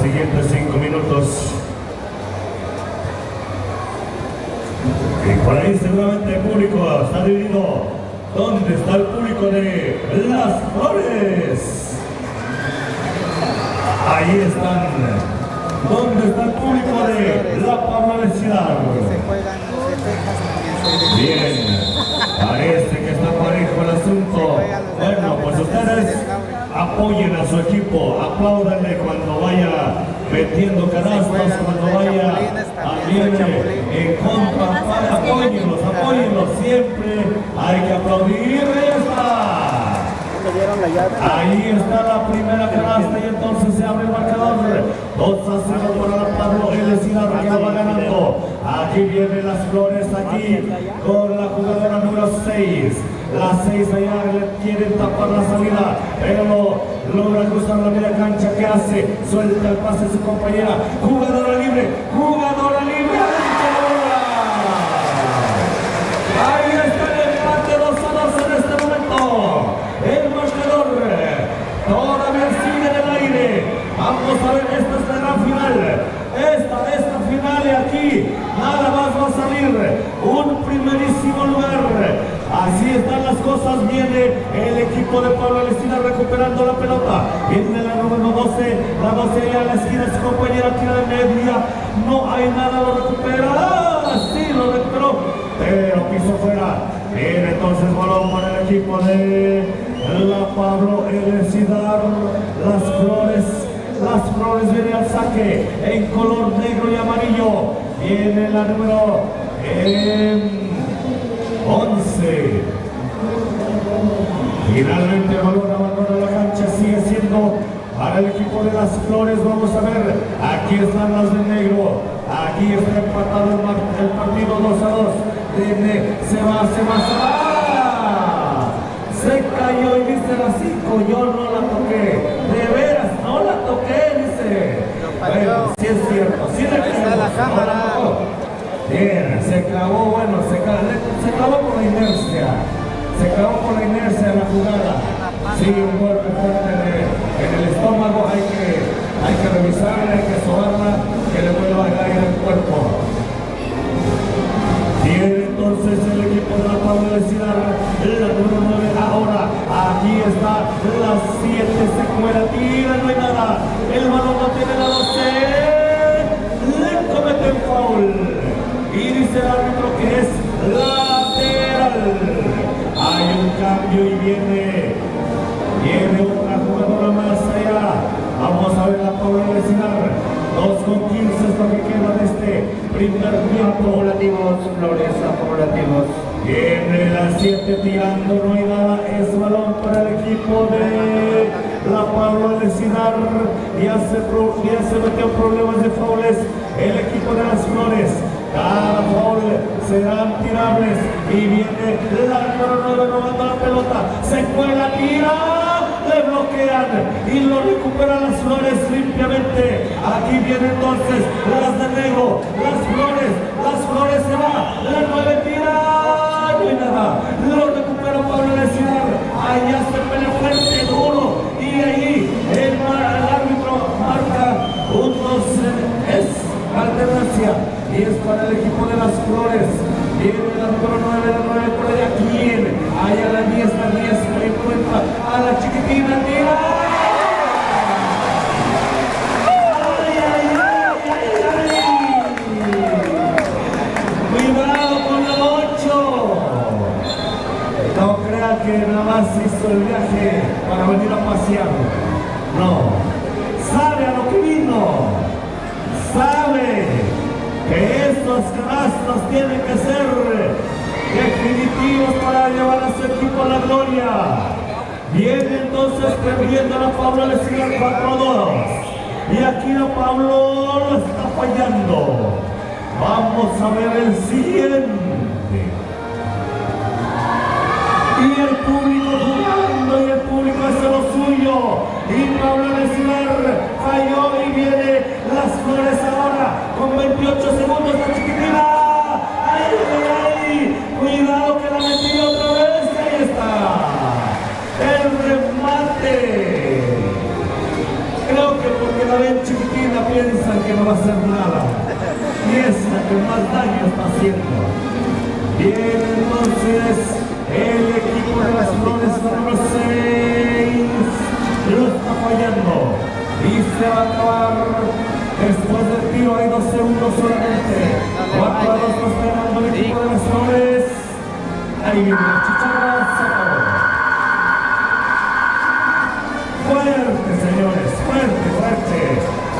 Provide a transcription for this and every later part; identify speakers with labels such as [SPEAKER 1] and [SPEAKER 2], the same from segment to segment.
[SPEAKER 1] siguientes 5 minutos. Y por ahí seguramente el público está dividido. ¿Dónde está el público de Las Flores? Ahí están. ¿Dónde está el público de La Pablo Lesidar? Bien, parece que está parejo el asunto. Bueno, pues ustedes apoyen a su equipo, apláudanle cuando vaya metiendo canastos, cuando vaya también en contra, apóyenlos siempre, hay que aplaudir. Ahí está la primera canasta y entonces se abre el marcador. 2-0 para la Pablo Lesidar, que va ganando. Aquí vienen Las Flores, aquí con la jugadora número 6. Las 6 allá le quieren tapar la salida, pero logra cruzar la media cancha. ¿Qué hace? Suelta el pase a su compañera. Jugadora libre. Ahí está el empate 2-2 en este momento. El marcador todavía sigue en el aire. Vamos a ver, esta es la gran final. Esta final y aquí nada más va a salir un primerísimo lugar. Así están las cosas. Viene el equipo de Pablo Lesidar recuperando la pelota. Viene la número 12, la 12 allá a la esquina, su compañera tira de media. No hay nada, lo recupera. Sí, lo recuperó, pero piso fuera. Viene entonces balón para el equipo de la Pablo Lesidar. Las Flores viene al saque en color negro y amarillo. Viene la número 11. Finalmente el balón abandona la cancha, sigue siendo para el equipo de Las Flores. Vamos a ver, aquí están las de negro. Aquí está empatado el partido 2-2. Se va. Se cayó y dice la 5, yo no la toqué. De veras, no la toqué, dice. Bueno, sí es cierto, sí le creemos, no la tocó. Bien, se clavó, bueno, se clavó por la inercia. Se clavó por la inercia de la jugada. Sí, un golpe fuerte en el estómago. Hay que revisarla, hay que sobarla, que le vuelva a caer el cuerpo. Tiene entonces el equipo de la Pablo Lesidar, la número 9. Ahora, aquí está la 7, se cuela, tira, no hay nada. El balón no tiene la 12. Le cometen foul. Y dice el árbitro que es lateral. Hay un cambio y viene otra jugadora más allá. Vamos a ver la Pablo Lesidar. 2:15 es lo que queda de este primer tiempo. Flores acumulativos. Viene la 7 tirando, no hay nada. Es balón para el equipo de la Pablo Lesidar. Ya se metió en problemas de faules el equipo de Las Flores. Cada foul serán tirables. Y viene la número 9 robando la pelota. Se cuela, tira. Le bloquean y lo recuperan Las Flores limpiamente. Aquí viene entonces las de negro. Las Flores se va. La 9 tira. No hay nada. Lo recupera Pablo Lesidar. Allá se pelea fuerte, duro. Y ahí el árbitro marca un 12. Es alternancia. Y es para el equipo de Las Flores. Viene la número 9, la 9 por allá. ¿Quién? Allá la 10 que encuentra a la chiquitina. ¡Tira! ¡Cuidado con la 8! No crea que nada más hizo el viaje para venir a pasear. No. Sabe a lo que vino. Sabe que estos canastos tienen que ser definitivos para llevar a su equipo a la gloria. Viene entonces perdiendo la Pablo Lesidar 4-2. Y aquí la Pablo lo está fallando. Vamos a ver el siguiente. Y el público jugando, y el público hace lo suyo. Y Pablo Lesidar falló y viene Las Flores ahora con 28 segundos. La chiquitina. ¡Ay! Cuidado que la metí otra vez. Ahí está. El remate. Creo que porque la ven chiquitina piensan que no va a hacer nada. Y es la que más daño está haciendo. Bien, entonces, el equipo de las Flores número 6 lo está fallando. Y se va a acabar. Después del tiro hay 2 segundos solamente. 4 a 2 lo está ganando el equipo de las Flores. Ahí viene la chicharra, se acabó. Fuerte, señores, fuerte, fuerte.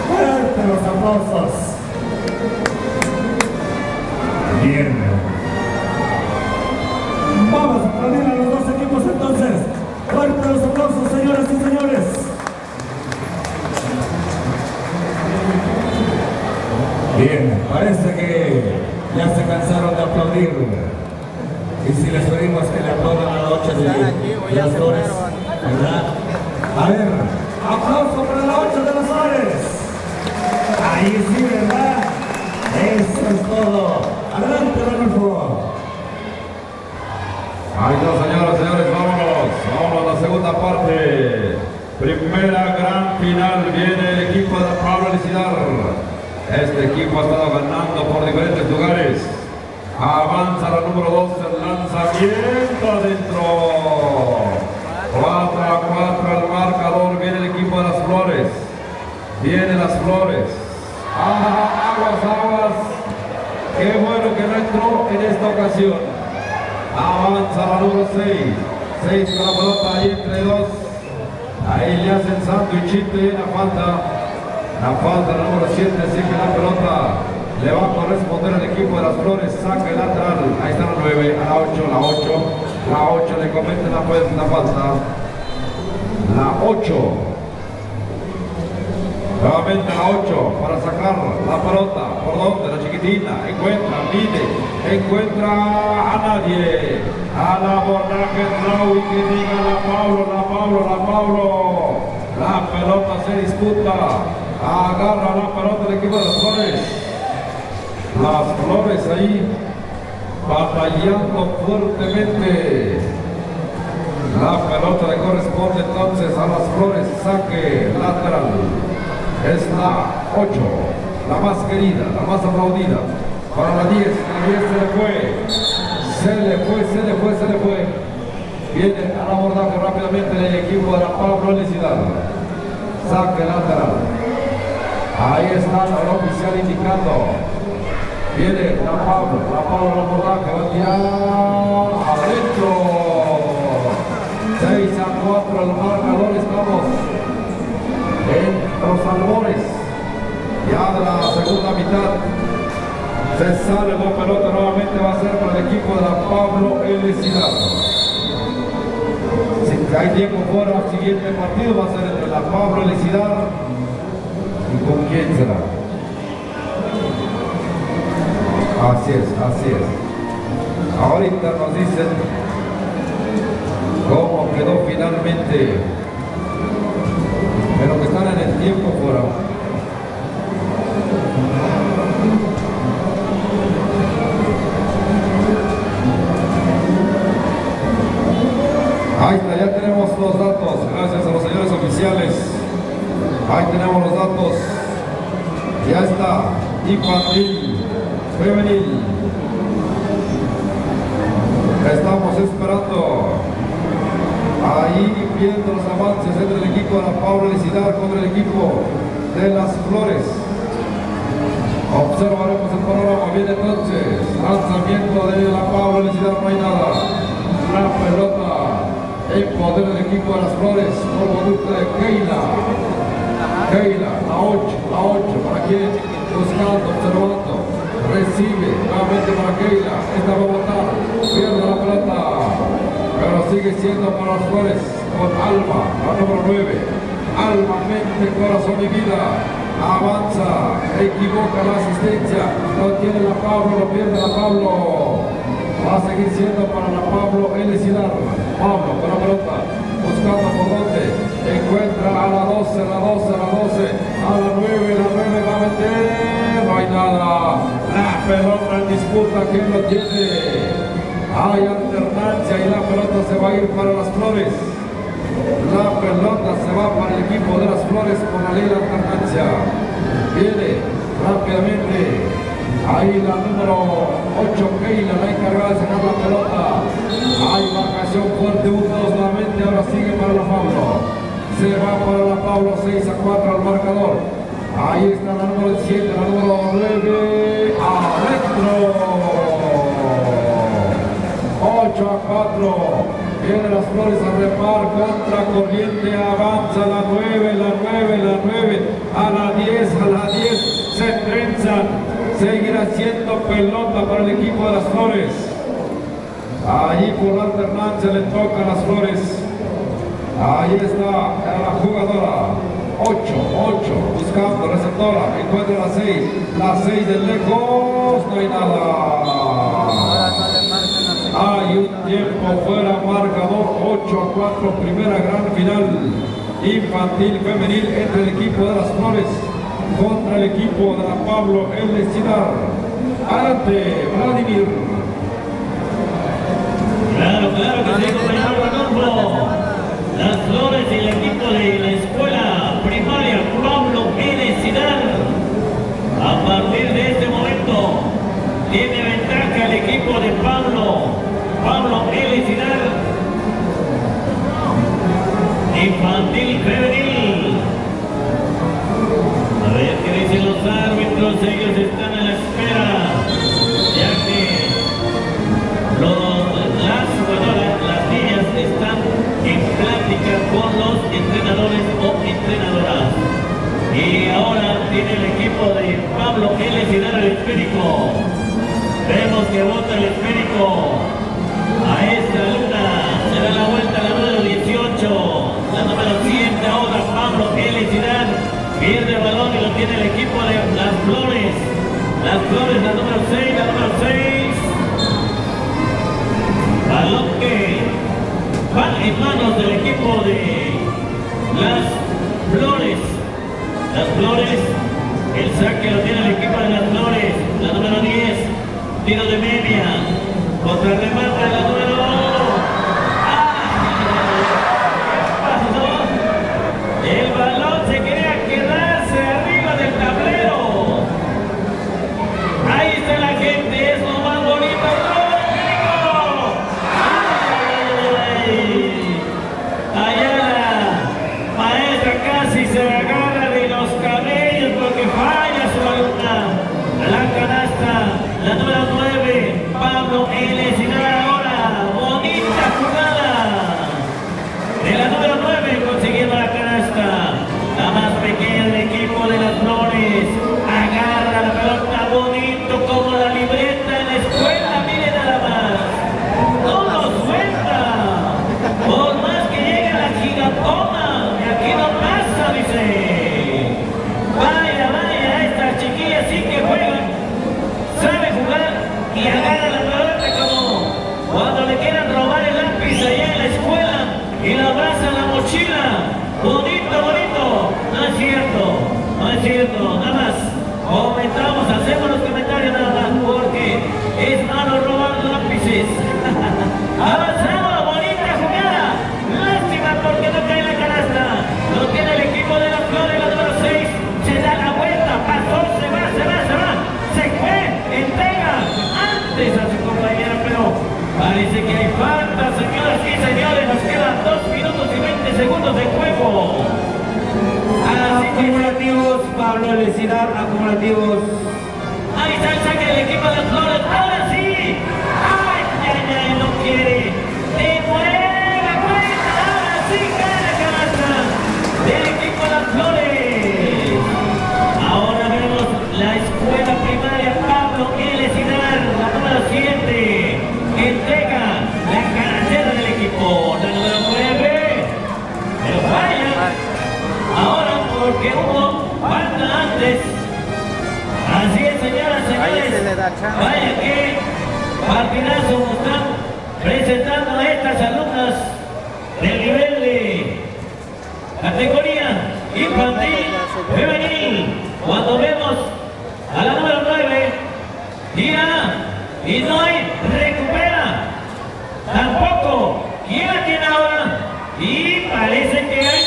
[SPEAKER 1] Fuerte los aplausos. Bien. Vamos a aplaudir a los dos equipos entonces. Fuerte los aplausos, señoras y señores. Bien, parece que ya se cansaron de aplaudir. Y si les pedimos que le aplaudan a la 8 de las Flores, ¿verdad? A ver, aplauso para la 8 de las Flores. Ahí sí, ¿verdad? Eso es todo. Adelante, Rodolfo.
[SPEAKER 2] Ahí está, señoras y señores, vámonos a la segunda parte. Primera gran final, viene el equipo de Pablo Elisidar. Este equipo ha estado ganando por diferentes lugares. Avanza la número 2, el lanzamiento adentro. 4 a 4 el marcador, viene el equipo de las Flores. Vienen las Flores. Aguas. Qué bueno que no entró en esta ocasión. Avanza la número 6. 6 con la pelota ahí entre dos. Ahí le hacen sándwichito y la falta. La falta la número 7, así que la pelota le va a corresponder al equipo de las Flores. Saque lateral. Ahí está la 9, a la 8, la 8. La 8 le cometen la falta. La 8. Nuevamente la 8 para sacar la pelota. ¿Por dónde? La chiquitina. Encuentra a nadie. A la abordaje Raúl que diga la Pablo. La pelota se disputa. Agarra la pelota el equipo de las Flores. Las Flores ahí batallando fuertemente. La pelota le corresponde entonces a las Flores. Saque lateral. Es la 8, la más querida, la más aplaudida. Para la 10, la 10 se le fue. Viene al abordaje rápidamente el equipo de la Pablo Elisidar. Saque lateral. Ahí está el oficial indicando. Viene la Pablo al abordaje, va a tirar adentro. 6 a 4 el marcador, estamos en los albores ya de la segunda mitad. Se sale la pelota, nuevamente va a ser para el equipo de la Pablo Elisidar. Si hay tiempo fuera, el siguiente partido va a ser entre la Pablo Elisidar y con quién será. Así es. Ahorita nos dicen cómo quedó finalmente, pero que están en el tiempo fuera. Ahí está, ya tenemos los datos, gracias a los señores oficiales. Ahí tenemos los datos. Ya está, infantil, femenil. Estamos esperando. Ahí viendo los avances entre el equipo de la Pablo Elisidar contra el equipo de las Flores. Observaremos el panorama. Viene entonces lanzamiento de la Pablo Elisidar, no hay nada. La pelota en poder del equipo de las Flores por conducta de Keila, la 8, para quien buscando, observando, recibe nuevamente para Keila. Esta va a botar, pierde la pelota, pero sigue siendo para las Flores con Alma, la número 9. Alma, mente, corazón y vida. Avanza, equivoca la asistencia, lo tiene la Pablo, lo pierde la Pablo. Va a seguir siendo para la Pablo Elisidar. Pablo con la pelota, buscando por donde. Encuentra a la 12, a la 9, va a meter. No hay nada. La pelota en disputa, ¿quién lo tiene? Hay alternancia y la pelota se va a ir para las Flores. La pelota se va para el equipo de las Flores por la ley de alternancia. Viene rápidamente. Ahí la número 8, Keila, la encargada de sacar la pelota. Hay marcación fuerte, 1-2 nuevamente. Ahora sigue para la Pablo. Se va para la Pablo, 6-4 al marcador. Ahí está la número 7, la número 9. Adentro. 8-4. Viene Las Flores a repar contra corriente. Avanza la 9, la 9, la 9. A la 10, a la 10. Se trenzan. Seguirá siendo pelota para el equipo de Las Flores. Allí por la alternancia le toca a Las Flores. Ahí está la jugadora. 8, buscando receptora. Encuentra la 6 de lejos. No hay nada. Hay un tiempo fuera, marcador 8-4. Primera gran final infantil femenil entre el equipo de Las Flores contra el equipo de la Pablo El Encinar. Adelante, Vladimir.
[SPEAKER 1] Claro que sí, compañero Rodolfo. Las Flores y el equipo de la escuela primaria Pablo El Encinar. A partir de este momento tiene ventaja el equipo de Pablo El Encinar. Infantil femenil. A ver qué dicen los árbitros, ellos están a la espera, ya que las jugadoras, las niñas están en plática con los entrenadores o entrenadoras. Y ahora tiene el equipo de Pablo El Encinar al esférico. Vemos que bota el esférico a esta alumna. Será la vuelta la número 18, la número 7 ahora Pablo El Encinar. Pierde el balón y lo tiene el equipo de Las Flores. Las Flores, la número 6, la número 6. Balón que va en manos del equipo de Las Flores. Las Flores, el saque lo tiene el equipo de Las Flores. La número 10, tiro de media. Contra el remate de la número 1. El balón se quería quedarse arriba del tablero. Ahí está la gente, es lo más bonito. Allá la maestra casi se agarra de los cabellos porque falla su alumna. La canasta, la número 9, Pablo El Encinar ahora. Bonita jugada de la número 9 consiguiendo la canasta. La más pequeña del equipo de Las Flores agarra la pelota bonito como la libreta en la escuela. Miren nada más, no lo suelta por más que llegue la gigantona. Y aquí no pasa, dice. Vaya, estas chiquillas sí que juegan, sabe jugar y agarra la pelota como cuando le quieran robar el lápiz allá en la escuela y la abraza en la mochila. Bonito, bonito. No es cierto, nada más comentamos, hacemos los comentarios nada más porque es malo robar lápices. Avanzamos, bonita jugada. Lástima porque no cae la canasta. Lo tiene el equipo de Las Flores, la número 6. Se da la vuelta, pasó, se va. Se fue, entrega antes a su compañera, pero parece que hay falta, señoras y señores. Nos quedan 2 minutos y 20 segundos de juego.
[SPEAKER 3] Acumulativos, Pablo El Encinar, acumulativos.
[SPEAKER 1] Ahí está el saque del equipo de Las Flores. Ahora sí. Ay, no quiere. De nueva cuenta. Ahora sí cae la canasta del equipo de Las Flores. Ahora vemos la escuela primaria Pablo El Encinar, la número 7. Entrega la canastera del equipo. La número 9. Pero falla. Ahora porque hubo falta antes. Así es, señoras y señores. Vaya que partidazo están presentando a estas alumnas del nivel de categoría infantil femenil. Cuando vemos a la número 9, gira y no hay, recupera. Tampoco. ¿Quién la tiene ahora? Y parece que hay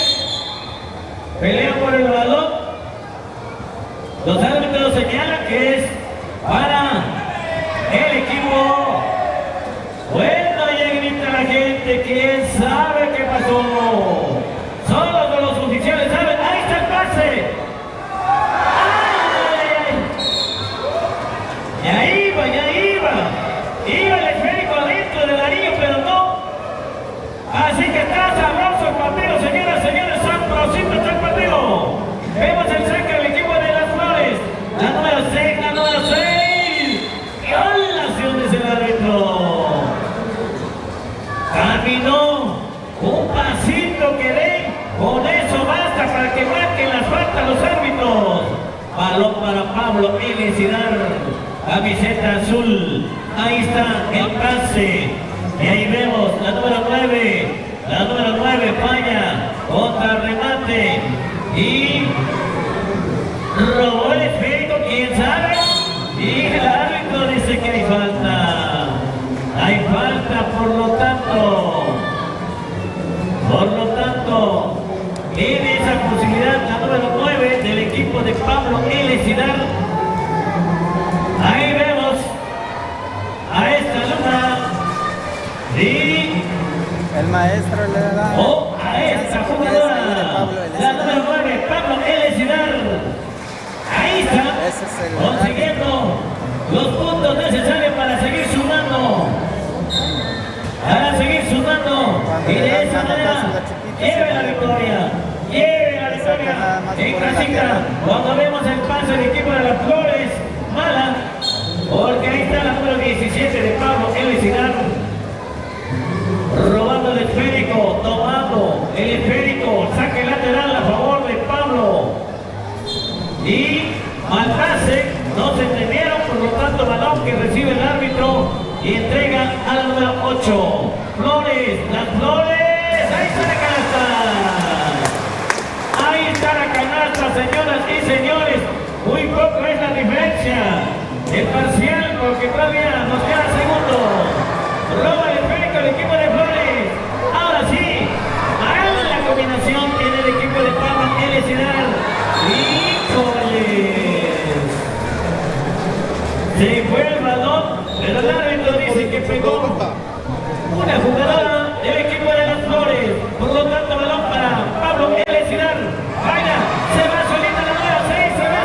[SPEAKER 1] pelea por el balón.
[SPEAKER 3] Los árbitros señalan que es para el equipo. Bueno, ya grita la gente, ¿quién sabe qué pasó? Solo los oficiales saben. ¡Ahí está el pase! ¡Ay! Ya iba. Iba el esférico adentro del anillo, pero no. Así que está sabroso el partido, señoras, señores. Sabrosito está el partido. Vemos el saque del equipo de las Flores. La número 6, la número 6. ¡Qué olaciones el árbitro! Caminó un pasito que den. Con eso basta para que marquen las faltas los árbitros. Balón para Pablo Elesinar. Camiseta azul. Ahí está el pase. Y ahí vemos la número 9. La número 9 falla. Contra remate. Y robó el esférico, quién sabe. Y el árbitro dice que hay falta. Hay falta, por lo tanto, tiene esa posibilidad la número 9 del equipo de Pablo Elesinar. Ahí vemos a esta alumna y
[SPEAKER 4] el maestro le da
[SPEAKER 3] a esta jugadora, la número 9, Pablo Elesinar. Ahí está, consiguiendo los puntos necesarios para seguir sumando. Y de esa manera lleve la victoria. En casita, cuando vemos el pase del equipo de las Flores, mala, porque ahí está la número 17 de Pablo Elesinar, robando el esférico, tomando el esférico, saque lateral a favor de Pablo. Y mal pase, no se entendieron, por lo tanto balón que recibe el árbitro y entrega al número 8. Flores, las Flores, ahí está la canasta. Ahí está la canasta, señoras y señores. Muy poco es la diferencia. El parcial, porque todavía nos queda segundos. Roba el esférico el equipo de Flores. Ahora sí, hagan la combinación en el equipo de Pablo Elesinar. ¡Híjoles! Se fue el balón, pero el árbitro dice que pegó una jugadora del equipo de las Flores. Por lo tanto, balón para Pablo Elesinar. Vaya, se va solita la número 6, se va.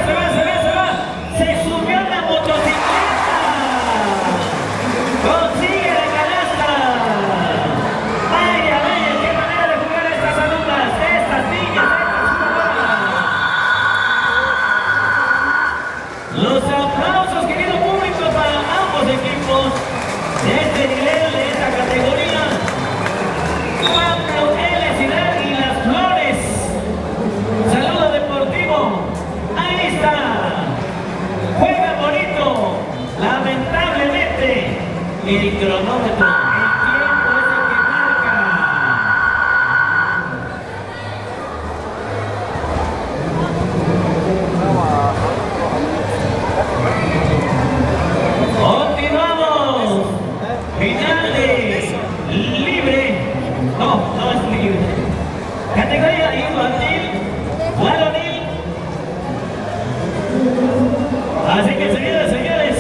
[SPEAKER 3] Se subió a la motocicleta. Consigue la canasta. Vaya, qué manera de jugar estas alumnas, estas niñas, estas jugadoras. Los aplausos, querido público, para ambos equipos de este nivel, de esta categoría. Pablo Elesinar y las Flores. Saludo deportivo. Ahí está. Juega bonito. Lamentablemente, el cronómetro, el tiempo es el que marca. Continuamos. Final de libre. No es libre. Categoría infantil, varonil. Así que, señoras y señores,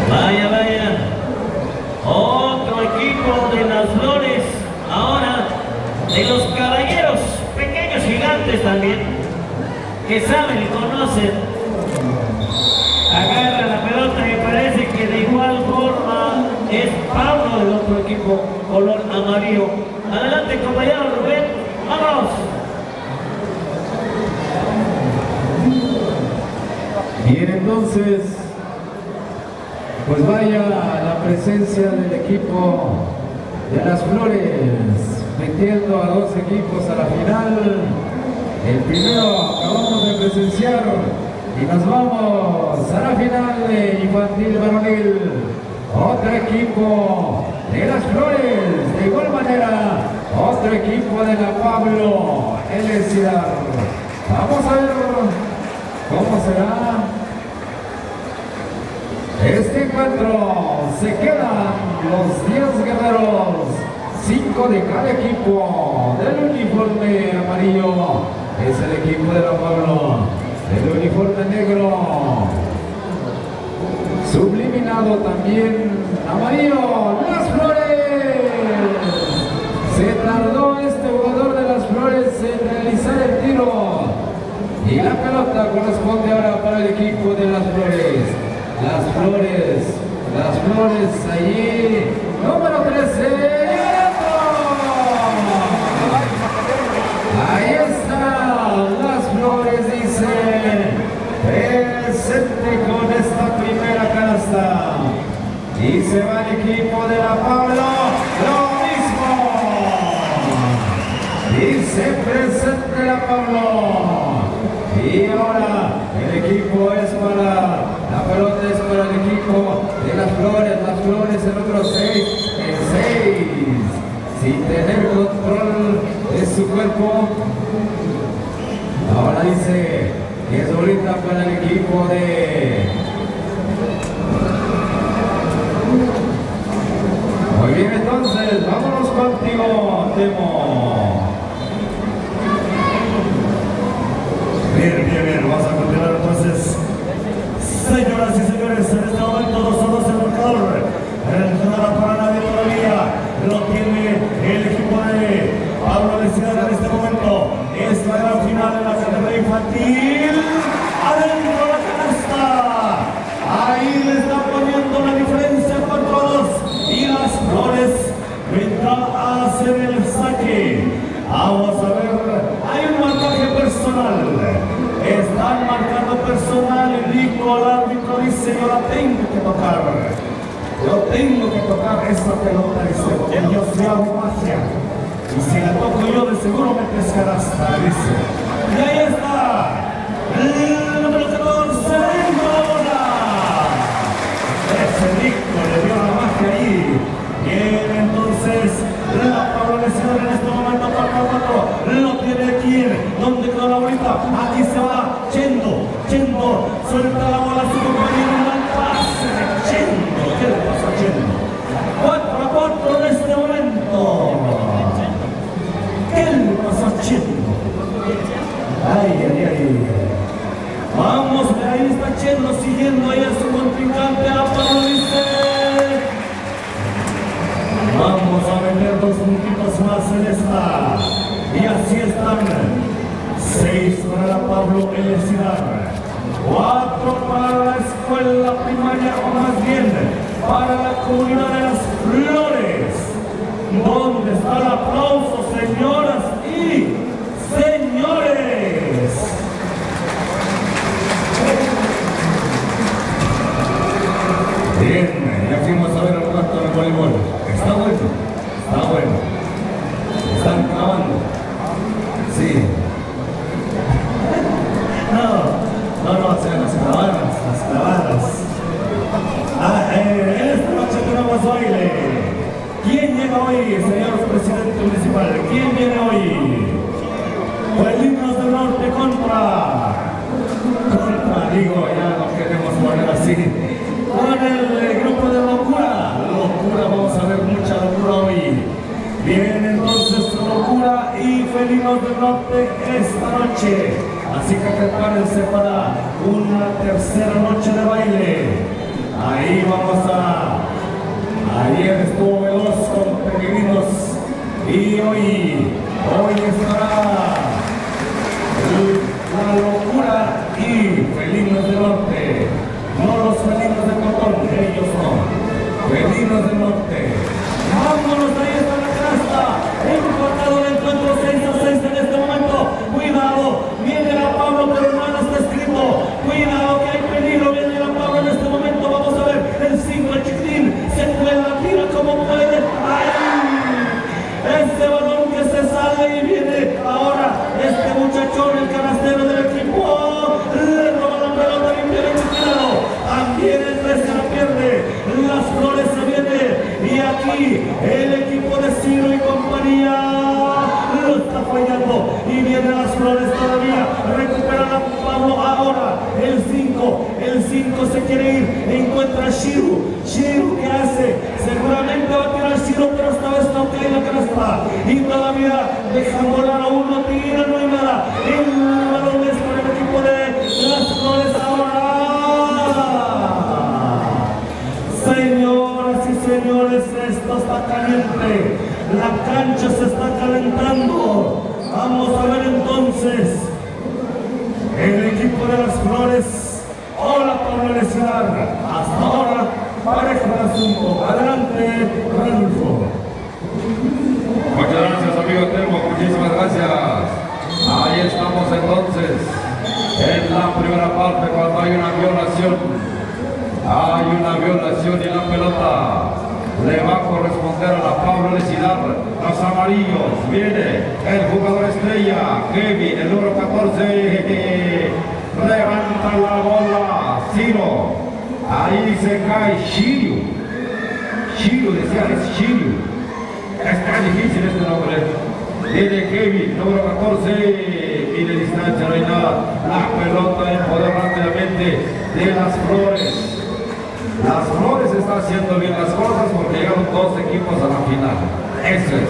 [SPEAKER 3] vaya. Otro equipo de las Flores, ahora de los caballeros, pequeños gigantes también, que saben y conocen. Agarra la pelota y parece que de igual forma es Pablo del otro equipo, color amarillo. Adelante, compañero Rubén, vamos.
[SPEAKER 2] Bien, entonces, pues vaya la presencia del equipo de las Flores, metiendo a dos equipos a la final. El primero acabamos de presenciar y nos vamos a la final de infantil varonil. Otro equipo de las Flores, de igual manera, otro equipo de la Pablo Elesinar. Vamos a ver cómo será Este encuentro se quedan los 10 guerreros, 5 de cada equipo. Del uniforme amarillo es el equipo de La Pablo, el uniforme negro subliminado también amarillo, Las Flores. Se tardó este jugador de Las Flores en realizar el tiro y la pelota corresponde ahora para el equipo de Las Flores. Las Flores allí, número 13. Ahí está, Las Flores dice, presente con esta primera canasta. Y se va el equipo de La Pablo, lo mismo. Dice presente La Pablo. Y ahora el equipo es para, la pelota es para el equipo de Las Flores el otro 6, sin tener control de su cuerpo. Ahora dice que es ahorita para el equipo de... Muy bien, entonces, vámonos contigo, Temo.
[SPEAKER 1] Bien, vamos a continuar entonces. Señoras y señores, en este momento 2-2 el marcador. No da para nadie todavía. Lo tiene el equipo de Pablo Lecidar en este momento. Es la gran final en la categoría infantil. Adentro la canasta. Ahí le está poniendo la diferencia 4-2. Y Las Flores vendrá a hacer el saque. Vamos a ver. Hay un marcaje personal. Están marcando personal. El hijo, el árbitro dice: yo la tengo que tocar. Yo tengo que tocar esa pelota, dice, porque yo soy hago magia. Y si la toco yo, de seguro me pescarás, dice. Y ahí está. El número 14, ahora. Ese rico le dio la magia ahí. Bien, entonces, la Pablo Lecidar en este momento 4-4. Lo tiene aquí. ¿Dónde quedó la bolita? Aquí se va. Chendo. Suelta la bola a su compañero. El pase de Chendo. ¿Qué le pasa a Chendo? 4-4 en este momento. ¿Qué le pasa a Chendo? Ay. Vamos, ahí está Chendo siguiendo ahí a su contrincante. La Pablo dice: vamos a meter 2 puntitos más en esta. Y así están. 6 para la Pablo Lecidar, 4 para la escuela primaria, o más bien para la comunidad de Las Flores. ¿Dónde está el aplauso, señoras y señores? Bien, ya fuimos a ver el rato del voleibol. Está bueno. Están clavando. Sí. No, sean las clavadas. Esta noche tenemos baile. ¿Quién llega hoy, señor presidente municipal? ¿Quién viene hoy? Felinos del Norte contra, digo, ya no queremos poner así. Con el grupo de locura, vamos a ver mucha locura hoy. Bien, entonces Locura y Felinos del Norte esta noche. Así que prepárense para una tercera noche de baile. Ahí vamos a... Ayer estuvo veloz con Peregrinos y hoy estará la Locura y Felinos del Norte. No los Felinos de Cotón, ellos no. Felinos del Norte. Vámonos, ahí está la canasta. Empatado el encuentro 6-6 en este momento. Cuidado, viene la Pablo, pero nada está escrito. Cuidado que hay peligro, viene la Pablo en este momento. Vamos a ver, el 5, el chiquitín, se cuela, tira como puede. ¡Ay! Ese balón que se sale y viene ahora este muchachón, el canastero del equipo. Le roba la pelota, limpia el cuidado. También el 3 se la pierde. Las Flores se viene. Y aquí el equipo de Ciro y compañía lo está fallando. Y viene Las Flores todavía. Recupera la Pablo ahora. El 5, el El 5 se quiere ir. Encuentra a Shiru. Shiru, ¿qué hace? Seguramente va a tirar Shiru, pero esta vez no cae la canasta. Y todavía deja volar a uno, tira, no hay nada. El balón es para el equipo de las Flores ahora. Señoras y señores, esto está caliente. La cancha se está calentando. Vamos a ver entonces el equipo de las Flores. Hola, Pablo Elecinar. Hasta ahora, pareja el asunto. Adelante, Ranulfo.
[SPEAKER 2] Muchas gracias, amigo Telmo, muchísimas gracias. Ahí estamos entonces, en la primera parte, cuando hay una violación. Hay una violación y la pelota le va a corresponder a la Pablo Elecinar. Los amarillos, viene el jugador estrella, Kevin, el número 14, levanta la bola, Ciro. Ahí se cae Shiru. Shiru, decía, es Shiru. Está difícil este nombre. Viene Kevin, número 14, y de distancia no hay nada. La pelota en poder rápidamente de las Flores. Las Flores está haciendo bien las cosas porque llegaron dos equipos a la final. Eso es.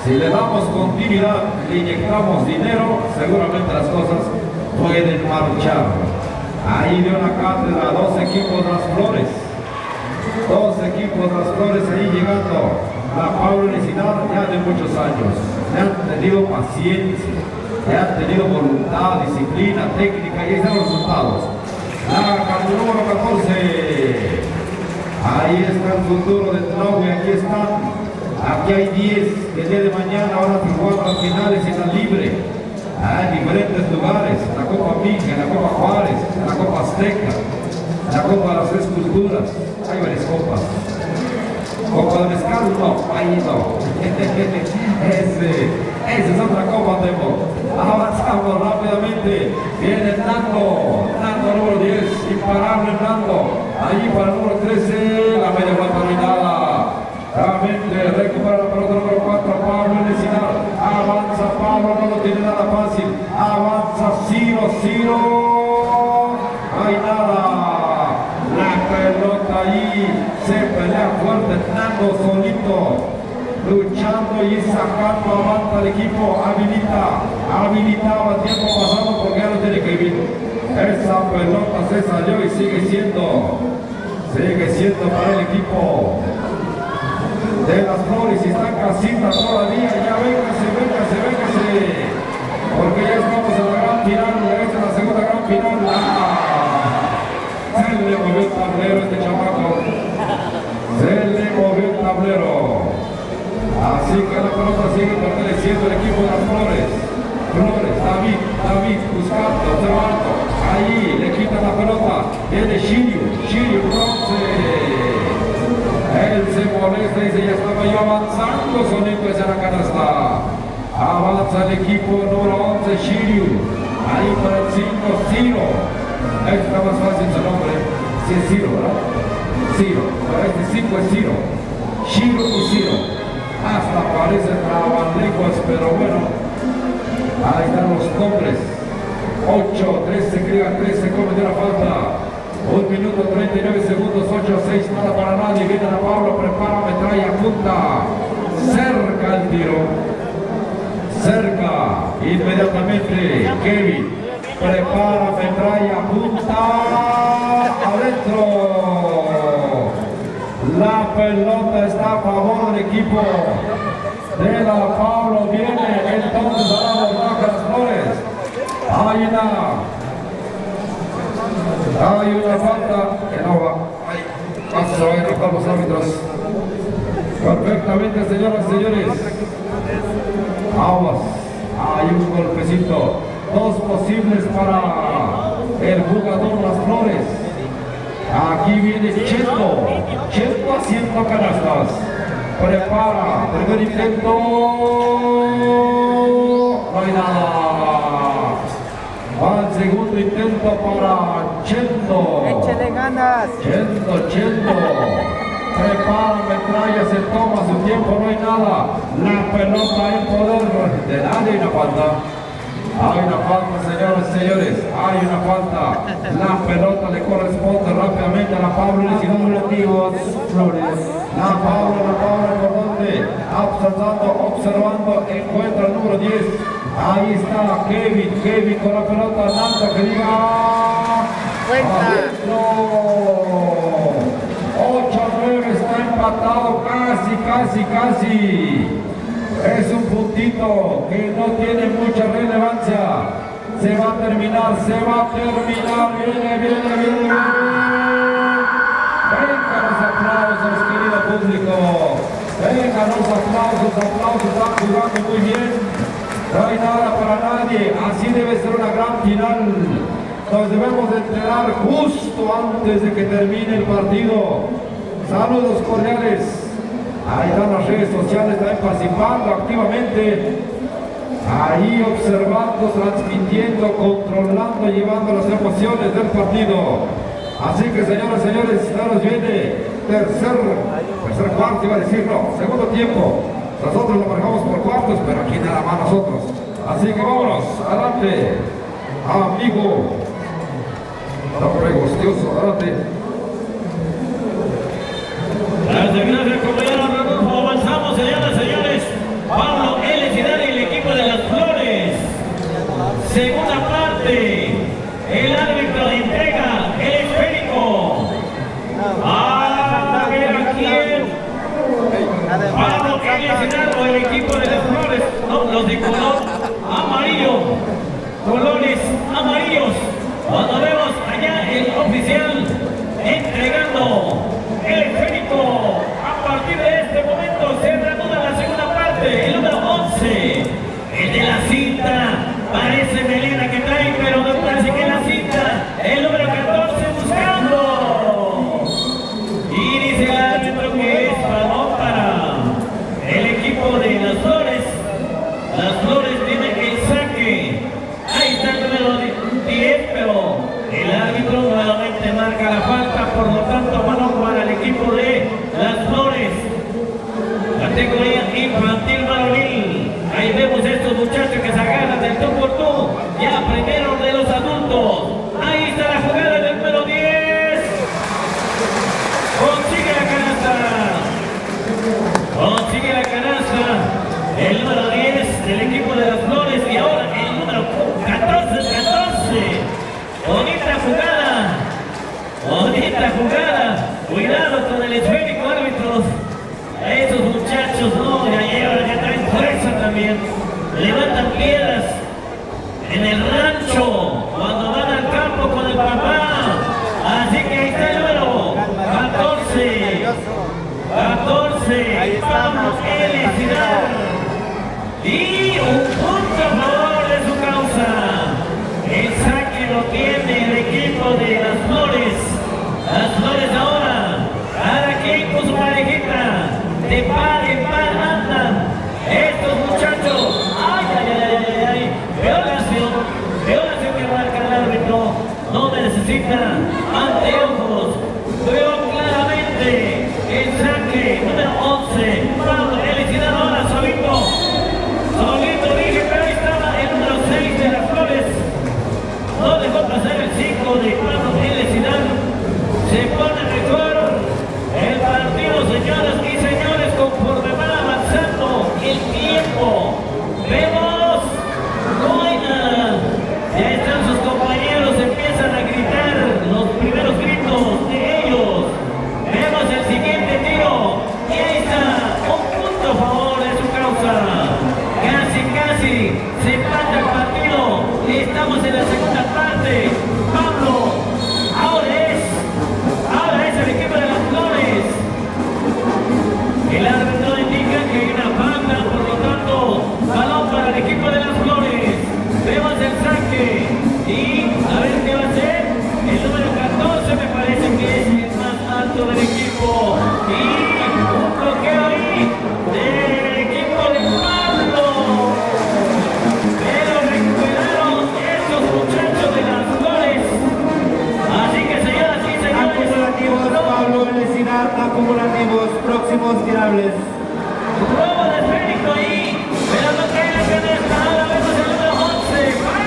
[SPEAKER 2] Si le damos continuidad, le inyectamos dinero, seguramente las cosas pueden marchar. Ahí dio una cátedra, dos equipos de las Flores. Dos equipos de las Flores ahí llegando. La Pablo Elecinar ya de muchos años. Le han tenido paciencia, le han tenido voluntad, disciplina, técnica y ahí están los resultados. La carta número 14. Ahí está el futuro de Tlaue, aquí están. Aquí hay 10 que el día de mañana van a jugar las finales en la libre. En diferentes lugares, en la Copa Minca, en la Copa Juárez, en la Copa Azteca, en la Copa de las Tres Culturas. Hay varias copas. Copa de Mezcal, no, ahí no. Esa es otra copa, Temo. Avanzamos rápidamente. Viene Nando número 10, imparable Nando. Ahí para el número 13, la media vuelta no hay nada. Realmente recupera la pelota número 4, Pablo Elecinar. Avanza Pablo, no lo tiene nada fácil. Avanza Ciro. No hay nada. La pelota ahí se pelea fuerte, Nando solito. Luchando y sacando avanza el equipo, habilitaba tiempo pasado porque ya no tiene que vivir. Esa pelota se salió y sigue siendo para el equipo de las Flores. Y está casita todavía, ya véngase, porque ya estamos en la gran final, esta es la segunda gran final. Se le movió el tablero a este chamaco, así que la pelota sigue perteneciendo al equipo de las Flores. David buscando, observando. Ahí le quita la pelota. Viene Shiru bronce. Él se molesta y dice, ya estaba yo avanzando solito hacia la canasta. Avanza el equipo número 11, Shiru. Ahí para el 5, Ciro. Está más fácil su nombre. Sí es Ciro, ¿verdad? Ciro. Para este 5 es Ciro. Shiru y Ciro. Hasta parece trabalenguas, pero bueno, ahí están los nombres. 8, 13, Kriga 13, comete la falta. 1 minuto 39 segundos, 8-6, nada para nadie. Viene la Pablo, prepara, metralla, apunta. Cerca el tiro. Cerca, inmediatamente. Kevin, prepara, metralla, apunta. Adentro. La pelota está a favor del equipo de la Pablo. Viene entonces a la borraja las Flores. Hay una falta que no va. Se van a enojar los árbitros. Perfectamente, señoras y señores. Aguas. Hay un golpecito. 2 posibles para el jugador de las Flores. Aquí viene Cheto haciendo canastas. Prepara, primer intento. No hay nada. Va el segundo intento para Cheto.
[SPEAKER 4] Échale ganas.
[SPEAKER 2] Cheto. Prepara, metralla, se toma su tiempo, no hay nada. La pelota en poder de nadie y una falta. Hay una falta, señoras y señores, hay una falta. La pelota le corresponde rápidamente a la Pablo Lecidor Flores. La Pablo, ¿por dónde? Observando, encuentra el número 10. Ahí está Kevin con la pelota, Nando que diga. Adentro. 8-9, está empatado, casi. Es un puntito que no tiene mucha relevancia. Se va a terminar. Viene. Vengan los aplausos, querido público. Vengan los aplausos, están jugando muy bien. No hay nada para nadie. Así debe ser una gran final. Nos debemos de enterar justo antes de que termine el partido. Saludos cordiales. Ahí están las redes sociales también participando activamente. Ahí observando, transmitiendo, controlando, llevando las emociones del partido. Así que señoras y señores, ya nos viene tercer cuarto, iba a decir, no, segundo tiempo. Nosotros lo manejamos por cuartos, pero aquí nada más nosotros. Así que vámonos, adelante, amigo. Adelante.
[SPEAKER 3] Gracias, compañero Rodolfo. Avanzamos, señoras y señores. Pablo Lecidar y el equipo de las Flores. Segunda parte. El árbitro entrega el esférico. A ver a quién. Pablo Lecidar o el equipo de las Flores. No, los de color amarillo. Colores amarillos. Cuando vemos allá el oficial entregando el esférico. A partir de este momento se reanuda la segunda parte. El número 11, el de la cinta, parece melena que trae, pero no parece que la cinta. El número 14 buscando. Y dice el árbitro que es balón para el equipo de las Flores. Las Flores tienen el saque. Ahí está el número 10, pero el árbitro nuevamente marca la falta, por lo tanto balón para el equipo de las Flores. Categoría infantil varonil. Ahí vemos estos muchachos que se agarran del tú por tú. Ya aprendieron de los adultos. Ahí está la jugada del número 10. Consigue la canasta. El número 10 del equipo de las Flores. Y ahora el número 14. Bonita jugada. Cuidado con el esférico, árbitros. Esos muchachos, no, ya traen fuerza también. Levantan piedras en el rancho cuando van al campo con el papá. Así que ahí está el número 14. Pablo Lecidar. Y un punto a favor de su causa. El saque lo tiene el equipo de las Flores. Las Flores ahora, cada quien con su parejita. De par en par andan estos muchachos. Ay. Violación que marca el árbitro. No necesita anteojos. Veo claramente el saque número 11. Pablo Lecidar ahora solito dije, pero ahí estaba el número 6 de las Flores. No dejó pasar el 5 de Pablo Lecidar. Se pone mejor el partido, señoras y señores, conforme van avanzando el tiempo. Vemos, no hay nada. Ya están sus compañeros, empiezan a gritar los primeros gritos de ellos. Vemos el siguiente tiro. Y ahí está, un punto a favor de su causa. Casi se empata el partido. Estamos en la segunda parte. Pablo, ahora es el equipo de las Flores. El árbitro indica que hay una falta, por lo tanto, balón para el equipo de las Flores. Vemos el saque y a ver qué va a hacer. El número 14 me parece que es el más alto del equipo. Y un bloqueo ahí del equipo de Pablo. Pero recuperaron estos muchachos de las Flores. Así que señoras y señores,
[SPEAKER 1] Acumulativos, Pablo Lecidar, acumulativos, próximos tirables.
[SPEAKER 3] robo de esférico ahí, pero no cae la canasta. Ahora vemos el número 11.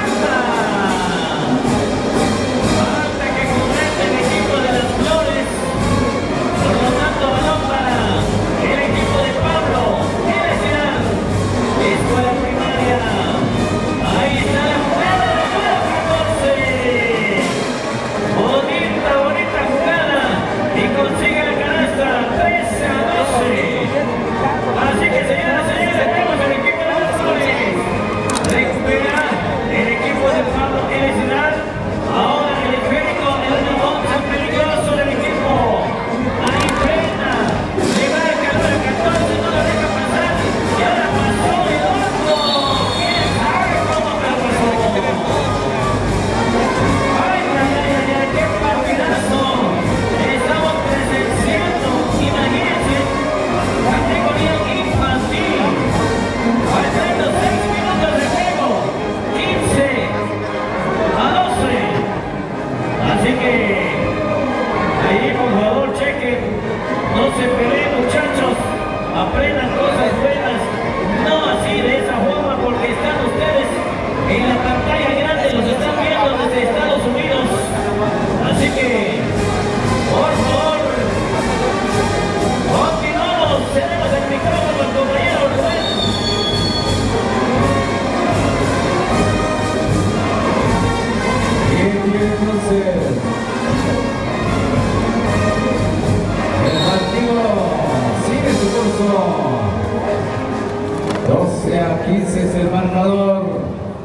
[SPEAKER 2] 15 es el marcador.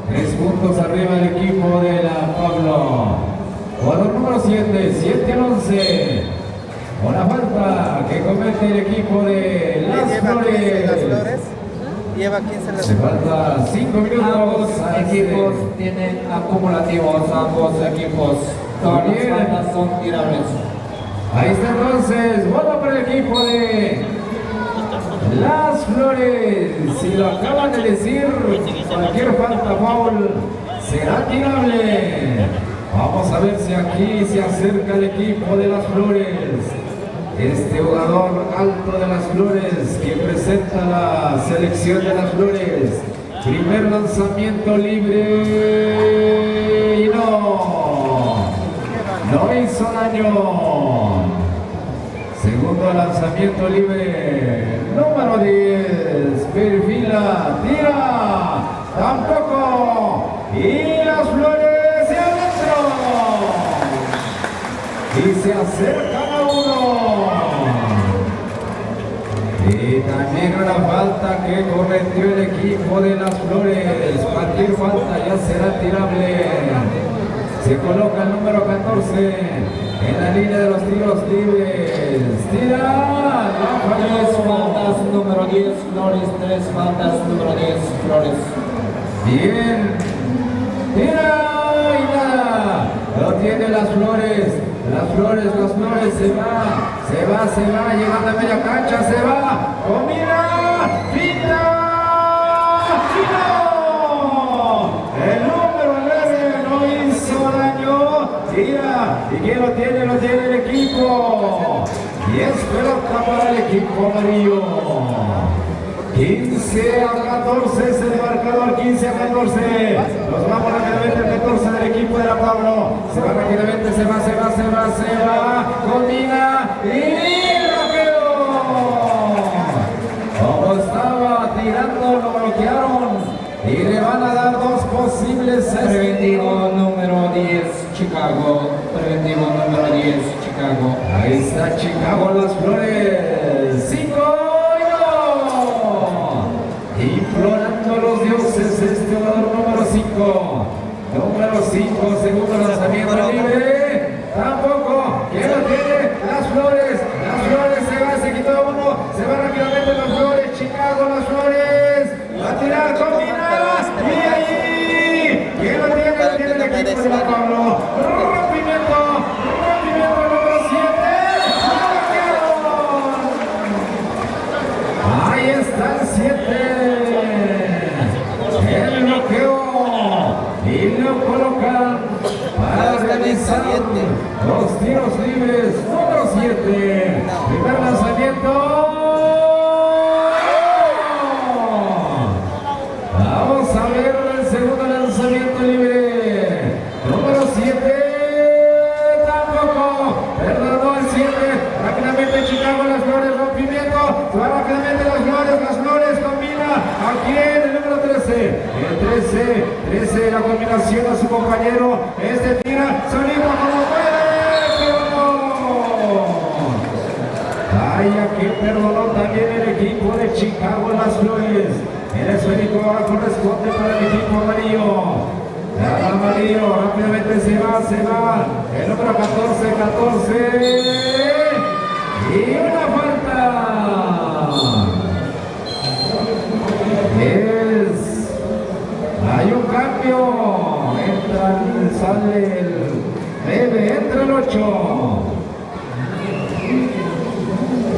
[SPEAKER 2] 3 puntos arriba el equipo de la Pablo. Jugador número 7, 7 al 11. Una falta que comete el equipo de Las Flores.
[SPEAKER 4] Lleva 15 Las
[SPEAKER 2] Se
[SPEAKER 4] Flores.
[SPEAKER 2] falta 5 minutos.
[SPEAKER 5] Ambos equipos tienen acumulativos, ambos equipos. Todas las
[SPEAKER 2] Bien.
[SPEAKER 5] faltas son tirables.
[SPEAKER 2] Ahí está entonces, bola para el equipo de Las Flores. Si lo acaban de decir, cualquier falta foul será tirable. Vamos a ver si aquí se acerca el equipo de Las Flores. Este jugador alto de Las Flores que presenta la selección de Las Flores. Primer lanzamiento libre y no hizo daño. Segundo lanzamiento libre, número 10, perfila, tira, tampoco, y Las Flores se adentro, y se acercan a uno. Y también una falta que cometió el equipo de Las Flores. Cualquier falta ya será tirable. Se coloca el número 14 en la línea de los tiros libres. Tira.
[SPEAKER 5] Tres faltas, número 10 Flores, 3 faltas, número 10 Flores.
[SPEAKER 2] Bien. Tira y nada. Lo tiene Las Flores. Las Flores se va, llegando a media cancha, se va, combina, pinta, y no. El número 9 no hizo daño, tira, y que lo tiene el equipo, y es pelota para el equipo amarillo. 15 a 14 es el marcador, 15 a 14. Nos vamos rápidamente al 14 del equipo de la Pablo. Se va rápidamente, se va. Combina y bloqueo. Como estaba tirando, lo bloquearon. Y le van a dar 2 posibles.
[SPEAKER 5] Preventivo número 10 Chicago. Preventivo número 10 Chicago.
[SPEAKER 2] Ahí está Chicago, Las Flores. 5. Implorando a los dioses, este jugador número 5. Número 5, segundo lanzamiento libre. Tampoco. ¿Quién lo tiene? Las Flores. Las Flores se va, se quitó uno. Se va rápidamente Las Flores. Chicago, Las Flores. Va a tirar, combina. Y ahí. ¿Quién lo tiene? Lo tiene el equipo de la Pablo. Rompimiento número 7. Ahí está el 7. El bloqueo. Y lo colocan para realizar los tiros libres. Número 7. Primer lanzamiento. Vamos a ver el segundo lanzamiento libre. Número 7. Tampoco. Perdonó el 7. Rápidamente Chicago, Las Flores, rompimiento. Se va rápidamente Las Flores combina. Aquí en el número 13. El 13, la combinación a su compañero. Este tira solito como puede, pero no. Vaya que perdonó también el equipo de Chicago, Las Flores. El esférico ahora corresponde para el equipo amarillo. El amarillo rápidamente se va. El número 14. Y una falta. Hay un cambio. Sale el 9, entra el 8.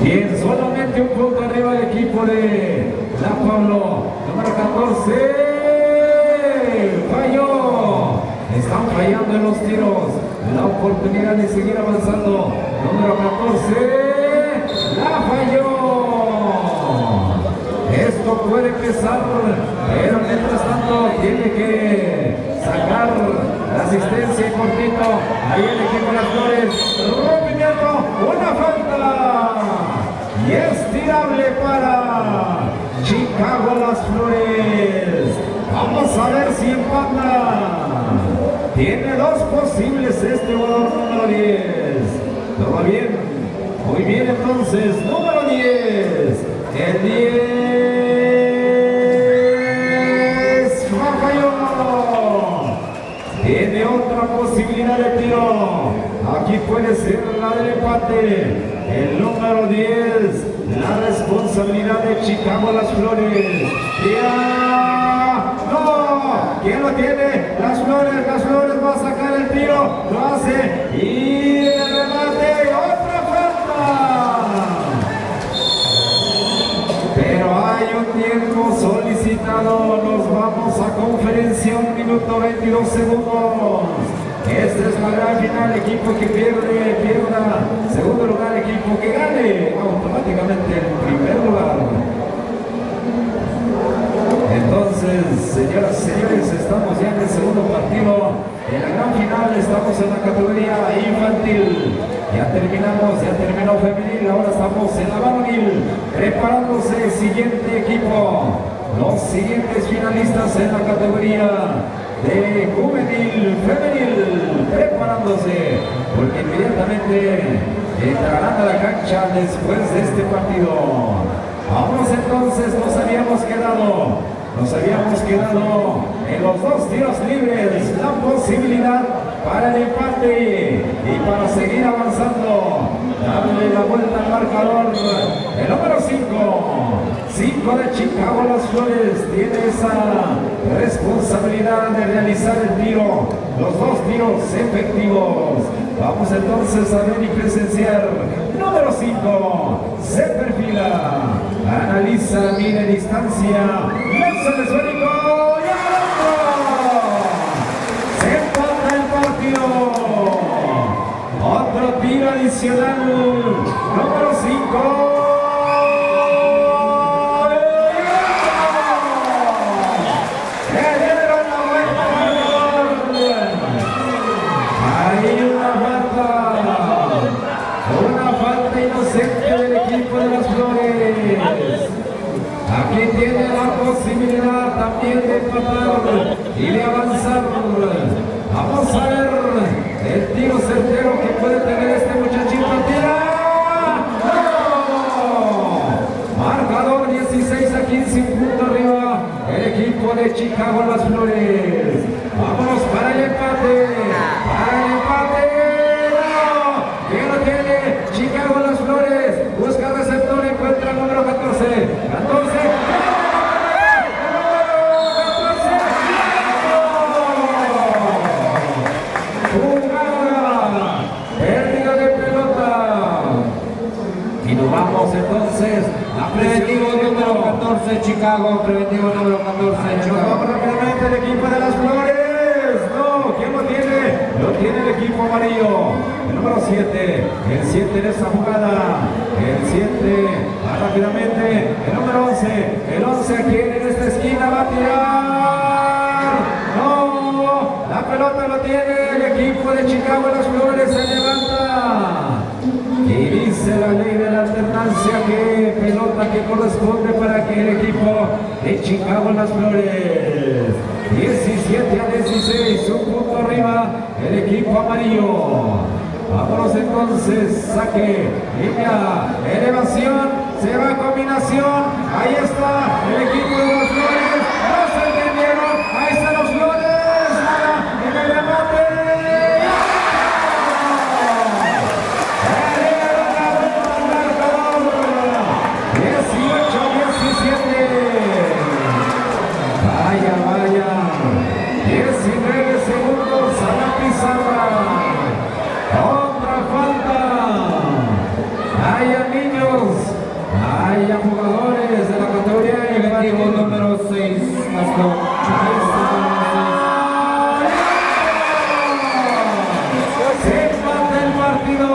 [SPEAKER 2] Bien, solamente un punto arriba el equipo de la Pablo. Número 14. Falló. Están fallando en los tiros. La oportunidad de seguir avanzando. Número 14. La falló. Esto puede empezar, pero mientras tanto tiene que sacar la asistencia y cortito. Ahí el equipo de Las Flores. Rompimiento, una falta. Y es tirable para Chicago, Las Flores. Vamos a ver si empata. Tiene 2 posibles este jugador número 10. ¿Todo bien? Muy bien, entonces, número 10. El 10.
[SPEAKER 1] remate. El número 10, la responsabilidad de Chicago Las Flores. ¡Ya! ¡No! ¿Quién lo tiene? Las Flores va a sacar el tiro, lo hace y el remate, otra falta. Pero hay un tiempo solicitado, nos vamos a conferencia, 1 minuto 22 segundos. Esta es la gran final, equipo que pierda, segundo lugar, equipo que gane, automáticamente el primer lugar. Entonces, señoras y señores, estamos ya en el segundo partido. En la gran final estamos en la categoría infantil. Ya terminó femenil, ahora estamos en la varonil. Preparándose el siguiente equipo. Los siguientes finalistas en la categoría de juvenil, femenil, preparándose, porque inmediatamente entrarán a la cancha después de este partido. Vámonos entonces, nos habíamos quedado en los 2 tiros libres, la posibilidad para el empate y para seguir avanzando. Darle la vuelta al marcador. El número 5 de Chicago Las Flores tiene esa responsabilidad de realizar el tiro, los 2 tiros efectivos. Vamos entonces a ver y presenciar. Número 5 se perfila, analiza, mide distancia, lanza el esférico y adentro. Se empata el partido. Otro tiro adicional. Número 5. Del equipo de Las Flores. Aquí tiene la posibilidad también de empatar y de avanzar. Vamos a ver el tiro certero que puede tener este muchachito. ¡Tira! ¡No! Marcador 16-15, un punto arriba. El equipo de Chicago Las Flores. Vámonos para el empate. ¿Quién lo tiene? Chicago Las Flores. Busca receptor, encuentra el número 14. 14. Jugada. Pérdida de pelota. Y nos vamos entonces a preventivo número 14, Chicago. Preventivo número 14. Nos vamos rápidamente el equipo de Las Flores. No, ¿quién lo tiene? Lo tiene el equipo amarillo. El número 7. El 7 en esta jugada. El 7 va rápidamente. El número 11. El 11 aquí en esta esquina va a tirar. No, la pelota lo tiene el equipo de Chicago Las Flores. Se levanta. Y dice la ley de la alternancia que pelota que corresponde para que el equipo de Chicago Las Flores. 17-16, un punto arriba el equipo amarillo. Vámonos entonces, saque, línea, elevación, se va a combinación. Ahí está el equipo de Las Flores. No se entendieron, ahí están Las Flores. En el remate. 19 segundos a la pizarra. Otra falta. Haya niños, haya jugadores de la categoría
[SPEAKER 5] Efectivo número 6.
[SPEAKER 1] Se empata el partido.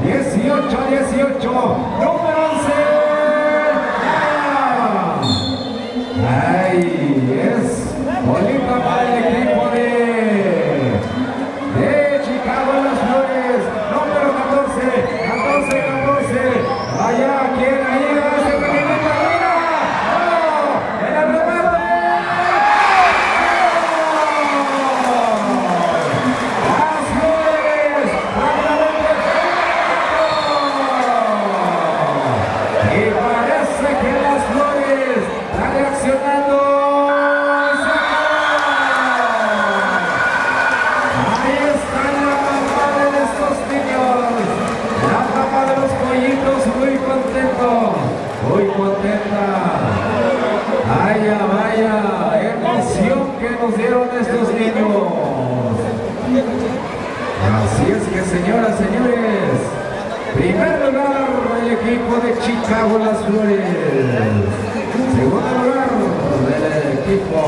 [SPEAKER 1] 18-18. Número 11. Ahí es. Bolita para el equipo de Chicago Las Flores. Número 14. Allá, ¿quién? Ahí va ese pequeñito. ¡No! ¡En el remate!
[SPEAKER 2] pusieron estos niños. Así es que, señoras, señores, primer lugar el equipo de Chicago Las Flores. Segundo lugar del equipo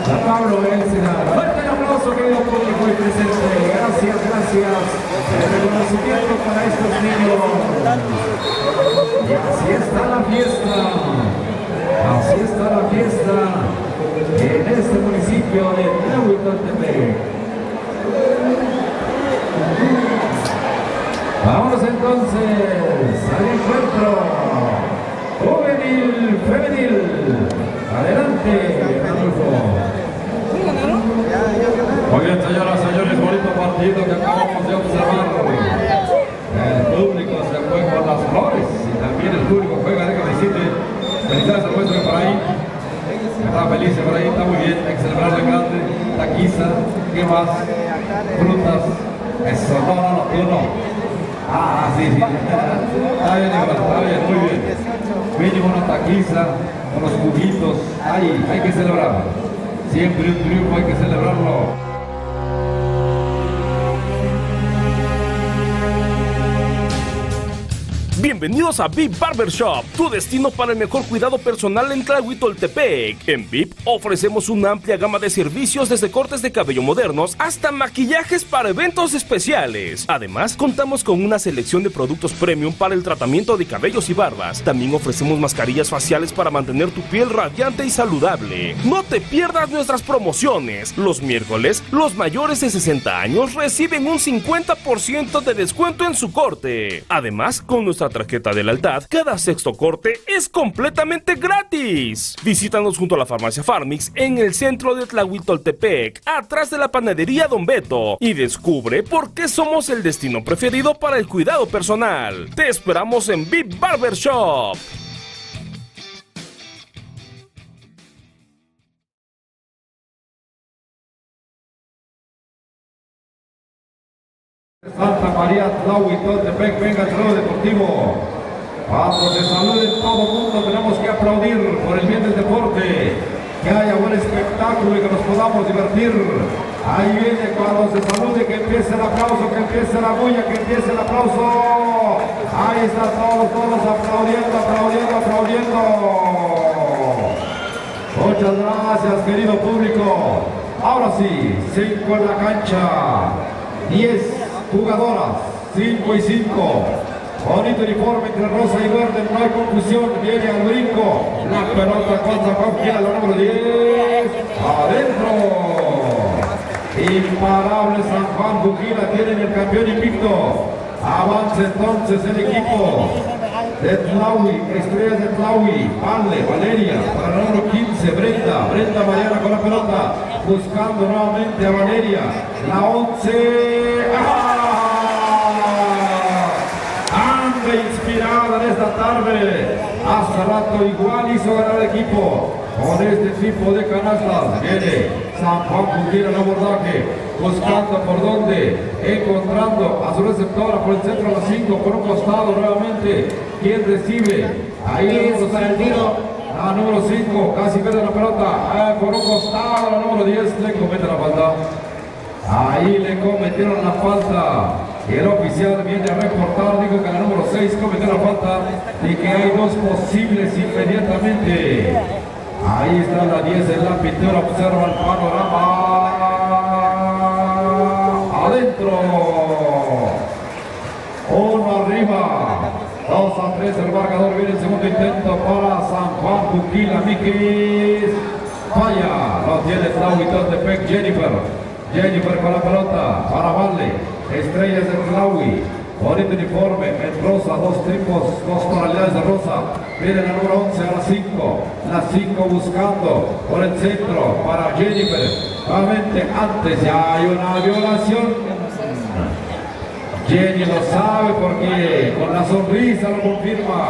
[SPEAKER 2] de Pablo Encinar. Fuerte el aplauso, querido público y presente. Gracias, gracias. El reconocimiento para estos niños. Y así está la fiesta. Así está la fiesta en este municipio de Tlahuitoltepec. Vamos entonces al encuentro juvenil femenil. Adelante, Adolfo. Muy bien, señoras y señores, bonito partido que acabamos de observar. El público se fue por las flores y también el público juega, déjame decirte. Felicidades al puesto que por ahí está feliz, por ahí está muy bien, hay que celebrarlo en grande, taquiza, ¿qué más? Frutas, eso, no, tú no. Ah, sí, está bien, Nicolás, está bien, muy bien. Mínimo una taquiza, unos juguitos, ahí, hay que celebrar. Siempre un triunfo, hay que celebrarlo.
[SPEAKER 6] Bienvenidos a VIP Barbershop, tu destino para el mejor cuidado personal en Tlahuitoltepec. En VIP ofrecemos una amplia gama de servicios desde cortes de cabello modernos hasta maquillajes para eventos especiales. Además, contamos con una selección de productos premium para el tratamiento de cabellos y barbas. También ofrecemos mascarillas faciales para mantener tu piel radiante y saludable. No te pierdas nuestras promociones. Los miércoles, los mayores de 60 años reciben un 50% de descuento en su corte. Además, con nuestra tarjeta de lealtad, cada sexto corte es completamente gratis. Visítanos junto a la farmacia Farmix en el centro de Tlahuitoltepec, atrás de la panadería Don Beto, y descubre por qué somos el destino preferido para el cuidado personal. Te esperamos en VIP Barbershop.
[SPEAKER 2] Santa María Tlahuitoltepec, venga el saludo deportivo. Cuando se saluden todo el mundo tenemos que aplaudir por el bien del deporte, que haya buen espectáculo y que nos podamos divertir. Ahí viene cuando se salude, que empiece el aplauso, que empiece la bulla, que empiece el aplauso. Ahí están todos aplaudiendo. Muchas gracias, querido público. Ahora sí, 5 en la cancha, 10 jugadoras, 5 y 5. Bonito uniforme entre rosa y verde, no hay confusión, viene al brinco. La pelota con San Juan Bujila, la número 10. Adentro. Imparable San Juan Bujila, tienen el campeón invicto. Avanza entonces el equipo de Tlahui, Estrellas de Tlahui. Valeria, para el número 15, Brenda Mariana con la pelota, buscando nuevamente a Valeria. La 11. Inspirada en esta tarde, hace rato igual hizo ganar el equipo con este tipo de canastas. Viene San Juan Bujila en abordaje, buscando por dónde, encontrando a su receptora por el centro a las 5, por un costado nuevamente. ¿Quién recibe? Ahí el tiro. La número 5, casi pierde la pelota, por un costado. La número 10 le comete la falta. Ahí le cometieron la falta. Y el oficial viene a reportar, dijo que la número 6 cometió la falta y que hay 2 posibles inmediatamente. Ahí está la 10 en la pintura, observa el panorama. Adentro. 1 arriba. 2-3 el marcador, viene el segundo intento para San Juan Bujila. Miquis falla, lo tiene Tlahuitoltepec. Jennifer con la pelota para Valle. Estrellas de Tlahui, bonito uniforme en rosa, 2 tripos, 2 tonalidades de rosa. Viene la número 11 a las 5, la 5 buscando por el centro para Jennifer. Nuevamente antes ya hay una violación. Jenny lo sabe porque con la sonrisa lo confirma.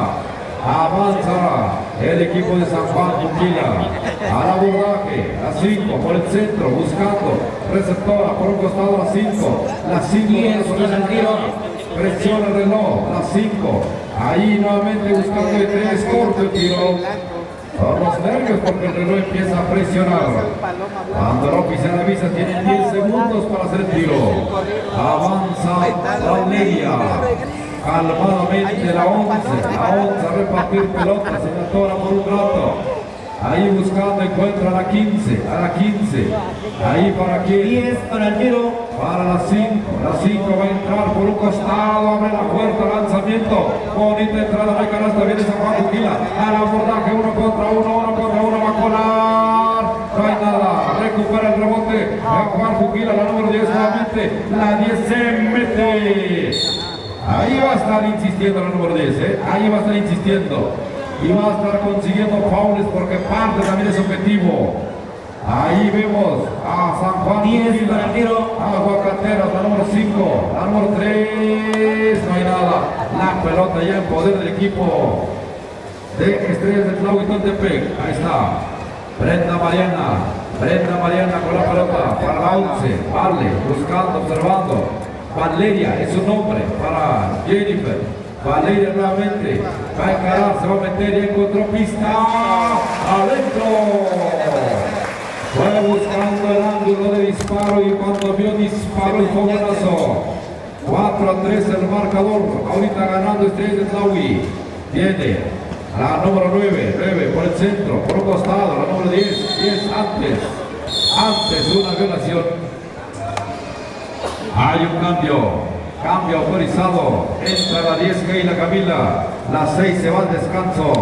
[SPEAKER 2] Avanza el equipo de San Juan Bujila al abordaje, la 5 por el centro, buscando receptora por un costado, la 5, la 5 presiona el reloj, la 5, ahí nuevamente buscando de 3, corto el tiro, Son los nervios porque el reloj empieza a presionar. Cuando el oficial avisa, tienen 10 segundos para hacer el tiro. Avanza Valeria. Calmadamente la 11 a repartir pelotas, se atora por un rato. Ahí buscando, encuentra a la 15, ahí para quién,
[SPEAKER 1] 10 para el tiro,
[SPEAKER 2] para la 5 va a entrar por un costado, abre la puerta, lanzamiento, bonita entrada, no hay canasta, viene San Juan Juquila, al abordaje, uno contra uno, va a colar, no hay nada, recupera el rebote, San Juan Juquila, la número 10 nuevamente, la 10 se mete. Ahí va a estar insistiendo la número 10, ahí va a estar insistiendo. Y va a estar consiguiendo faules porque parte también es objetivo. Ahí vemos a San Juan
[SPEAKER 1] 10 para el tiro,
[SPEAKER 2] Aguacateros, la número 5, la número 3, no hay nada. La pelota ya en poder del equipo de Estrellas de Tlahuitoltepec. Ahí está, Brenda Mariana con la pelota para la 11, vale, buscando, observando. Valeria es su nombre para Jennifer. Valeria nuevamente va a encarar, se va a meter y encontró pista adentro. Fue buscando el ángulo de disparo y cuando vio disparo y fogonazo. 4-3 el marcador. Ahorita ganando Estrellas de Tlahui. Viene la número 9 por el centro, por un costado, la número 10 antes una violación. Hay un cambio autorizado, entra la 10 Keila Camila, la 6 se va al descanso.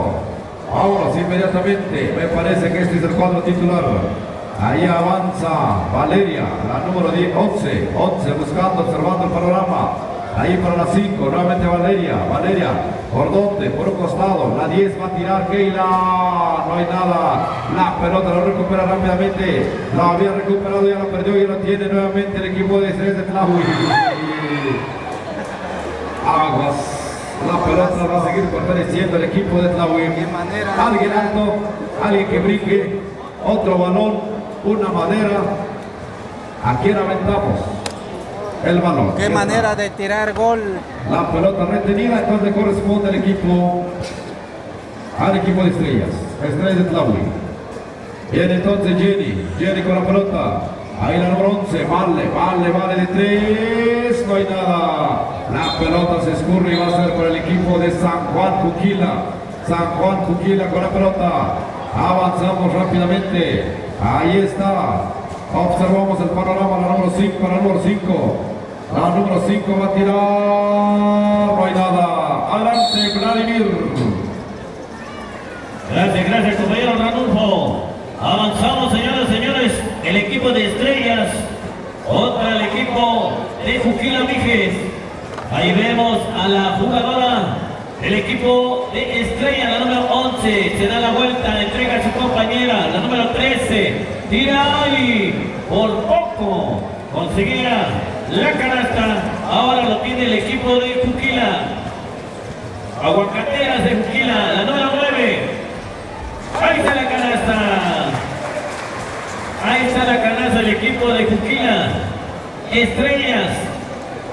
[SPEAKER 2] Vámonos inmediatamente, me parece que este es el cuadro titular. Ahí avanza Valeria, la número 11 buscando, observando el panorama. Ahí para la 5, nuevamente Valeria, ¿por dónde? Por un costado, la 10 va a tirar Keila, no hay nada, la pelota la recupera rápidamente, la había recuperado, ya la perdió y la tiene nuevamente el equipo de Estrellas de Tlahui. Aguas, la pelota va a seguir perteneciendo al equipo de Tlahui. Alguien alto, alguien que brinque, otro balón, una madera. ¿A quién aventamos el balón?
[SPEAKER 4] Qué manera de tirar gol.
[SPEAKER 2] La pelota retenida, entonces corresponde al equipo de Estrellas de Tlahui. Viene entonces Jenny con la pelota. Ahí la número 11, vale de 3, no hay nada. La pelota se escurre y va a ser por el equipo de San Juan Juquila con la pelota. Avanzamos rápidamente. Ahí está. Observamos el panorama, la número 5. La número 5 va a tirar, no hay nada. Adelante, Vladimir.
[SPEAKER 3] Gracias, compañero Ranulfo. Avanzamos, señoras y señores, el equipo de Estrellas contra el equipo de Juquila Mijes. Ahí vemos a la jugadora del equipo de Estrellas, la número 11, se da la vuelta, entrega a su compañera, la número 13, tira y por poco conseguía la canasta. Ahora lo tiene el equipo de Juquila, Aguacateras de Juquila, la número 9. Ahí está la canasta. Ahí está la canasta del equipo de Juquila. Estrellas.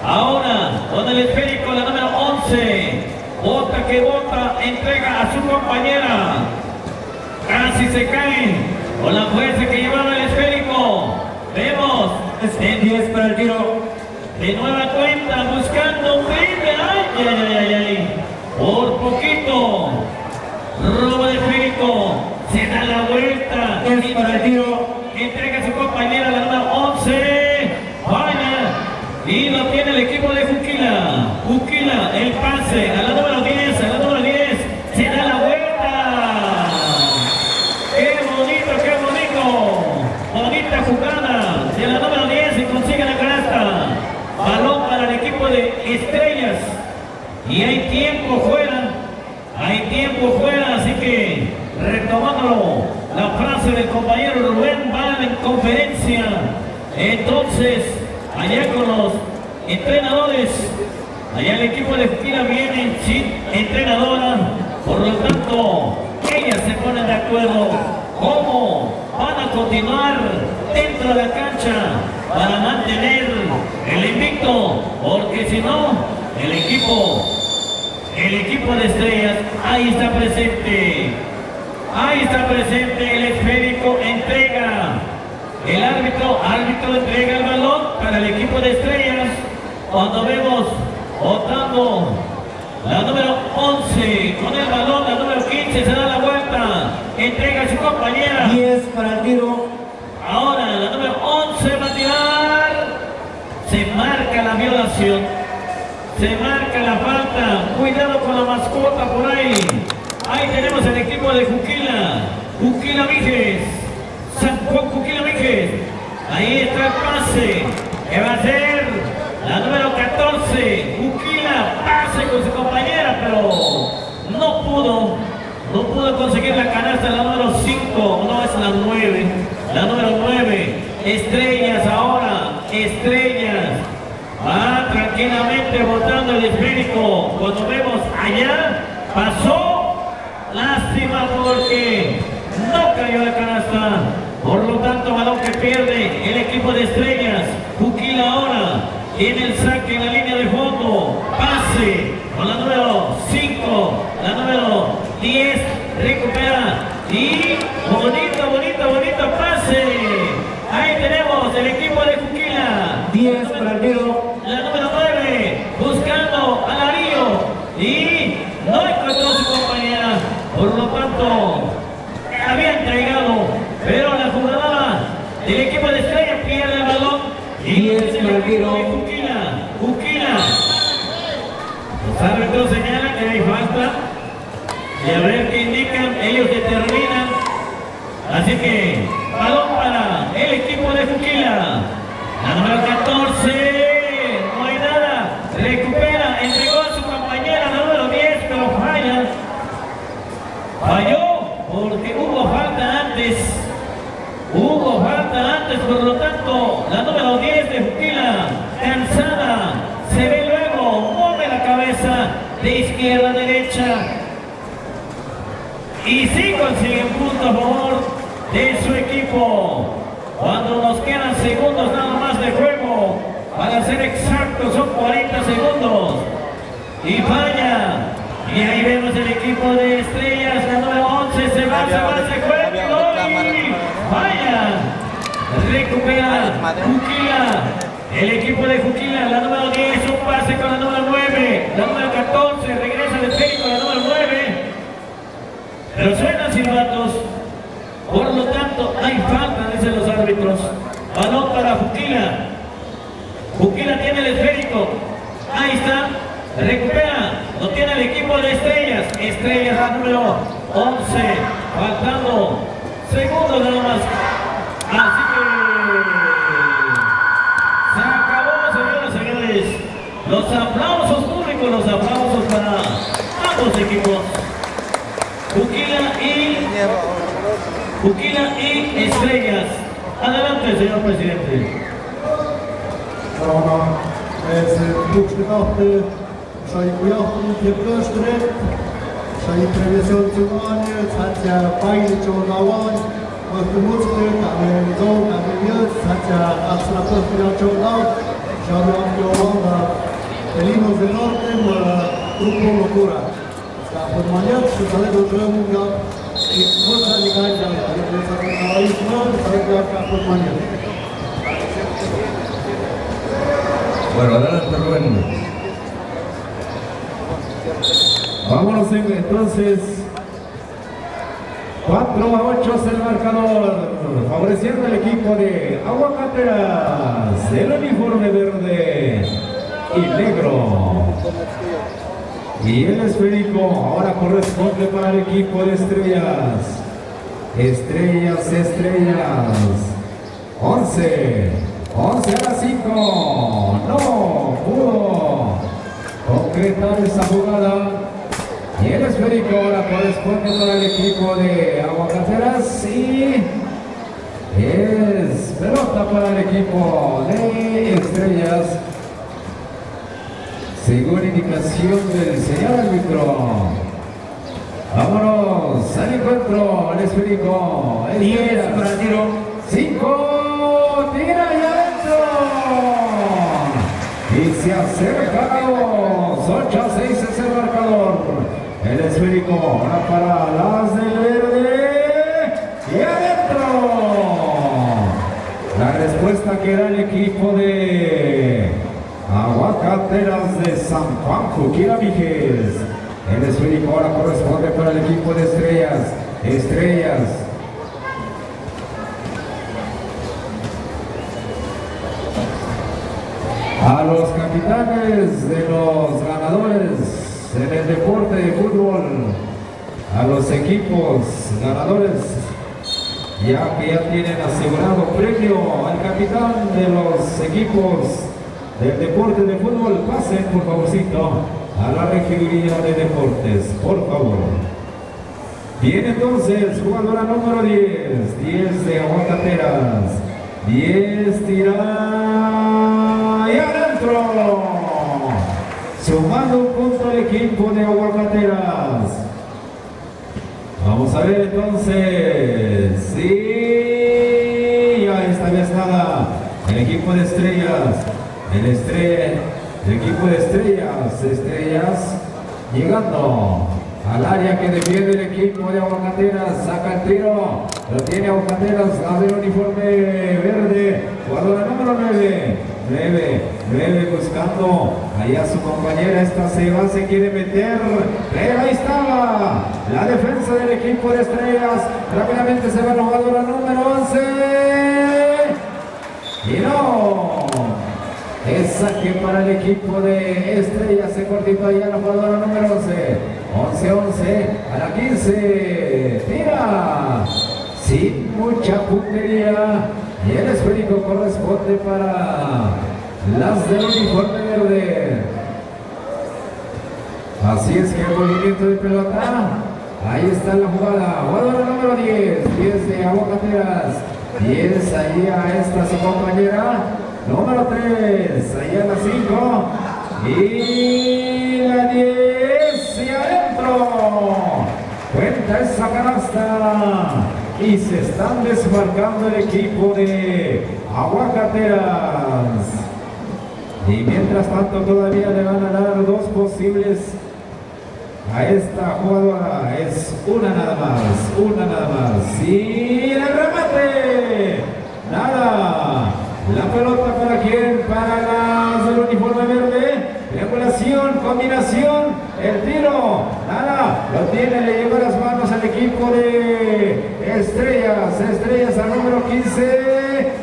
[SPEAKER 3] Ahora con el esférico la número 11. Bota que bota. Entrega a su compañera. Casi se cae. Con la fuerza que llevaba el esférico. Vemos.
[SPEAKER 1] en 10 para el tiro.
[SPEAKER 3] De nueva cuenta buscando un triple. Ay. Por poquito. Robo de esférico, se da la vuelta,
[SPEAKER 1] Es para el tiro,
[SPEAKER 3] entrega a su compañera la número 11, vaya, y lo tiene el equipo de Juquila, el pase a la número 10, se da la vuelta, qué bonita jugada de la número 10 y consigue la canasta, balón para el equipo de Estrellas, y hay tiempo fuera, así que retomándolo, la frase del compañero Rubén Val en conferencia. Entonces, allá con los entrenadores, allá el equipo de Juquila viene sin entrenadora, por lo tanto, ellas se ponen de acuerdo cómo van a continuar dentro de la cancha para mantener el invicto, porque si no, el equipo de Estrellas ahí está presente. Ahí está presente el esférico, entrega. El árbitro entrega el balón para el equipo de Estrellas. Cuando vemos votando la número 11 con el balón, la número 15 se da la vuelta, entrega a su compañera.
[SPEAKER 1] 10 para el tiro.
[SPEAKER 3] Ahora la número 11 va a tirar. Se marca la violación. Se marca la falta. Cuidado con la mascota por ahí. Ahí tenemos el equipo de Juquila. Juquila Mijes. San Juan Juquila Mijes. Ahí está el pase. Que va a ser la número 14. Juquila pase con su compañera, pero no pudo conseguir la canasta. La número 5. No, es la 9. La número 9. Estrellas ahora. Estrellas. Va tranquilamente botando el esférico. Cuando vemos allá, pasó. Lástima porque no cayó la canasta. Por lo tanto, balón que pierde el equipo de Estrellas. Juquila ahora tiene el saque en la línea de fondo. Pase con la número 5, la número 10. Recupera y bonito pase. Ahí tenemos el equipo de Juquila.
[SPEAKER 1] 10 para el tiro.
[SPEAKER 3] La número 9 buscando a Larío y no encontró su compañera. Por lo tanto, había entregado, pero la jugadora del equipo de Estrella pierde el balón. Y
[SPEAKER 1] 10
[SPEAKER 3] es el
[SPEAKER 1] para el
[SPEAKER 3] equipo
[SPEAKER 1] tiro.
[SPEAKER 3] de Juquila. Los árbitros señalan que hay falta. Y a ver qué indican, ellos determinan. Así que, balón para el equipo de Juquila. La número 14. No hay nada. Recupera, entregó a su compañera, la número 10, pero falla. Falló porque hubo falta antes. Por lo tanto, la número 10 de Juquila, cansada, se ve luego, mueve la cabeza de izquierda a derecha. Y sí consigue un punto a favor de su equipo. Cuando nos quedan segundos nada más de juego, para ser exactos son 40 segundos. Y falla. Y ahí vemos el equipo de Estrellas, la número 11, se va, se juega, y falla. Recupera Juquila, el equipo de Juquila, la número 10, un pase con la número 9, la número 14, regresa el esférico, la número 9. Pero suenan silbatos, por lo tanto hay falta, dicen los árbitros. Balón para Juquila. Juquila tiene el esférico, ahí está, recupera, lo tiene el equipo de Estrellas. Estrellas la número 11, faltando segundos nada más. Así que se acabó, señoras y señores. Los aplausos públicos, los aplausos para ambos equipos. Juquila y Estrellas. Adelante, señor presidente.
[SPEAKER 7] Felinos del Norte, Grupo Locura. Por mañana se sale de otro mundial y vamos a llegar ya a la por mañana.
[SPEAKER 2] Bueno, adelante Rubén.
[SPEAKER 8] Vámonos entonces. 4-8 es el marcador, favoreciendo al equipo de Aguacateras, el uniforme verde y negro. Y el esférico ahora corresponde para el equipo de Estrellas. Estrellas. 11 a 5. No pudo concretar esa jugada. Y el esférico ahora corresponde para el equipo de Aguacateras. Y es pelota para el equipo de Estrellas, según indicación del señor árbitro. Vámonos al encuentro, el esférico.
[SPEAKER 1] 10 para el tiro.
[SPEAKER 8] 5, tira y adentro. Y se acercamos. 8-6 es el marcador. El esférico ahora para las del verde. queda el equipo de Aguacateras de San Juan Juquila Mijes. El esférico ahora corresponde para el equipo de Estrellas. A los capitanes de los ganadores en el deporte de fútbol, a los equipos ganadores, ya que ya tienen asegurado premio al capitán de los equipos del deporte de fútbol, pasen por favorcito a la regiduría de deportes, por favor. Viene entonces jugadora número 10 de Aguacateras, 10 tira y adentro, sumando un punto al equipo de Aguacateras. Vamos a ver entonces, sí, ya esta vez nada, el equipo de Estrellas, el equipo de Estrellas llegando al área que defiende el equipo de Aguacateras, saca el tiro, lo tiene Aguacateras, la del uniforme verde, jugadora número 9 buscando allá a su compañera, esta se quiere meter, pero ahí estaba la defensa del equipo de Estrellas, rápidamente se va la jugadora número 11, y no, es saque para el equipo de Estrellas, se cortito allá la jugadora número 11 a la 15, tira, sin mucha puntería, y el esférico corresponde para las del uniforme verde. Así es que el movimiento de pelota, ahí está la jugadora número 10 de Aguacateras, 10 ahí a esta su compañera, número 3, ahí a la 5, y la 10 y adentro, cuenta esa canasta, y se están desmarcando el equipo de Aguacateras. Y mientras tanto todavía le van a dar dos posibles a esta jugadora, es una nada más, y el remate, nada, la pelota para quién, para las del uniforme verde, triangulación, combinación, el tiro, nada, lo tiene, le lleva las manos al equipo de Estrellas al número 15,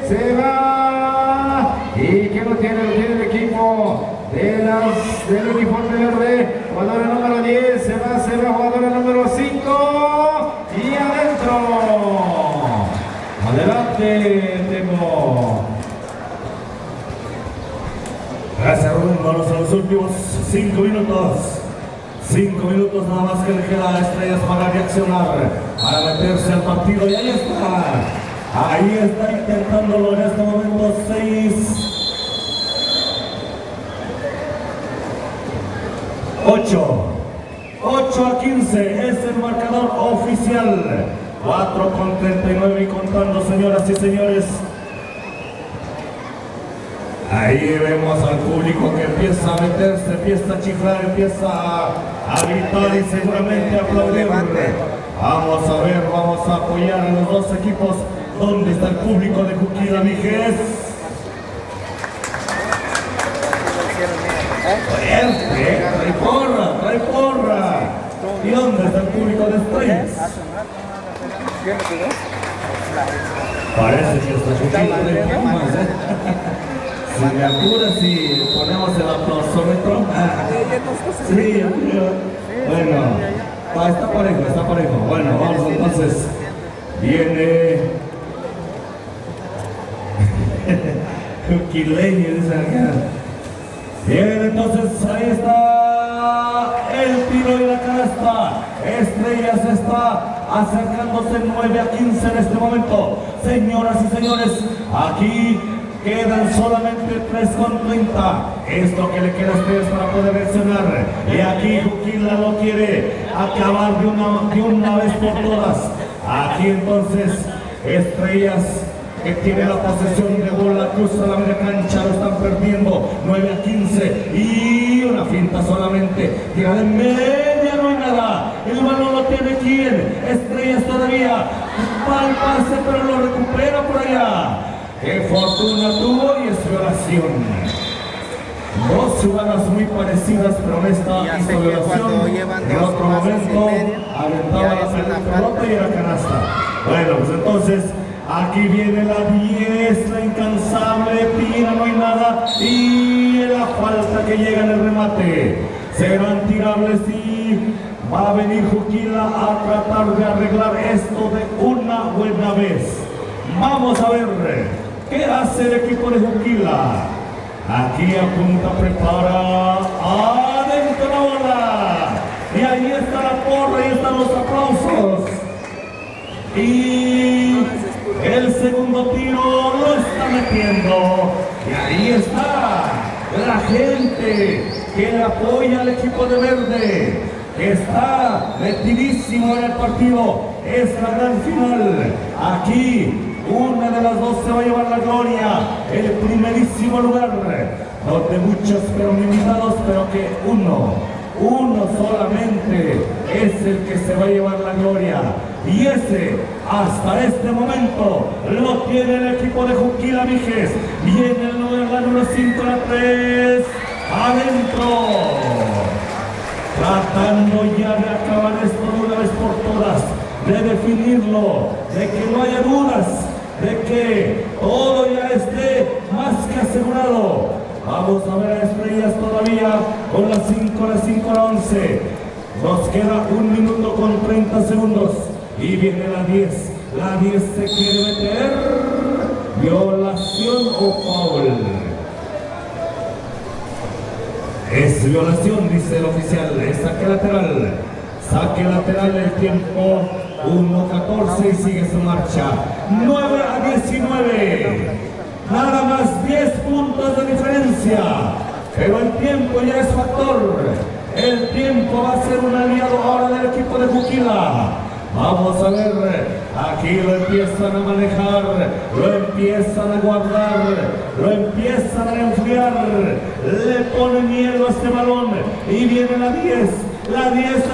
[SPEAKER 8] se va, y que lo tiene el equipo del uniforme verde, jugadora número 10, se va jugadora número 5, y adentro, adelante, Temo.
[SPEAKER 1] Gracias, Rubén. Vamos a los últimos 5 minutos. 5 minutos nada más que le queda a Estrellas para reaccionar, para meterse al partido. Y ahí está intentándolo en este momento. 8 a 15 es el marcador oficial. 4:39 y contando, señoras y señores. Ahí vemos al público que empieza a meterse, empieza a chiflar, empieza a gritar y seguramente a aplaudir. Vamos a ver, vamos a apoyar a los dos equipos. ¿Dónde está el público de Juquila Mijes? Fuerte, trae porra. ¿Y dónde está el público de Estrellas? Parece que está Juquila de Pumas, Si me apuras y ponemos el aplausómetro. Sí, bueno, está parejo. Bueno, vamos entonces. Viene Juquileño, dice acá. Bien, entonces ahí está el tiro y la canasta. Estrellas está acercándose 9 a 15 en este momento. Señoras y señores, aquí quedan solamente 3:30. Esto que le queda a ustedes para poder reaccionar. Y aquí Juquila lo quiere acabar de una vez por todas. Aquí entonces Estrellas, que tiene la posesión de bola, cruza la media cancha, lo están perdiendo. 9 a 15 y una finta solamente. Tira de media, no hay nada. El balón lo tiene quien. Estrellas todavía va al pase, pero lo recupera por allá. qué fortuna tuvo y es violación. Dos jugadas muy parecidas, pero en esta
[SPEAKER 4] Ya
[SPEAKER 1] hizo
[SPEAKER 4] sé que
[SPEAKER 1] violación.
[SPEAKER 4] cuando llevan
[SPEAKER 1] En
[SPEAKER 4] dos
[SPEAKER 1] otro
[SPEAKER 4] pases y
[SPEAKER 1] momento
[SPEAKER 4] medio,
[SPEAKER 1] aventaba
[SPEAKER 4] ya
[SPEAKER 1] la
[SPEAKER 4] es una
[SPEAKER 1] pelota y era canasta. Bueno, pues entonces aquí viene la 10, la incansable, tira, no hay nada. Y la falta que llega en el remate. Serán tirables y va a venir Juquila a tratar de arreglar esto de una buena vez. Vamos a ver qué hace el equipo de Juquila. Aquí apunta, prepara, adentro la bola. Y ahí está la porra, ahí están los aplausos. Y el segundo tiro lo está metiendo. Y ahí está la gente que le apoya al equipo de verde, que está metidísimo en el partido. Es la gran final. Aquí una de las dos se va a llevar la gloria, el primerísimo lugar, donde muchos fueron invitados, pero que uno solamente es el que se va a llevar la gloria. Y ese, hasta este momento, lo tiene el equipo de Juquila Mijes. Viene el número 5, la 3, adentro. Tratando ya de acabar esto de una vez por todas, de definirlo, de que no haya dudas, de que todo ya esté más que asegurado. Vamos a ver a Estrellas todavía con las 5, la 11. Nos queda 1 minuto con 30 segundos. Y viene la 10. La 10 se quiere meter. ¿Violación o foul? Es violación, dice el oficial. Es saque lateral. Saque lateral, el tiempo 1:14 y sigue su marcha. 9-19. Nada más 10 puntos de diferencia. Pero el tiempo ya es factor. El tiempo va a ser un aliado ahora del equipo de Juquila. Vamos a ver, aquí lo empiezan a manejar, lo empiezan a guardar, lo empiezan a enfriar, le ponen miedo a este balón y viene la 10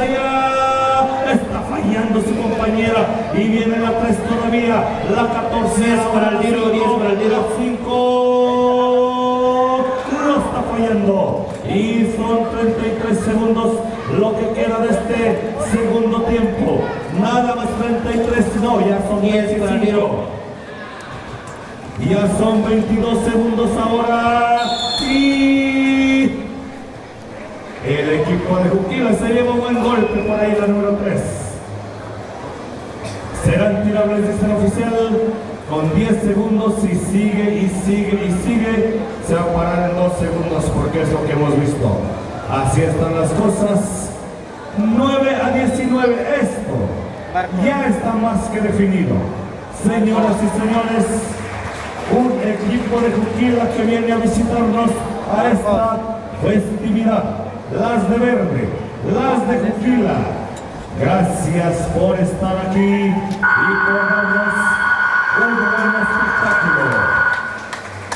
[SPEAKER 1] allá, está fallando su compañera y viene la 3 todavía, la 14 para el tiro, 10 para el tiro, 5, lo está fallando y son 33 segundos lo que queda de este segundo tiempo. Nada más 33, no, ya son 10 para el tiro. Ya son 22 segundos ahora. Y el equipo de Juquila se lleva un buen golpe por ahí, la número 3. Serán tirables, dice el oficial, con 10 segundos y sigue, se va a parar en 2 segundos porque es lo que hemos visto. Así están las cosas. 9-19, esto ya está más que definido. Señoras y señores, un equipo de Juquila que viene a visitarnos a esta festividad. Las de verde, las de Juquila. Gracias por estar aquí y por darnos un buen espectáculo.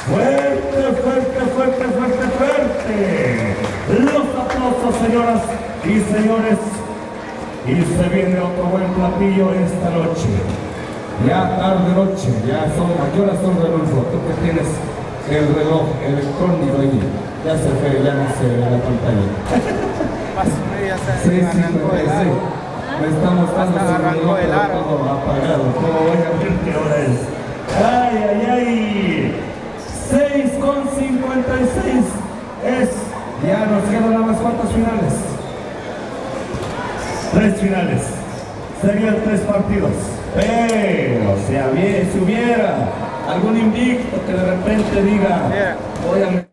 [SPEAKER 1] Fuerte, fuerte, fuerte, fuerte, fuerte. Los aplausos, señoras y señores. Y se viene otro buen platillo esta noche. Ya tarde noche, ya son, ¿a qué horas son, Renulfo? Tú que tienes el reloj electrónico ahí. Ya se ve, ya no se ve la pantalla. Sí, me está mostrando su reloj, todo apagado. ¿Cómo voy a ver qué hora es? ¡Ay, ay, ay! 6:56 es. Ya nos quedan nada más cuántas finales. 3 finales. Serían 3 partidos. Pero si hubiera algún invicto que de repente diga, voy a...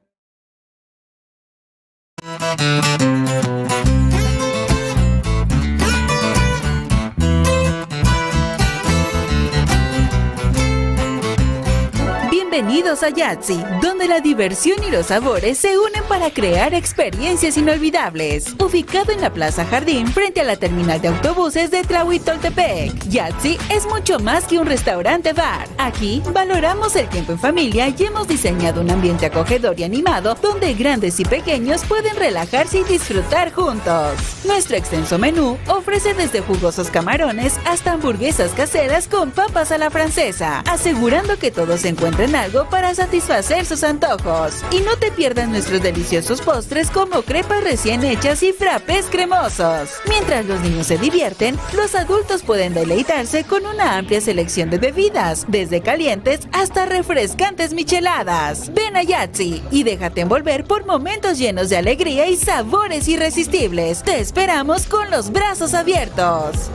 [SPEAKER 9] Bienvenidos a Yahtzee, donde la diversión y los sabores se unen para crear experiencias inolvidables. Ubicado en la Plaza Jardín, frente a la terminal de autobuses de Tlahuitoltepec, Yahtzee es mucho más que un restaurante-bar. Aquí valoramos el tiempo en familia y hemos diseñado un ambiente acogedor y animado donde grandes y pequeños pueden relajarse y disfrutar juntos. Nuestro extenso menú ofrece desde jugosos camarones hasta hamburguesas caseras con papas a la francesa, asegurando que todos encuentren algo algo para satisfacer sus antojos. Y no te pierdas nuestros deliciosos postres como crepas recién hechas y frappés cremosos. Mientras los niños se divierten, los adultos pueden deleitarse con una amplia selección de bebidas, desde calientes hasta refrescantes micheladas. Ven a Yahtzee y déjate envolver por momentos llenos de alegría y sabores irresistibles. Te esperamos con los brazos abiertos.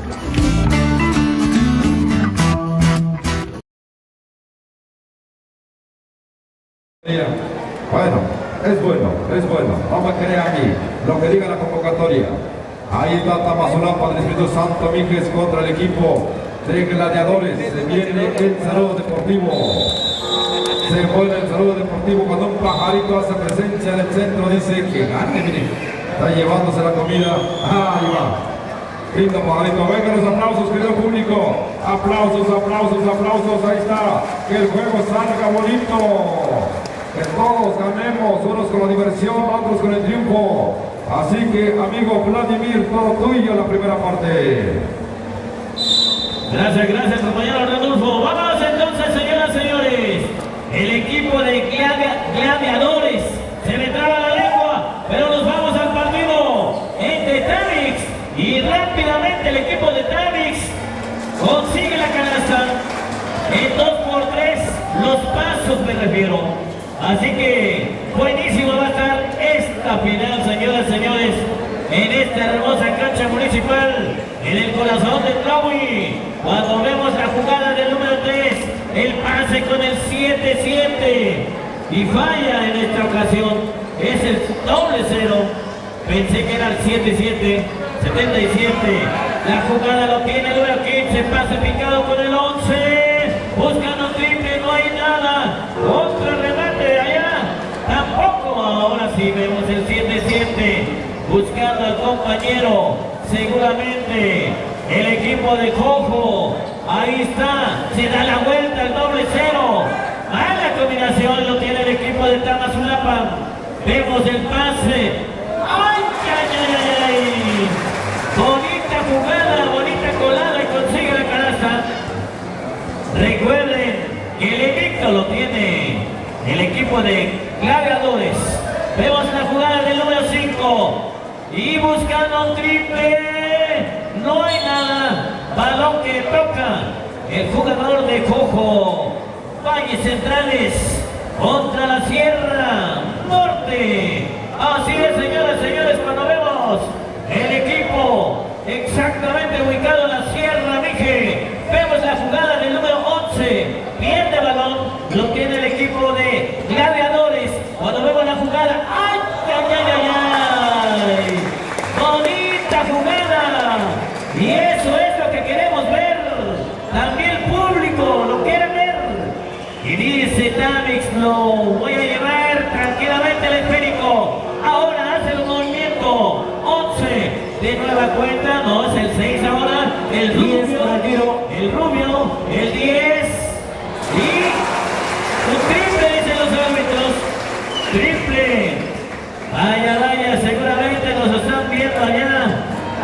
[SPEAKER 2] Bueno, es bueno. Vamos a creer aquí lo que diga la convocatoria. Ahí está Tamazulapa del Espíritu Santo Mijes contra el equipo de Gladiadores. Se viene el saludo deportivo. Se vuelve el saludo deportivo cuando un pajarito hace presencia en el centro. Dice que gane, mire. Está llevándose la comida. Ahí va. Lindo pajarito. Venga los aplausos, querido público. Aplausos. Ahí está. Que el juego salga bonito. Que todos ganemos, unos con la diversión, otros con el triunfo. Así que, amigo Vladimir, todo tuyo la primera parte.
[SPEAKER 3] Gracias, compañero Rodolfo. Vamos entonces, señoras y señores. El equipo de Gladiadores se me traba la lengua, pero nos vamos al partido entre Tamix. Y rápidamente el equipo de Tamix consigue la canasta. En 2x3, los pasos me refiero. Así que buenísimo va a estar esta final, señoras y señores, en esta hermosa cancha municipal, en el corazón de Tlahui. Cuando vemos la jugada del número 3, el pase con el 7-7 y falla en esta ocasión, es el doble 0. Pensé que era el 7-7, 77. La jugada lo tiene el número 15, pase picado con el 11, buscando triple, no hay nada. Otro remate allá, tampoco. Ahora sí vemos el 7-7 buscando al compañero. Seguramente el equipo de Jojo, ahí está, se da la vuelta, el doble 0. Mala combinación lo tiene el equipo de Tamazulapa. Vemos el pase. ¡Ay! Bonita jugada, bonita colada y consigue la canasta. Recuerden que el invicto lo tiene el equipo de Gladiadores. Vemos la jugada del número 5 y buscando un triple. No hay nada. Balón que toca el jugador de Jojo. Valles Centrales contra la Sierra Norte. Así es, señoras y señores, cuando vemos el equipo exactamente ubicado en la Sierra Mije, vemos la jugada del número 11, pierde balón, lo tiene el equipo de Gladiadores. Cuando vemos la jugada, ¡ay! ¡Bonita jugada! Y eso es lo que queremos ver. También el público lo quiere ver. Y dice Tamix, lo voy a llevar tranquilamente al esférico. Ahora hace el movimiento. 11 de nueva cuenta, no es el 6 ahora. El rubio, el 10. Y un triple, dicen los árbitros. Triple. Vaya, seguramente nos están viendo allá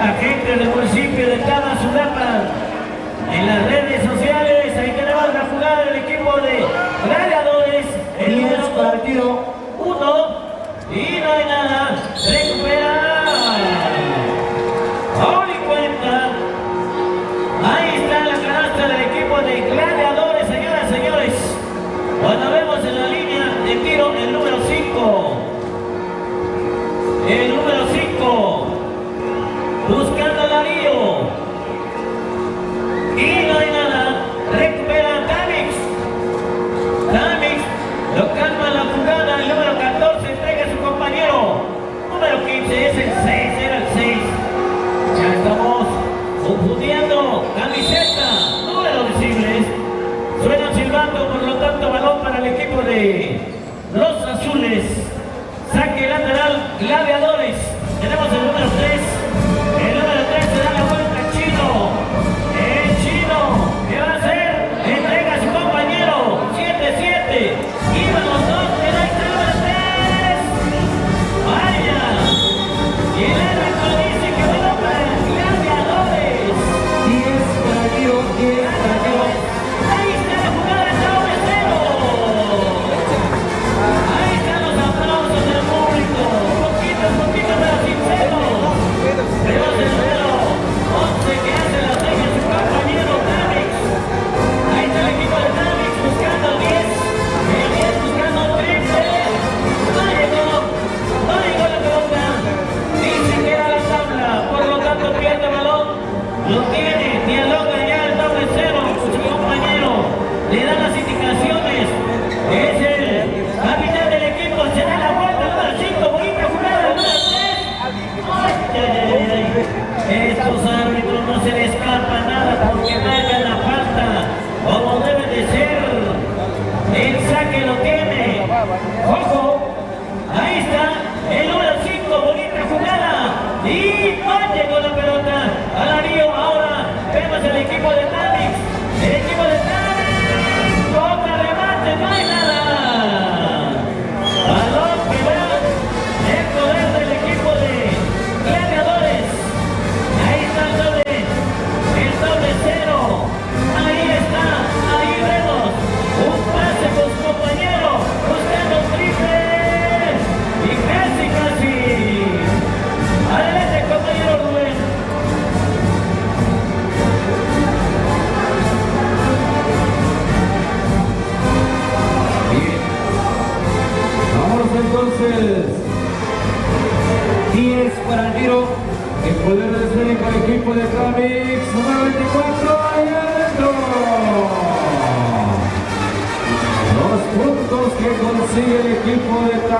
[SPEAKER 3] a gente del municipio de Tamazulapa. En las redes sociales, ahí tenemos la jugada del equipo de Gladiadores. El número partido 1. Y no hay nada. Recupera. Ahora y cuenta. Ahí está la canasta del equipo de Gladiadores, señoras y señores. Cuando vemos en la línea de tiro el número 5. El número 5. Buscando a Darío. Y no hay nada. Recupera Tamix. Lo calma la jugada. El número 14 entrega a su compañero. Número 15 es el 6. Era el 6. Ya estamos confundiendo. Camiseta. Números visibles. Suena silbando. Por lo tanto, balón para el equipo de los azules. Saque lateral. Gladiadores. Tenemos el número 3. El número 3 se da la vuelta. Chino. El Chino. ¿Qué va a hacer?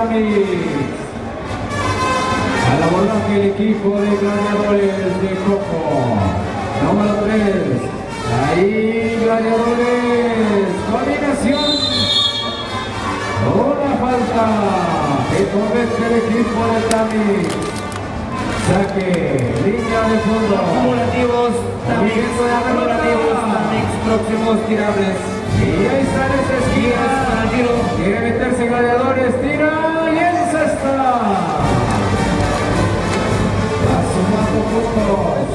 [SPEAKER 8] Tamix. Al abordaje el equipo de Gladiadores de Coco. Número 3. Ahí Gladiadores. Combinación. Una falta que comete el equipo de Tamix. Saque, línea de fondo.
[SPEAKER 5] Acumulativos Tamix, próximos tirables.
[SPEAKER 8] Y ahí está en esta esquina. Quiere meterse Gladiadores, tira y esa está. Va sumando puntos.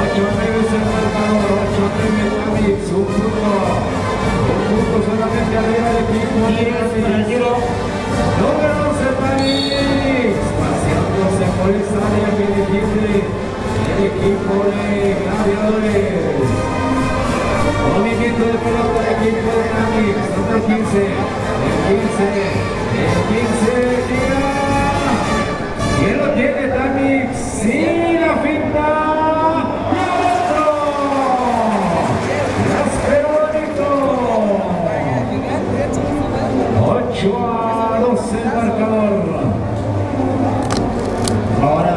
[SPEAKER 8] 8-9 es el marcador, 8-9 Tamix, un punto solamente arriba del equipo. Número 11 Tamix, paseándose por esa área que defiende el equipo de Gladiadores. Movimiento de pelota del equipo de Tamix, número 15, el 15, tira. ¿Quién lo tiene Tamix? Sí, la finta. Y adentro. Las bonito. 8-2 el marcador. Ahora,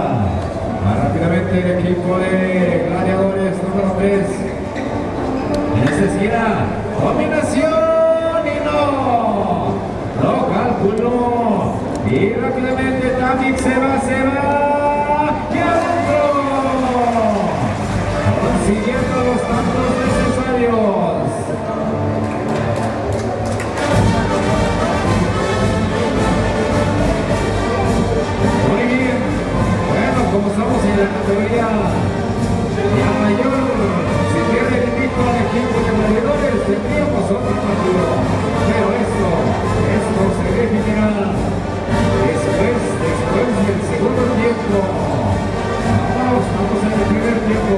[SPEAKER 8] más rápidamente el equipo de Gladiadores, número 3. En esa esquina, combinación y no calculó. Y rápidamente Tamix se va. Y adentro. Consiguiendo los tantos necesarios. Muy bien. Bueno, como estamos en la categoría ya mayor, si pierde el equipo al equipo de Gladiadores, tendríamos otro partido. Pero esto se definirá después del segundo tiempo. Vamos en el primer tiempo.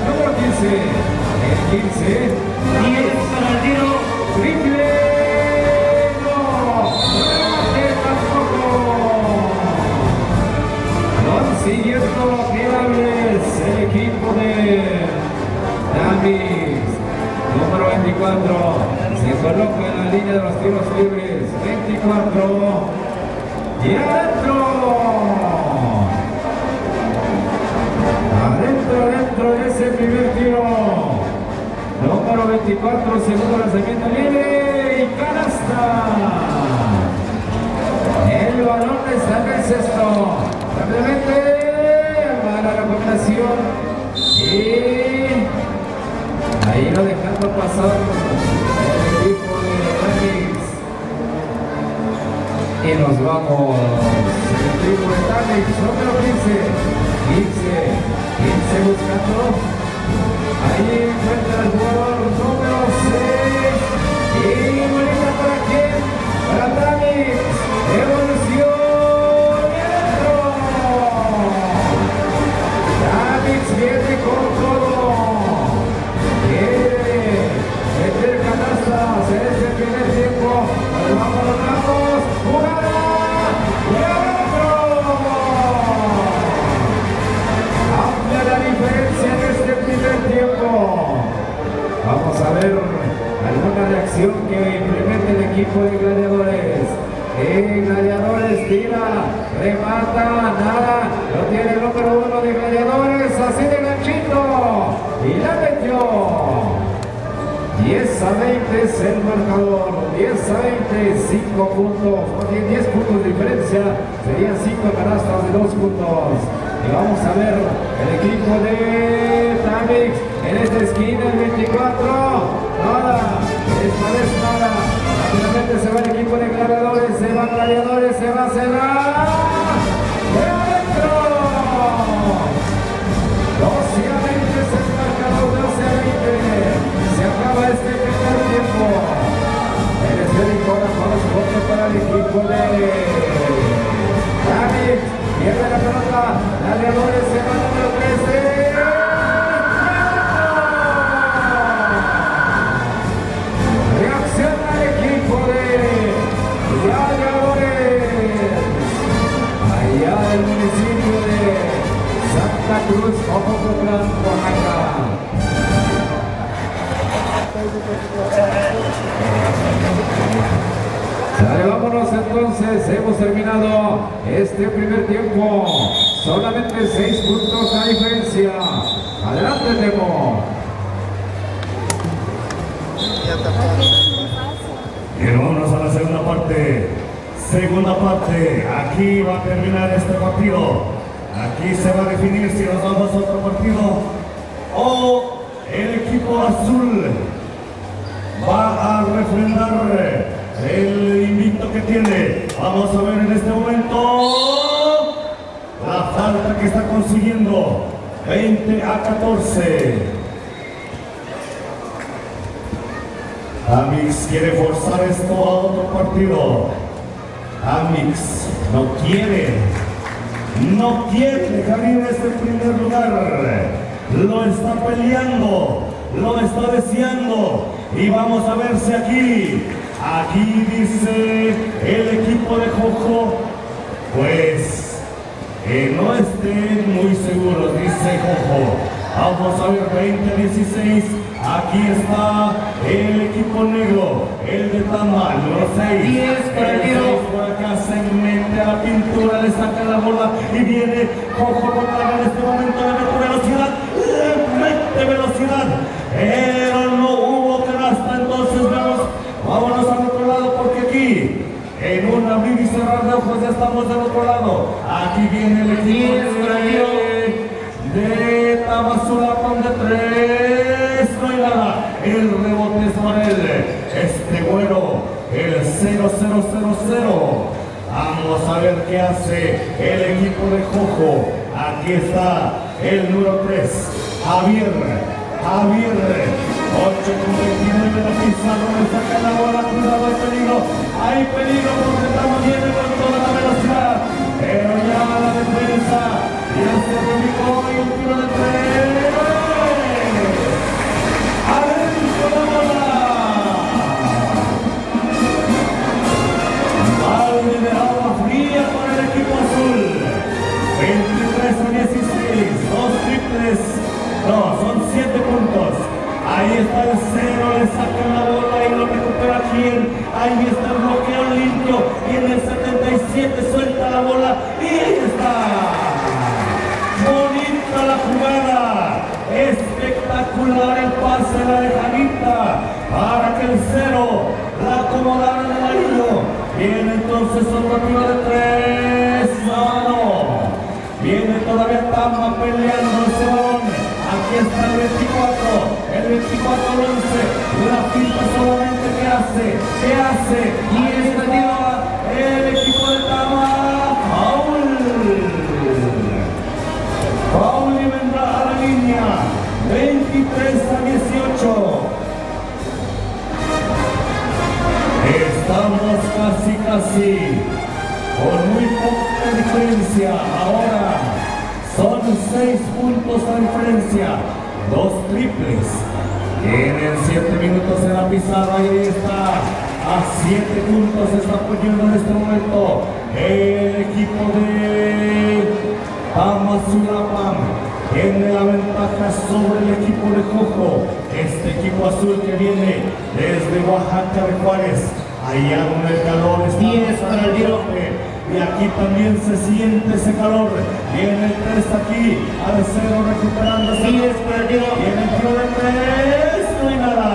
[SPEAKER 8] Número 15. El 15. 10 para el tiro. Triple. No. Tampoco. Consiguiendo tirables el equipo de Tamix. Número 24. Se coloca en la línea de los tiros libres. 24. Y adentro de ese primer tiro. Número 24, segundo lanzamiento libre y canasta. El balón está en el cesto. Rápidamente, para la combinación. Y ahí lo dejando pasar el equipo de Tamix. Y nos vamos. El equipo de Tamix, número 15 buscando. Ahí encuentra el jugador número 6. Y bonita para quién? Para Tamix. Evolución. Y adentro. Tamix viene con todo. Quiere meter canastas en este primer tiempo. Vamos. Jugada. Y adentro. Amplia la diferencia en este primer tiempo. Vamos a ver alguna reacción que implemente el equipo de Gladiadores. Gladiadores tira, remata, nada. Lo tiene el número 1 de Gladiadores, así de ganchito. Y la metió. 10-20 es el marcador. 10-20, 5 puntos. 10 puntos de diferencia. Serían 5 canastas de 2 puntos. Y vamos a ver el equipo de Tamix en esta esquina, el 24. Nada, esta vez nada. Rápidamente se va el equipo de Gladiadores, se va Gladiadores, se va. ¡De adentro! 12-20 es el marcador, 12-20. Se acaba este primer tiempo. El esférico ahora para el equipo de Tamix. Pierde la pelota, Gladiadores se va número 13. Reacciona el equipo de Gladiadores. Allá del municipio de Santa Cruz, Ocotlán, Oaxaca. Sale, vámonos entonces, hemos terminado este primer tiempo. Solamente 6 puntos a diferencia. Adelante, Temo.
[SPEAKER 1] Pero vámonos a la segunda parte. Segunda parte. Aquí va a terminar este partido. Aquí se va a definir si nos vamos a otro partido o el equipo azul va a refrendar el invicto que tiene. Vamos a ver en este momento la falta que está consiguiendo. 20-14. Amix quiere forzar esto a otro partido. Amix no quiere dejar ir este primer lugar. Lo está peleando, lo está deseando. Y vamos a ver si aquí dice el equipo de Jojo, pues no estén muy seguros, dice Jojo. Vamos a ver, 20-16. Aquí está el equipo negro, el de Tama, número 6.
[SPEAKER 5] 10 para el tiro.
[SPEAKER 1] Por acá se mete a la pintura, le saca la bola y viene Jojo contra en este momento, le mete velocidad, pero no hubo canasta. Entonces vámonos al otro lado, porque aquí en un abrir y cerrar de ojos ya estamos del otro lado. Aquí viene el equipo de Tamazulapan de 3, no hay nada, el rebote es para él, este güero, el 0-0-0-0. Vamos a ver qué hace el equipo de Jojo. Aquí está el número 3, Javier, 8 con 29 de la pizarra, le saca la bola, cuidado, hay peligro porque estamos bien con toda la velocidad, pero ya la defensa ya se ubicó y un tiro de 3. ¡Adentro la bola! Balde de agua fría para el equipo azul. 23-16, 2 triples, no, son 7 puntos. Ahí está el 0, le sacan la bola y lo recupera quien. Ahí está el bloqueo limpio y en el 77 suelta la bola y ahí está. Bonita la jugada, espectacular el pase, la lejanita para que el 0 la acomodara en el anillo. Viene entonces otro tiro de 3, no. Viene todavía Tama peleando ese balón. Aquí está el 24, el 24-11, la pista solamente ¿qué hace? Y está el equipo de Tama, Paul y vendrá a la línea, 23-18. Estamos casi, con muy poca diferencia. Ahora son 6 puntos la diferencia, 2 triples. Tienen 7 minutos en la pizarra y ahí está. A 7 puntos se está poniendo en este momento el equipo de Tamazulapan. Tiene la ventaja sobre el equipo de Jojo. Este equipo azul que viene desde Oaxaca de Juárez. Allá donde el calor está
[SPEAKER 5] 10 para el tiro.
[SPEAKER 1] Y aquí también se siente ese calor. Viene el 3 aquí, al 0 recuperándose.
[SPEAKER 5] 10 para el tiro.
[SPEAKER 1] Viene el tiro de 3, no hay nada.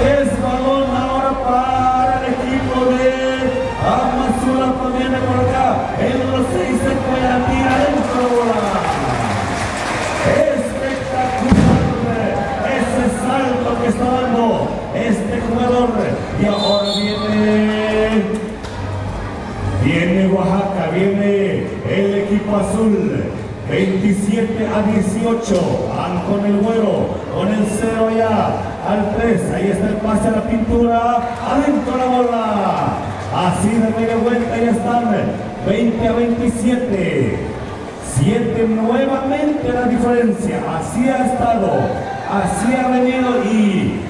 [SPEAKER 1] Es balón ahora para el equipo de Tamazulapan. Viene por acá, el número 6 se puede tirar dentro de bola. Espectacular ese salto que está dando este jugador. Y ahora viene Oaxaca, viene el equipo azul, 27-18, van con el güero, con el 0 ya, al 3, ahí está el pase a la pintura, adentro la bola, así de media vuelta ya están, 20-27, 7 nuevamente la diferencia, así ha estado, así ha venido y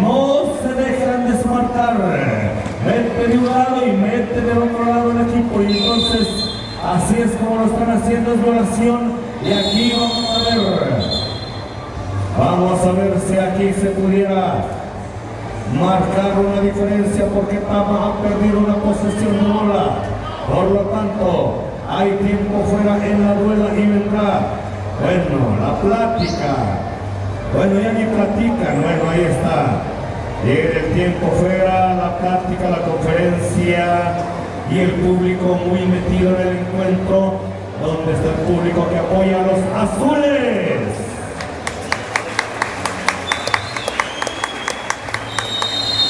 [SPEAKER 1] no se dejan desmarcar. Mete de un lado y mete del otro lado el equipo, y entonces así es como lo están haciendo, es violación. Y aquí vamos a ver Vamos a ver si aquí se pudiera marcar una diferencia porque Tama ha perdido una posesión de bola. Por lo tanto, hay tiempo fuera en la duela y vendrá, bueno, la plática. Bueno, ya ni platican, bueno, ahí está. Llega el tiempo fuera, la plática, la conferencia y el público muy metido en el encuentro. ¿Dónde está el público que apoya a los azules?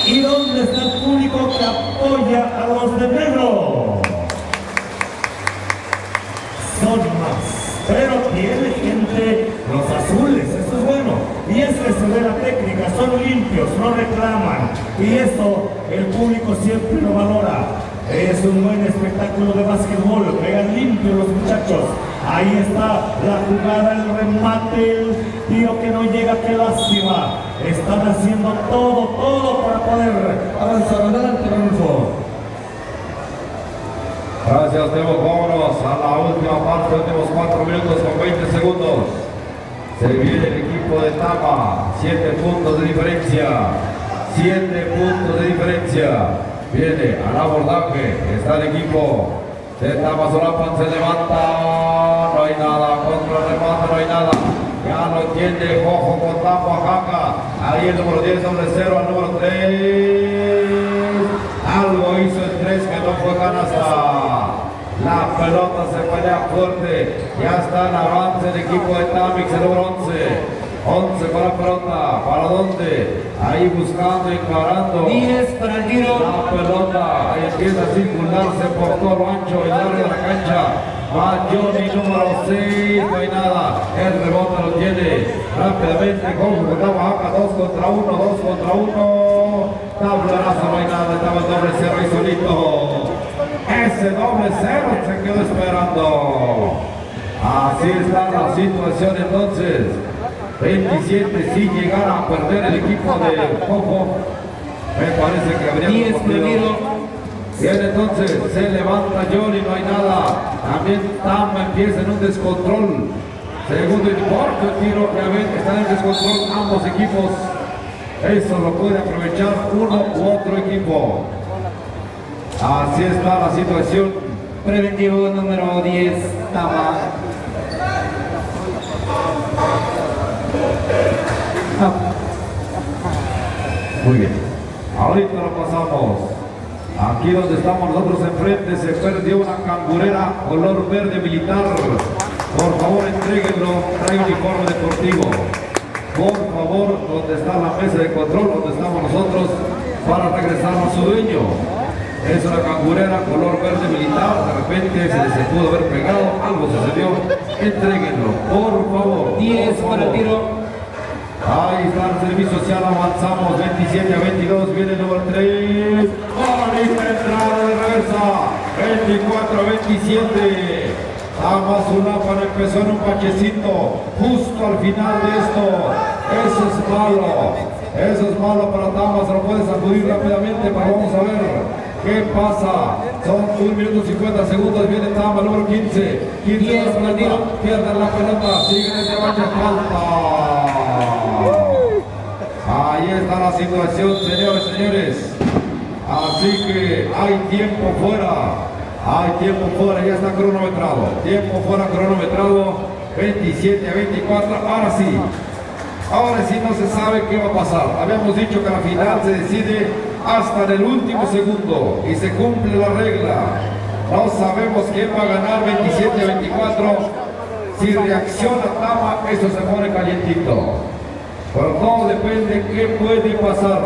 [SPEAKER 1] ¿Y dónde está el público que apoya a los de negro? Son más, pero tiene gente, los azules, eso es bueno. Y es que se ve la técnica, son limpios, no reclaman. Y eso el público siempre lo valora. Es un buen espectáculo de básquetbol, pegan limpio los muchachos. Ahí está la jugada, el remate, el tiro que no llega, qué lástima. Están haciendo todo para poder avanzar. Adelante, Ranulfo.
[SPEAKER 2] Gracias, Temo. Vámonos a la última parte, últimos 4 minutos con 20 segundos. Se viene el equipo de Tama, 7 puntos de diferencia. 7 puntos de diferencia. Viene al abordaje, está el equipo de Tama. Solapan, se levanta, no hay nada, contra el remate no hay nada. Ya lo entiende, ojo con Tama, Jaca. Ahí el número 10 sobre 0 al número 3. Algo hizo el 3 que no fue canasta. La pelota se pelea fuerte. Ya está el avance del equipo de Tamix, el número 11. 11 para la pelota. ¿Para dónde? Ahí buscando y parando.
[SPEAKER 5] 10 para el tiro.
[SPEAKER 2] La pelota empieza a circularse por todo lo ancho y largo de la cancha. Va Johnny número 6, no hay nada. El rebote lo tiene rápidamente. Con Baja, 2 contra 1, 2 contra 1. Tablerazo, no hay nada. Estaba el doble cero y solito. Ese doble cero se quedó esperando. Así está la situación entonces. 27 sin llegar a perder el equipo de Coco. Me parece que habría
[SPEAKER 5] 10 perdido.
[SPEAKER 2] Bien, entonces se levanta Johnny, no hay nada. También Tama empieza en un descontrol. Segundo y cuarto tiro, ya ven, están en descontrol ambos equipos. Eso lo puede aprovechar uno u otro equipo. Así está la situación.
[SPEAKER 5] Preventivo número 10, Tama.
[SPEAKER 2] Muy bien. Ahorita lo pasamos. Aquí donde estamos nosotros enfrente se perdió una cangurera color verde militar. Por favor, entréguenlo. Trae uniforme deportivo. Por favor, donde está la mesa de control, donde estamos nosotros, para regresar a su dueño. Es una cangurera color verde militar. De repente se pudo haber pegado, algo sucedió. Entréguenlo, por favor.
[SPEAKER 5] 10 para el tiro.
[SPEAKER 2] Ahí está el servicio social, avanzamos 27 a 22, viene el número 3. Bonita entrada de reversa, 24 a 27. Tamazulapan empezó en un pachecito, justo al final de esto. Eso es malo para Tama, se lo puede sacudir rápidamente, pero vamos a ver qué pasa. Son 1 minuto 50 segundos, viene Tama, número 15. 15 para la pelota, pierden la pelota, siguen en revancha, falta. Ahí está la situación, señores, señores. Así que hay tiempo fuera. Hay tiempo fuera, ya está cronometrado. Tiempo fuera cronometrado. 27 a 24. Ahora sí no se sabe qué va a pasar. Habíamos dicho que la final se decide hasta en el último segundo. Y se cumple la regla. No sabemos quién va a ganar 27 a 24. Si reacciona Tama, esto se pone calientito. Pero todo depende de qué puede pasar.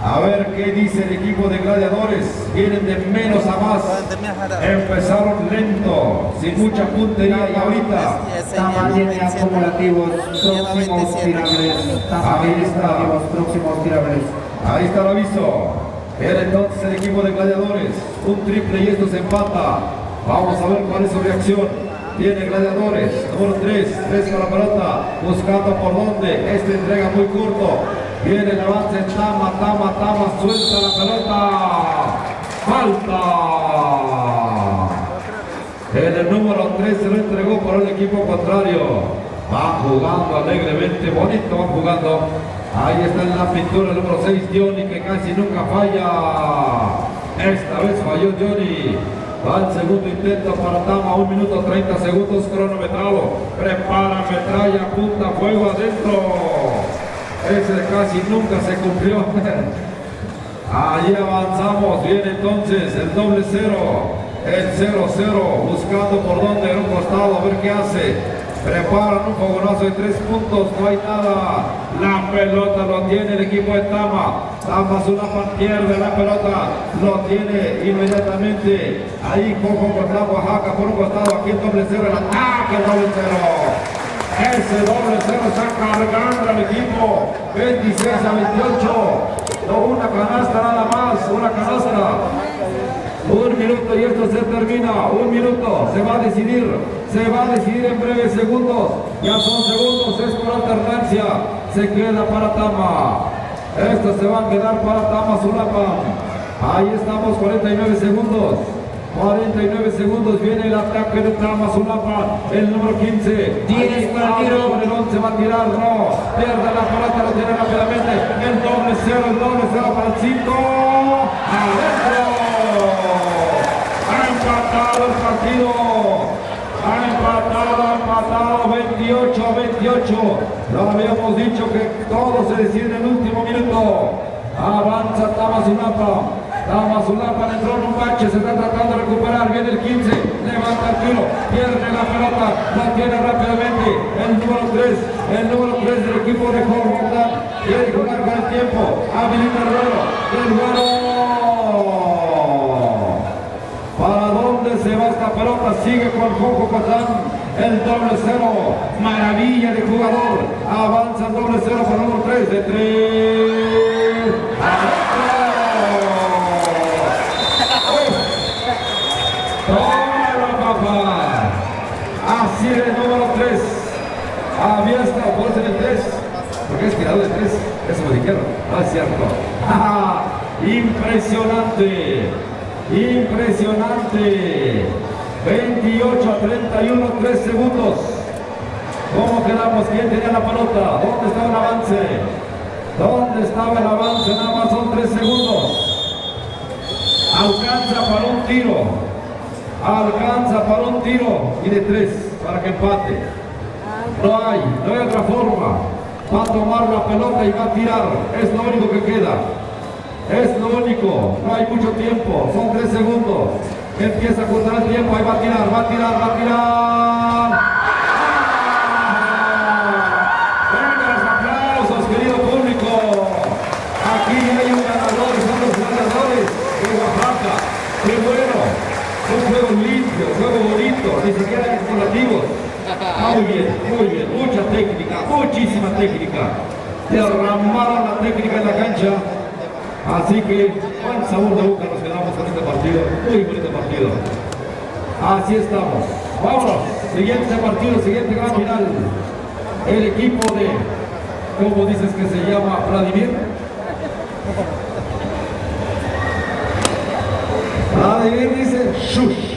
[SPEAKER 2] A ver qué dice el equipo de gladiadores. Vienen de menos a más. Empezaron lento, sin mucha puntería y ahorita
[SPEAKER 5] Tama tiene acumulativos próximos tirables. Tama tiene acumulativos próximos tirables.
[SPEAKER 2] Ahí está el aviso. Viene entonces el equipo de gladiadores. Un triple y esto se empata. Vamos a ver cuál es su reacción. Viene gladiadores, número 3 con la pelota, buscando por dónde. Este entrega muy corto. Viene el avance, Tama, suelta la pelota. Falta. En el número 3 se lo entregó por el equipo contrario. Van jugando alegremente, bonito van jugando. Ahí está en la pintura el número 6, Johnny, que casi nunca falla. Esta vez falló Johnny. Va el segundo intento para Tama, 1 minuto 30 segundos cronometrado. Prepara, metralla, punta, fuego adentro. Ese casi nunca se cumplió. Allí avanzamos, viene entonces el doble cero, el 0-0, buscando por dónde en un costado, a ver qué hace. Preparan un fogonazo de 3 puntos, no hay nada. La pelota lo tiene el equipo de Tama. Tama Zulapan pierde la pelota, lo tiene inmediatamente. Ahí Coco contra Oaxaca por un costado, aquí el doble cero, el ataque, el doble cero. Ese doble cero está cargando al equipo, 26 a 28. No, una canasta nada más, una canasta. 1 minuto y esto se termina. 1 minuto, se va a decidir en breves segundos. Ya son segundos, es por alternancia. Se queda para Tama. Estos se van a quedar para Tama Zulapan. Ahí estamos, 49 segundos. 49 segundos, viene el ataque de Tama Zulapan, el número 15.
[SPEAKER 5] 10 para el tiro.
[SPEAKER 2] El 11 va a tirar, no. Pierde la pelota, lo tiene rápidamente. El doble cero para el 5. ¡Adentro! Ha empatado el partido. Ha empatado 28 a 28. Lo habíamos dicho que todo se decide en el último minuto. Avanza Tama Zulapan. Tama Zulapan entró en un bache, se está tratando de recuperar, viene el 15, levanta el tiro, pierde la pelota, la tiene rápidamente, el número 3 del equipo de Jorge, quiere jugar con el tiempo, habilita el vuelo, ¿para dónde se va esta pelota? Sigue con Jojo Cotán, el doble cero, maravilla de jugador, avanza el doble cero para el número 3, de 3, ¡toma, papá! Así es el número 3. Había estado por ser el 3. Porque es tirado de 3. Eso me dijeron. No es cierto. ¡Ah! Impresionante. Impresionante. 28 a 31, 3 segundos. ¿Cómo quedamos? ¿Quién tenía la pelota? ¿Dónde estaba el avance? ¿Dónde estaba el avance? Nada más son 3 segundos. Alcanza para un tiro. Alcanza para un tiro y de 3 para que empate. No hay otra forma. Va a tomar la pelota y va a tirar. Es lo único que queda. Es lo único. No hay mucho tiempo. Son 3 segundos. Empieza a cortar el tiempo. Ahí va a tirar, va a tirar, va a tirar. Venga los aplausos, querido público. Aquí hay un ganador. Son los ganadores de Oaxaca. ¡Qué bueno! Un juego limpio, un juego bonito, ni siquiera explorativos. Muy bien, mucha técnica, muchísima técnica. Derramaron la técnica en la cancha. Así que, buen sabor de boca nos quedamos con este partido, muy bonito partido. Así estamos. Vámonos, siguiente partido, siguiente gran final. El equipo de, ¿cómo dices que se llama? Vladimir. Vladimir dice shush.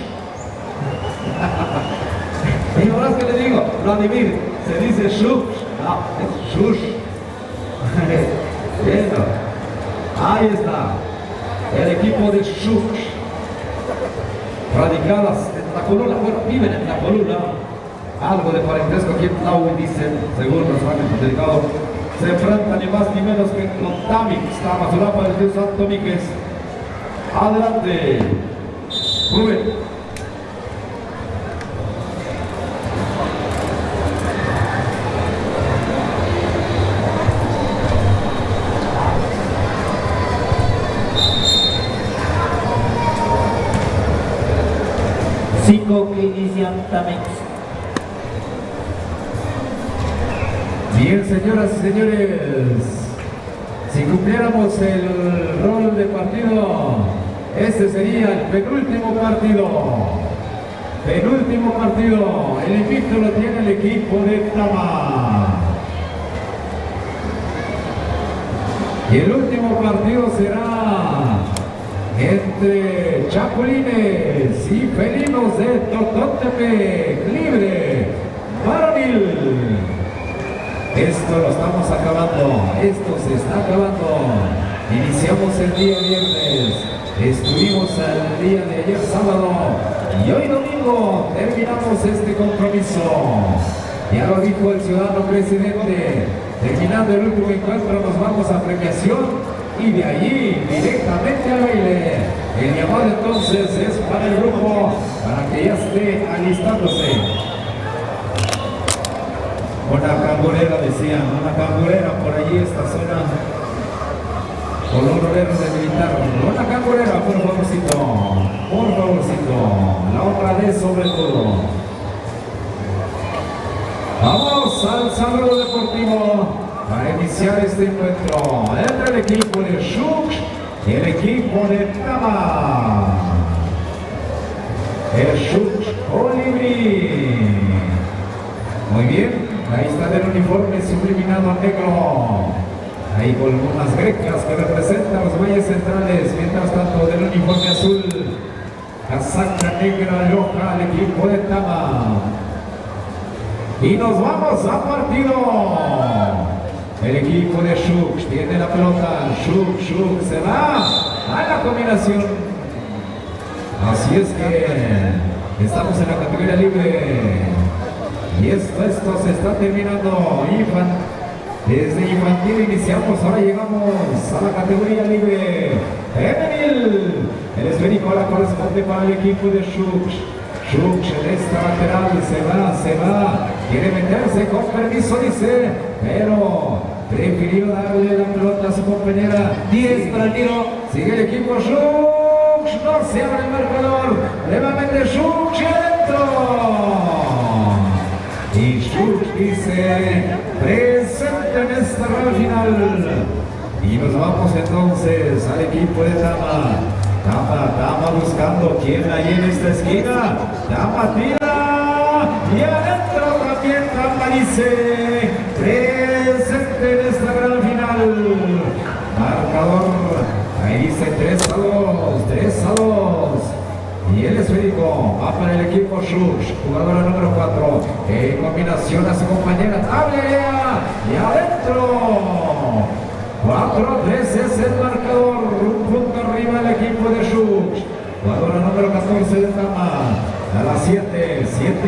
[SPEAKER 2] Y ahora es que le digo, Vladimir, se dice shush. No, es shush. Bueno, ahí está. El equipo de shush. Radicadas en Tlacolula, bueno, viven en Tlacolula. Algo de parentesco aquí en Tlahui, dicen, según nuestro ámbito dedicado. Se enfrentan ni más ni menos que con Tamix, Tama Zulapan del Dios Santo Míquez. Adelante, Rubén.
[SPEAKER 5] Cinco que inician Tamix.
[SPEAKER 8] Bien, señoras y señores, si cumpliéramos el rol de partido, este sería el penúltimo partido. Penúltimo partido. El invicto lo tiene el equipo de Tama. Y el último partido será entre Chapulines y Felinos de Tototepec, libre, varonil. esto lo estamos acabando, esto se está acabando. Iniciamos el día viernes, estuvimos el día de ayer sábado y hoy domingo terminamos este compromiso. Ya lo dijo el ciudadano presidente, terminando el último encuentro nos vamos a premiación y de allí directamente al baile. El llamado entonces es para el grupo, para que ya esté alistándose. Una camburera, decían, una camburera por allí esta zona. Coloroneros de militar. Una camburera, por favorcito. Por favorcito. La honradez sobre todo. Vamos al saludo deportivo para iniciar este encuentro entre el equipo de Shuk y el equipo de Tama. El Shuk Colibrí. Muy bien. Ahí está el uniforme subliminado a negro. Ahí con unas grecas que representan los valles centrales. Mientras tanto, del uniforme azul, casaca negra roja al equipo de Tama. Y nos vamos a partido. El equipo de Shuk tiene la pelota. Shuk se va a la combinación. Así es que estamos en la categoría libre. Y esto se está terminando. Desde infantil iniciamos, ahora llegamos a la categoría libre femenil. El esférico ahora corresponde para el equipo de Shuk. Shuk en esta lateral se va, quiere meterse con permiso, dice, pero prefirió darle la pelota a su compañera. 10 para el tiro. Sigue el equipo Shuk, no se abre el marcador, nuevamente Shuk adentro. Y Shuk dice, presente en esta ronda final. Y nos vamos entonces al equipo de Tama. Tama buscando quién ahí en esta esquina. Tama tira. Y adentro también Tama dice, presente en esta gran final. Marcador, ahí dice 3-2. Y el esférico va para el equipo Shuk, jugadora número 4, en combinación a su compañera Tablea y adentro. 4-3 es el marcador, un punto arriba el equipo de Shuk. Jugadora número 14 de Tama, a la 7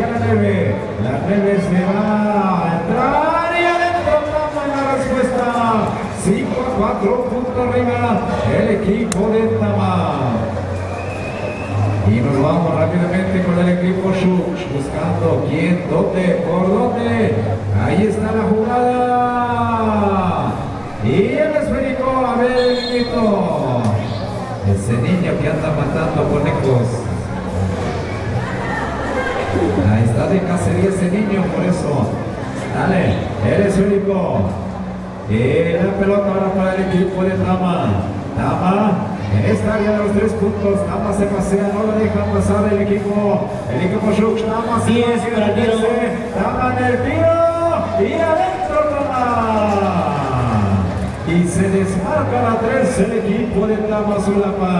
[SPEAKER 8] a la 9, la 9 se va a entrar y adentro Tama en la respuesta. 5-4, punto arriba el equipo de Tama. Y nos vamos rápidamente con el equipo Shuk, buscando quién, dónde, por dónde. Ahí está la jugada. Y el esférico, a ver el niñito. Ese niño que anda matando conejos. Ahí está de cacería ese niño, por eso. Dale, el esférico. Y la pelota ahora para el equipo de Tama. En esta área de los 3 puntos, Tama se pasea, no lo deja pasar el equipo Shuk. Tama se para el tiro. Tama en el tiro y adentro Tama. Y se desmarca la 3 el equipo de Tama Sulapa.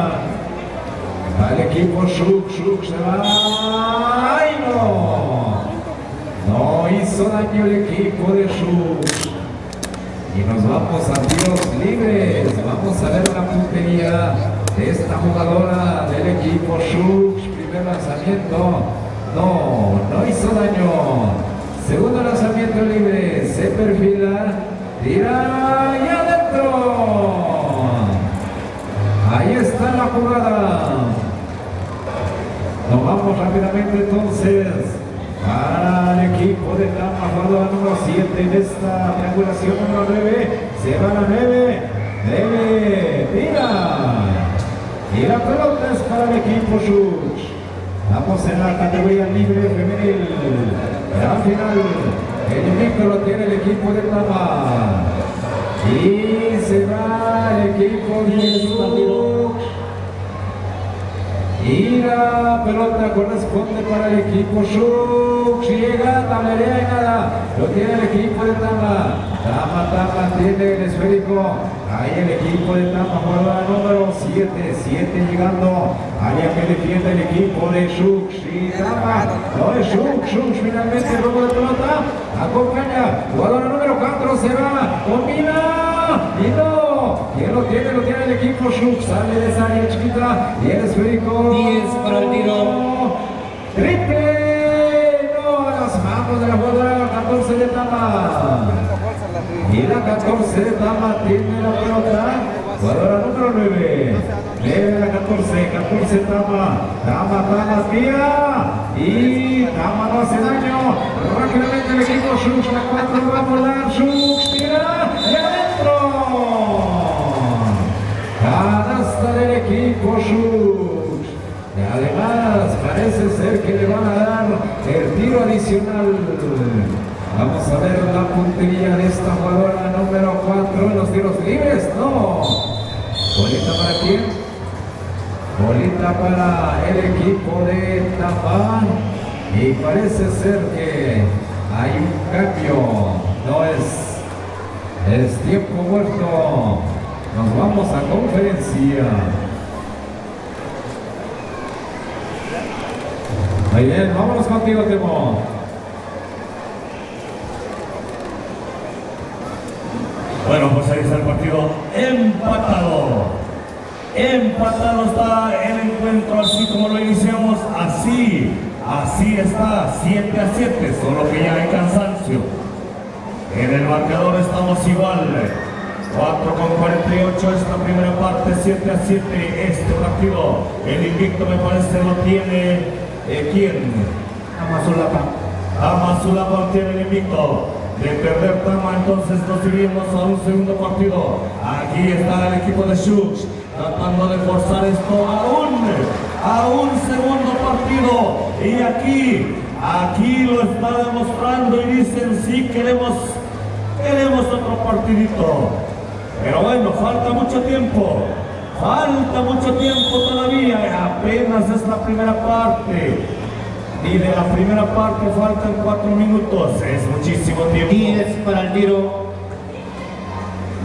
[SPEAKER 8] Al equipo Shuk se va. ¡Ay no! No hizo daño el equipo de Shuk. Y nos vamos a tiros libres. Vamos a ver la puntería de esta jugadora del equipo Shuk. Primer lanzamiento. No hizo daño. Segundo lanzamiento libre. Se perfila. Tira y adentro. Ahí está la jugada. Nos vamos rápidamente entonces para el equipo de Tama, jugadora número 7 en esta triangulación número 9, se va a la 9, tira, y la pelota es para el equipo Shuk. Vamos en la categoría libre femenil, al final, el invicto lo tiene el equipo de Tama, y se va el equipo de Shuk. Y la pelota corresponde para el equipo Shuk. Llega, tablea y nada. Lo tiene el equipo de Tama. Tama tiene el esférico. Ahí el equipo de Tama, jugadora número 7 llegando. Área que defiende el equipo de Shux y Tama. No es Shux finalmente el robo de pelota. Acompaña. Jugadora número 4 se va. Combina. Y no. ¿Quién lo tiene? Lo tiene el equipo Shux. Sale de esa área chiquita. Y el esférico.
[SPEAKER 3] 10 para el tiro.
[SPEAKER 8] Triple. No, a las manos de la jugadora 14 de Tama. Y la 14 de Tama tiene la pelota. Jugadora número 9. 9 la 14 Tama tía. Y Tama no hace daño. Rápidamente el equipo Shux, la 4 va a volar. Shux tira y adentro. Canasta del equipo Shux. Y además parece ser que le van a dar el tiro adicional. Vamos a ver la puntería de esta jugadora número 4 en los tiros libres. No. Bolita para quién? Bolita para el equipo de Tama. Y parece ser que hay un cambio. No es tiempo muerto. Nos vamos a conferencia. Muy bien, vámonos contigo, Temo.
[SPEAKER 1] Bueno, pues ahí está el partido empatado. Empatado está el encuentro, así como lo iniciamos, así está, 7-7, solo que ya hay cansancio. En el marcador estamos igual, 4:48 esta primera parte, 7-7 este partido. El invicto me parece lo tiene, ¿quién? Amazulapa tiene el invicto. De perder Tama, entonces nos iríamos a un segundo partido. Aquí está el equipo de Shux tratando de forzar esto a un segundo partido. Y aquí lo está demostrando y dicen sí, queremos otro partidito. Pero bueno, falta mucho tiempo todavía, apenas es la primera parte. Y de la primera parte faltan 4 minutos, es muchísimo tiempo.
[SPEAKER 5] 10 para el tiro.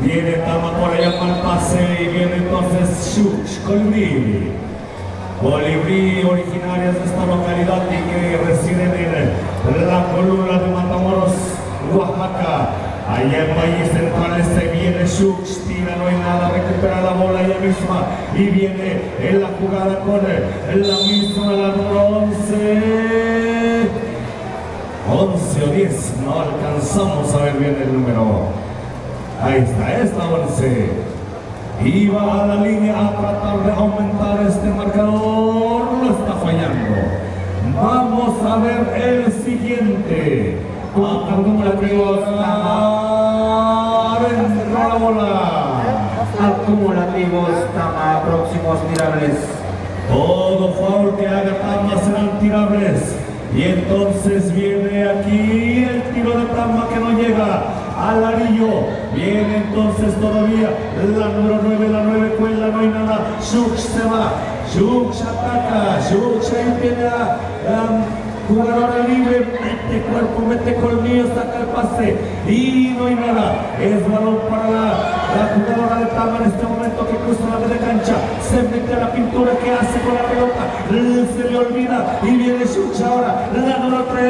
[SPEAKER 1] Viene Tama por allá para el pase y viene entonces Shux, Colibrí. Colibrí, originarias de esta localidad y que residen en la columna de Matamoros, Oaxaca. Allá en Valle Central se viene Shux, tira, no hay nada, recupera la bola ella misma y viene en la jugada con la misma, la número 11 o 10, no alcanzamos a ver bien el número. Ahí está, es la 11. Y va a la línea a tratar de aumentar este marcador, lo está fallando. Vamos a ver el siguiente. Acumulativos
[SPEAKER 5] Tama, próximos tirables.
[SPEAKER 1] Todo foul que haga Tama serán tirables. Y entonces viene aquí el tiro de Tama que no llega al anillo. Viene entonces todavía la número 9, la 9 cuela, no hay nada. Shux se va, Shux ataca, Shux ahí tiene a jugadora libre, mete cuerpo, mete colmillo, saca el pase y no hay nada. Es balón para la jugadora de Tama en este momento que cruza la media cancha, se mete a la pintura, que hace con la pelota, se le olvida y viene Shux ahora, la número 3,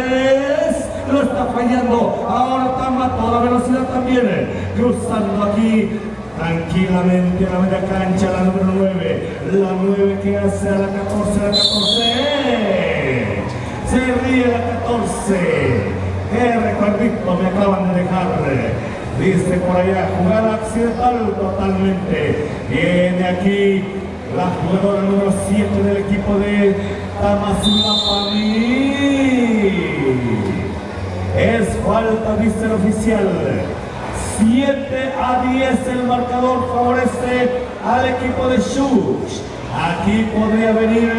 [SPEAKER 1] lo está fallando. Ahora Tama, toda velocidad también, cruzando aquí tranquilamente a la media cancha, la número 9, la 9 que hace a la 14, la 14. Se ríe la 14. ¡Qué recuerdito me acaban de dejar! Dice por allá, jugada accidental totalmente. Viene aquí la jugadora número 7 del equipo de Tamazulapa. Es falta, dice el oficial. 7-10 el marcador favorece al equipo de Shux. Aquí podría venir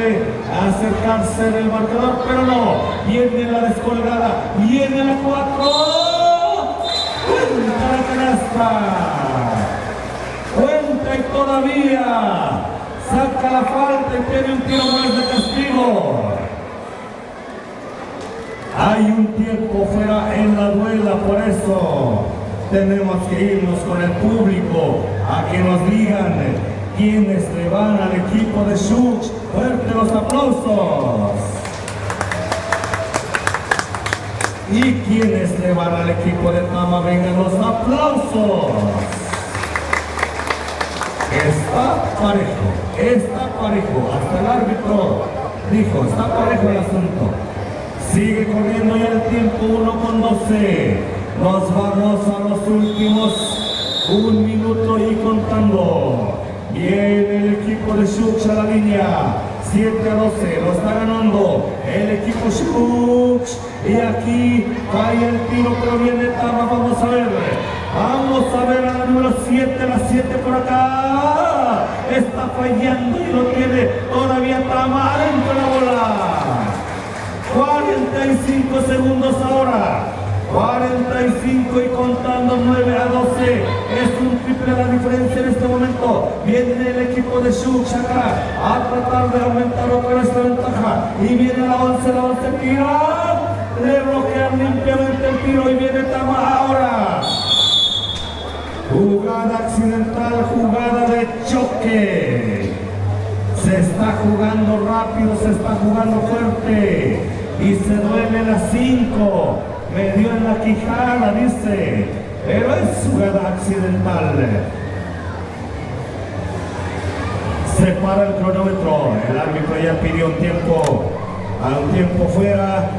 [SPEAKER 1] a acercarse en el marcador, pero no. Viene la descolgada, viene la 4. Cuenta la canasta. Cuenta y todavía saca la falta y tiene un tiro más de castigo. Hay un tiempo fuera en la duela, por eso tenemos que irnos con el público a que nos digan quiénes le van al equipo de Shuk. Fuerte los aplausos. Y quienes le van al equipo de Tama, vengan los aplausos. Está parejo, hasta el árbitro dijo, está parejo el asunto. Sigue corriendo ya el tiempo, 1:12. Nos vamos a los últimos 1 minuto y contando. Viene el equipo de Shuk a la línea, 7-12, lo está ganando el equipo Shuk. Y aquí falla el tiro, pero viene Tama, vamos a ver a la número 7, la 7 por acá. Está fallando y lo tiene todavía Tama, adentro la bola. 45 segundos ahora. 45 y contando, 9-12. Es un triple la diferencia en este momento. Viene el equipo de Shuk acá a tratar de aumentar otra vez la ventaja. Y viene la 11 tira. Le bloquean limpiamente el tiro y viene Tama ahora. Jugada accidental, jugada de choque. Se está jugando rápido, se está jugando fuerte. Y se duele la 5. Me dio en la quijada, dice. Pero es jugada accidental. Se para el cronómetro. El árbitro ya pidió un tiempo fuera.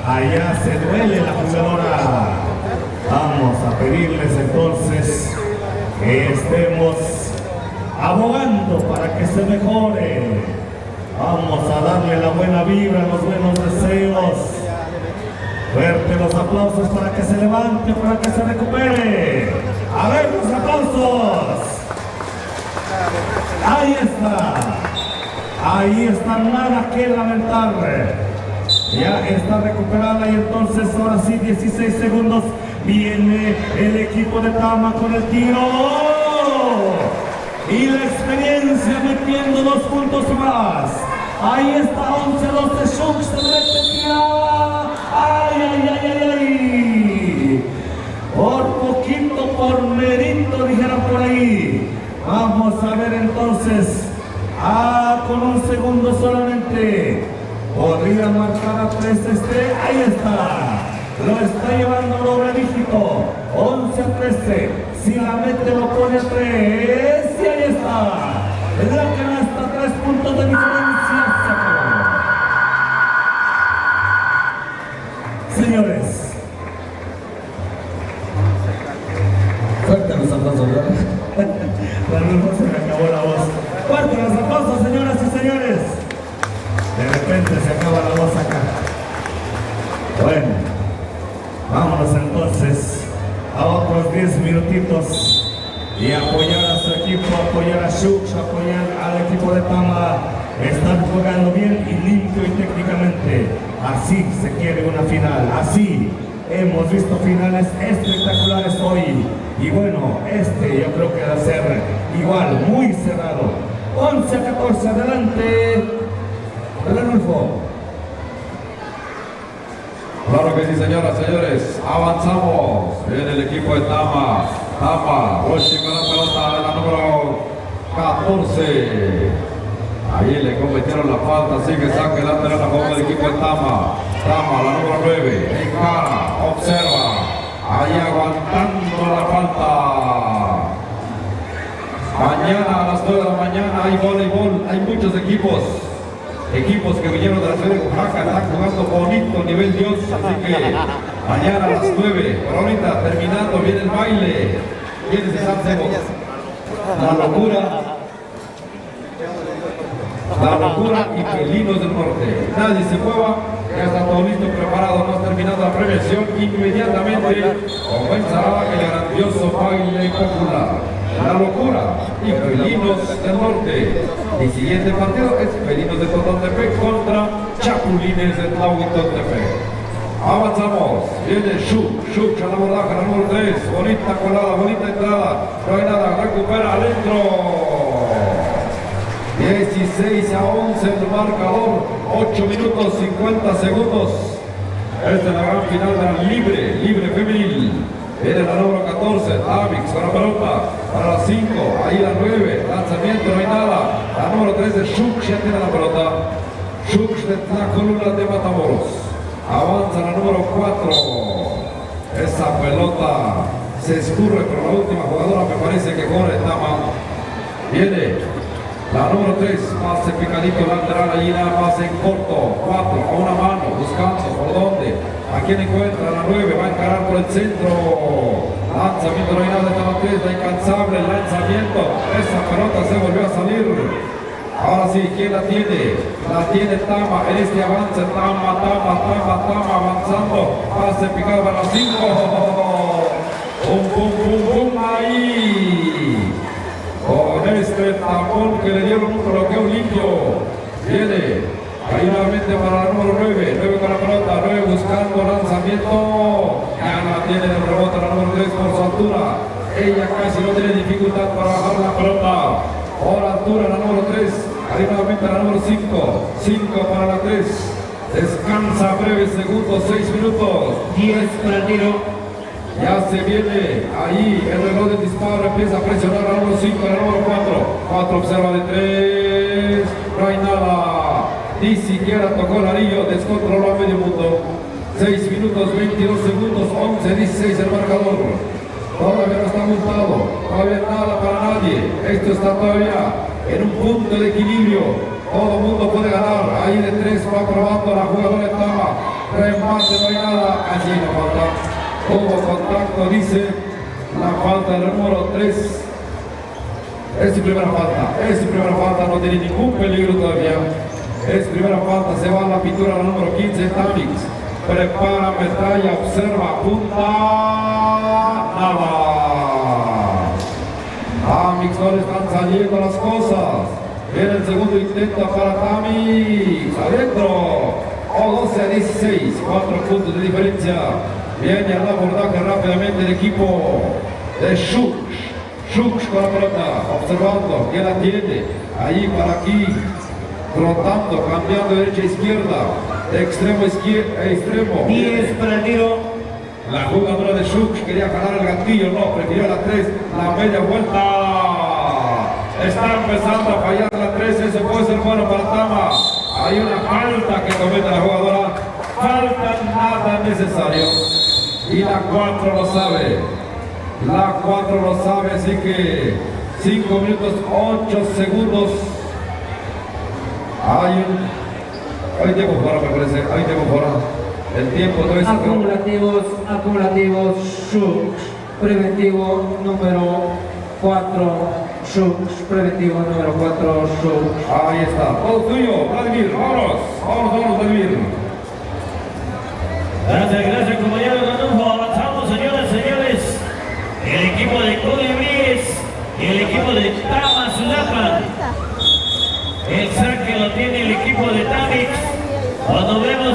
[SPEAKER 1] Allá se duele la jugadora. Vamos a pedirles entonces que estemos abogando para que se mejore. Vamos a darle la buena vibra, los buenos deseos. Fuerte los aplausos para que se levante, para que se recupere. A ver los aplausos. Ahí está, nada que lamentar. Ya está recuperada y entonces ahora sí 16 segundos. Viene el equipo de Tama con el tiro. Y la experiencia metiendo 2 puntos más. Ahí está 11-12 Shuk, se repetía. ¡Ay! Por poquito, por merito, dijeron por ahí. Vamos a ver entonces. Con 1 segundo solamente. Podría marcar a 3 ahí está. Lo está llevando doble dígito. 11-13. Si la mete lo pone 3. Y ahí está. La canasta, 3 puntos de diferencia. Se acabó. Señores. Fuerte los aplausos, ¿verdad? La se me acabó la voz. Fuerte los aplausos, señoras y señores. De repente se acaba la voz acá. Bueno, vámonos entonces a otros 10 minutitos y apoyar a su equipo, apoyar a Shuk, apoyar al equipo de Tama. Están jugando bien y limpio y técnicamente. Así se quiere una final, así hemos visto finales espectaculares hoy. Y bueno, yo creo que va a ser igual, muy cerrado. 11-14, adelante. Ranulfo.
[SPEAKER 2] Claro que sí, señoras y señores, avanzamos. Viene el equipo de Tama. Roshi con la pelota de la número 14. Ahí le cometieron la falta, así que saque lateral a favor del equipo de Tama. La número 9, encara, observa. Ahí aguantando la falta. Mañana a las 9 de la mañana hay voleibol, hay muchos equipos que vinieron de la ciudad de Oaxaca, están jugando bonito, nivel Dios, así que mañana a las 9, por ahorita terminando viene el baile, viene ese sábado, la locura y Felinos del Norte. Nadie se mueva, ya está todo listo, preparado, no ha terminado la premiación, inmediatamente comenzará el grandioso baile popular. La locura y Felinos del Norte. El siguiente partido es Felinos de Tototepec contra Chapulines de Tlahuitoltepec. Avanzamos, viene Shuk a la bordaja, la número 3, bonita colada, bonita entrada, no hay nada, recupera adentro. 16-11 el marcador, 8 minutos 50 segundos. Esta es la gran final de la libre femenil. Viene la número 14, Tamix con la pelota para la 5, ahí la 9, lanzamiento, no hay nada. La número 3 de Shuk ya tiene la pelota. Shuk de la columna de Matamoros. Avanza la número 4. Esa pelota se escurre por la última jugadora, me parece que corre Tama. Viene la número 3, pase picadito lateral, allí nada más en corto. 4 a una mano, buscando por dónde. ¿A quién encuentra? La 9, va a encarar por el centro. Lanzamiento, no hay nada, está la 3, la incansable, el lanzamiento. Esa pelota se volvió a salir. Ahora sí, ¿quién la tiene? La tiene Tama en este avance. Tama avanzando. Pase picado para la 5. ¡Pum! Ahí. Con este tapón que le dieron un bloqueo limpio. Viene. Ahí nuevamente para la número 9. 9 con la pelota. 9 buscando lanzamiento. Ya la tiene de rebote la número 3 por su altura. Ella casi no tiene dificultad para bajar la pelota. Por altura la número 3. Ahí nuevamente la número 5. 5 para la 3. Descansa breves segundos, 6 minutos.
[SPEAKER 5] 10 para el tiro.
[SPEAKER 2] Ya se viene ahí el reloj de disparo. Empieza a presionar la número 5, la número 4. 4 observa de 3. No hay nada. Ni siquiera tocó el anillo. Descontroló a medio mundo. 6 minutos, 22 segundos. 11-16 el marcador. Todavía no está montado. Todavía nada para nadie. Esto está todavía en un punto de equilibrio. Todo el mundo puede ganar. Ahí de 3 va probando la jugadora de Tama. Remate, no hay nada. Allí la falta. Hubo contacto, dice la falta del número 3. Es su primera falta. No tiene ningún peligro todavía. Es primera falta. Se va a la pintura la número 15, Tamix. Prepara, metralla, observa, apunta. Nada. Tamix no le están saliendo las cosas. Viene el segundo intento para Tamix. Adentro. 12-16. 4 puntos de diferencia. Viene al abordaje rápidamente el equipo de Shuk. Shuk con la pelota. Observando. ¿Quién la tiene? Ahí para aquí. Rotando. Cambiando de derecha a izquierda. De extremo a extremo.
[SPEAKER 5] 10 para el tiro.
[SPEAKER 2] La jugadora de Shuk quería jalar el gatillo, no, prefirió la 3, la media vuelta. Está empezando a fallar la 3, ese puede ser bueno para Tama. Hay una falta que comete la jugadora, falta nada necesario. Y la 4 lo sabe, así que 5 minutos, 8 segundos. Hay tiempo fuera, me parece, hay tiempo fuera. El tiempo no es
[SPEAKER 5] acumulativos, Shuk, preventivo número 4, Shuk, preventivo número 4, Shuk.
[SPEAKER 2] Ahí está, todo tuyo, Vladimir, vámonos, Vladimir.
[SPEAKER 3] Gracias, compañeros. Avanzamos, señores. El equipo de Colibríes y el equipo de Tama Sulapan. El saque lo tiene el equipo de Tamix. Cuando vemos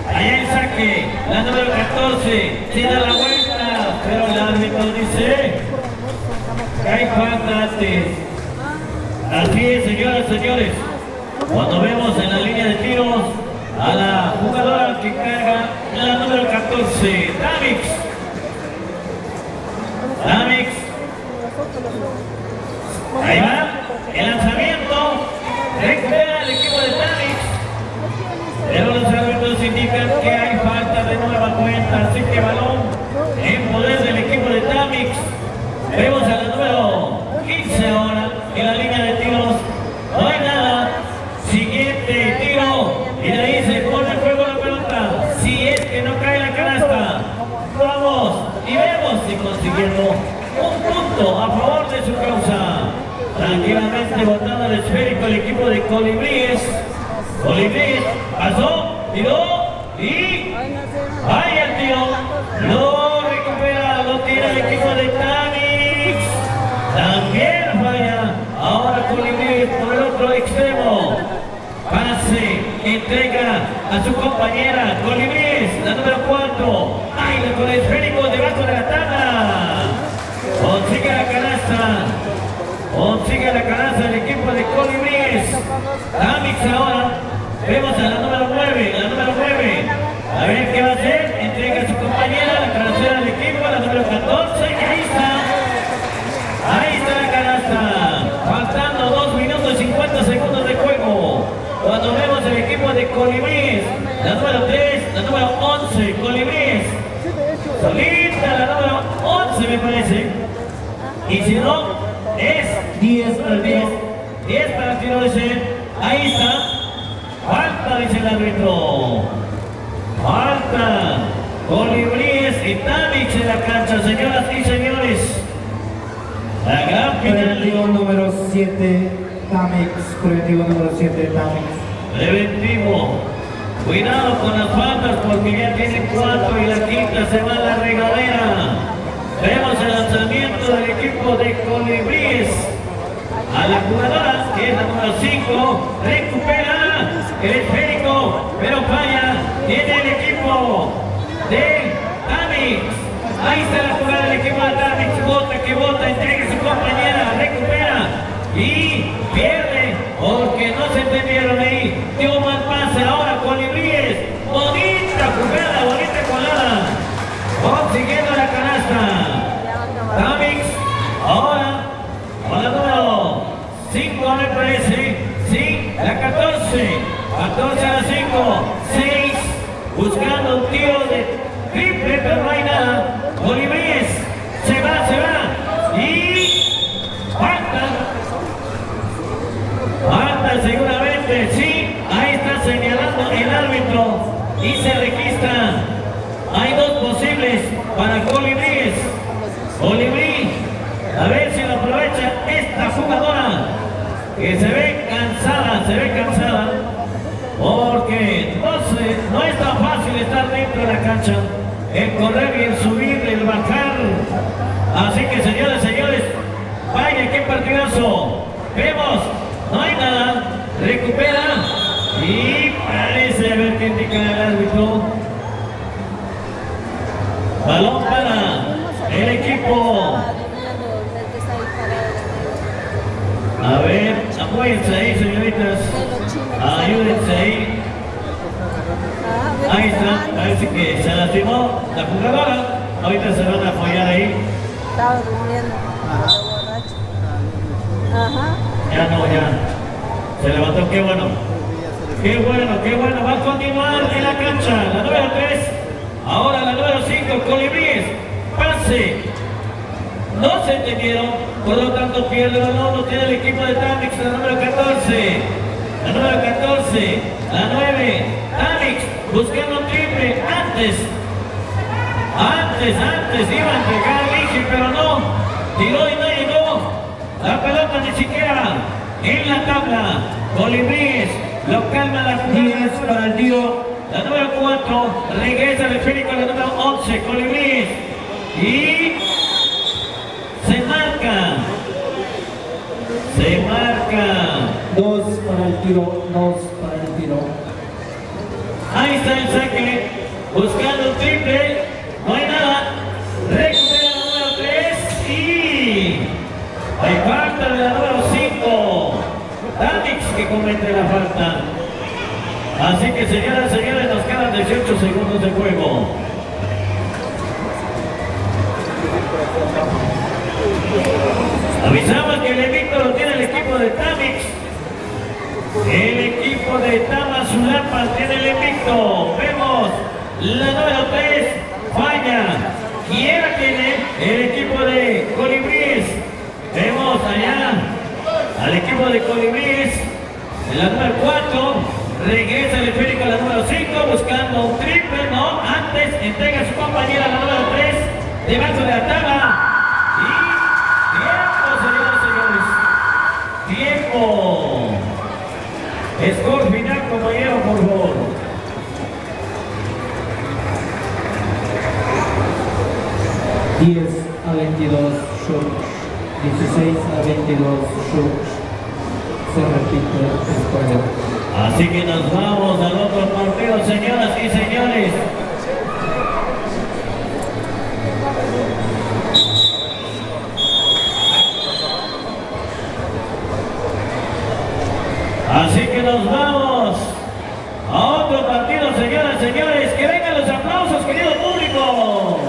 [SPEAKER 3] allá el saque, la número 14, se da la vuelta, pero el árbitro dice que hay falta antes. Así es, señores. Cuando vemos en la línea de tiros a la jugadora que carga la número 14, Tamix. Ahí va, el lanzamiento, recupera el equipo de Tamix. Pero los árbitros indican que hay falta de nueva cuenta, así que balón en poder del equipo de Tamix. Vemos a la número 15 ahora en la línea de tiros. No hay nada. Siguiente tiro y de ahí se pone en juego la pelota. Si es que no cae la canasta, vamos y vemos si consiguiendo un punto a favor de su causa. Tranquilamente botando el esférico el equipo de Colibríes. Colibríes pasó, tiró y ahí el tiro. Lo recupera, lo tira el equipo de Tamix. También falla. Ahora Colibríes por el otro extremo. Pase, entrega a su compañera Colibríes, la número 4. Baila con el esférico debajo de la tabla. Consigue la canasta el equipo de Colibríes. Tamix ahora. Vemos a la número 9. A ver qué va a hacer. Entrega a su compañera, la canasta del equipo, la número 14. Solita la número 11 me parece. Y si no, es 10 para el tiro. 10 para el tiro, dice. Ahí está. Falta, dice el árbitro. Falta. Colibríes y Tamix en la cancha, señoras y señores. La gran
[SPEAKER 5] Preventivo
[SPEAKER 3] final.
[SPEAKER 5] número 7, Tamix. Preventivo número 7, Tamix.
[SPEAKER 3] Preventivo. Cuidado con las faltas porque ya tienen 4 y la quinta se va a la regadera. Vemos el lanzamiento del equipo de Colibríes. A la jugadora, que es la número 5, recupera el esférico, pero falla. Tiene el equipo de Tamix. Ahí está la jugada del equipo de Tamix. Bota que bota, entrega a su compañera, recupera y pierde porque no se entendieron ahí. Dio mal pase ahora Colibríes. Bonita jugada, bonita colada. Consiguiendo la canasta. Tamix ahora con la número 5 me parece. Sí, la 14. 14 a la 5. 6. Buscando un tiro de triple, pero no hay nada. Colibríes se va y falta. Falta seguramente, sí. Ahí está señalando el árbitro y se registra. Hay 2 posibles para Colibríes. Colibrí, a ver si lo aprovecha esta jugadora que se ve cansada, porque no es tan fácil estar dentro de la cancha, el correr y el subir, el bajar. Así que señoras y señores, vaya qué partidazo. Vemos, no hay nada, recupera y parece haber que indica el árbitro. Balón para el equipo. A ver, apóyense ahí, señoritas. Ayúdense ahí. Ahí está, parece que se lastimó la jugadora. Ahorita se van a apoyar ahí.
[SPEAKER 10] Estaba durmiendo, borracho. Ajá.
[SPEAKER 3] Ya. Se levantó, qué bueno. Qué bueno. Va a continuar en la cancha. La número 3. Ahora la número 5, Colibríes. Pase. No se entendieron, por lo tanto pierde el balón. No tiene el equipo de Tamix, la número 14. La número 14. La 9. Tamix buscando un triple. Antes iba a entregar Lige, pero no. Tiró y no llegó. La pelota ni siquiera en la tabla. Colibríes lo calma la jugada.
[SPEAKER 5] 10 para el tiro.
[SPEAKER 3] La número 4 regresa el esférico a la número 11, Colibríes. Y se marca.
[SPEAKER 5] 2 para el tiro, 2 para el tiro.
[SPEAKER 3] Ahí está el saque. Buscando un triple. No hay nada. Recupera la número 3 y hay falta de la número 5. Tamix que comete la falta. Así que señoras y señores, nos quedan 18 segundos de juego. Avisamos que el invicto lo tiene el equipo de Tamix. El equipo de Tamazulapa tiene el invicto. Vemos la número 3, falla. ¿Quién la tiene? El equipo de Colibríes. Vemos allá al equipo de Colibríes. En la número 4, regresa el esférico a la número 5, buscando un triple. No, antes entrega a su compañera la número 3, debajo de la tabla. Y tiempo. Score final, compañero, por favor.
[SPEAKER 5] a 22 shoot, 16 a 22 shoot. Se repite el juego.
[SPEAKER 3] Así que nos vamos al otro partido, señoras y señores. Así que nos vamos a otro partido, señoras y señores. Que vengan los aplausos, querido público.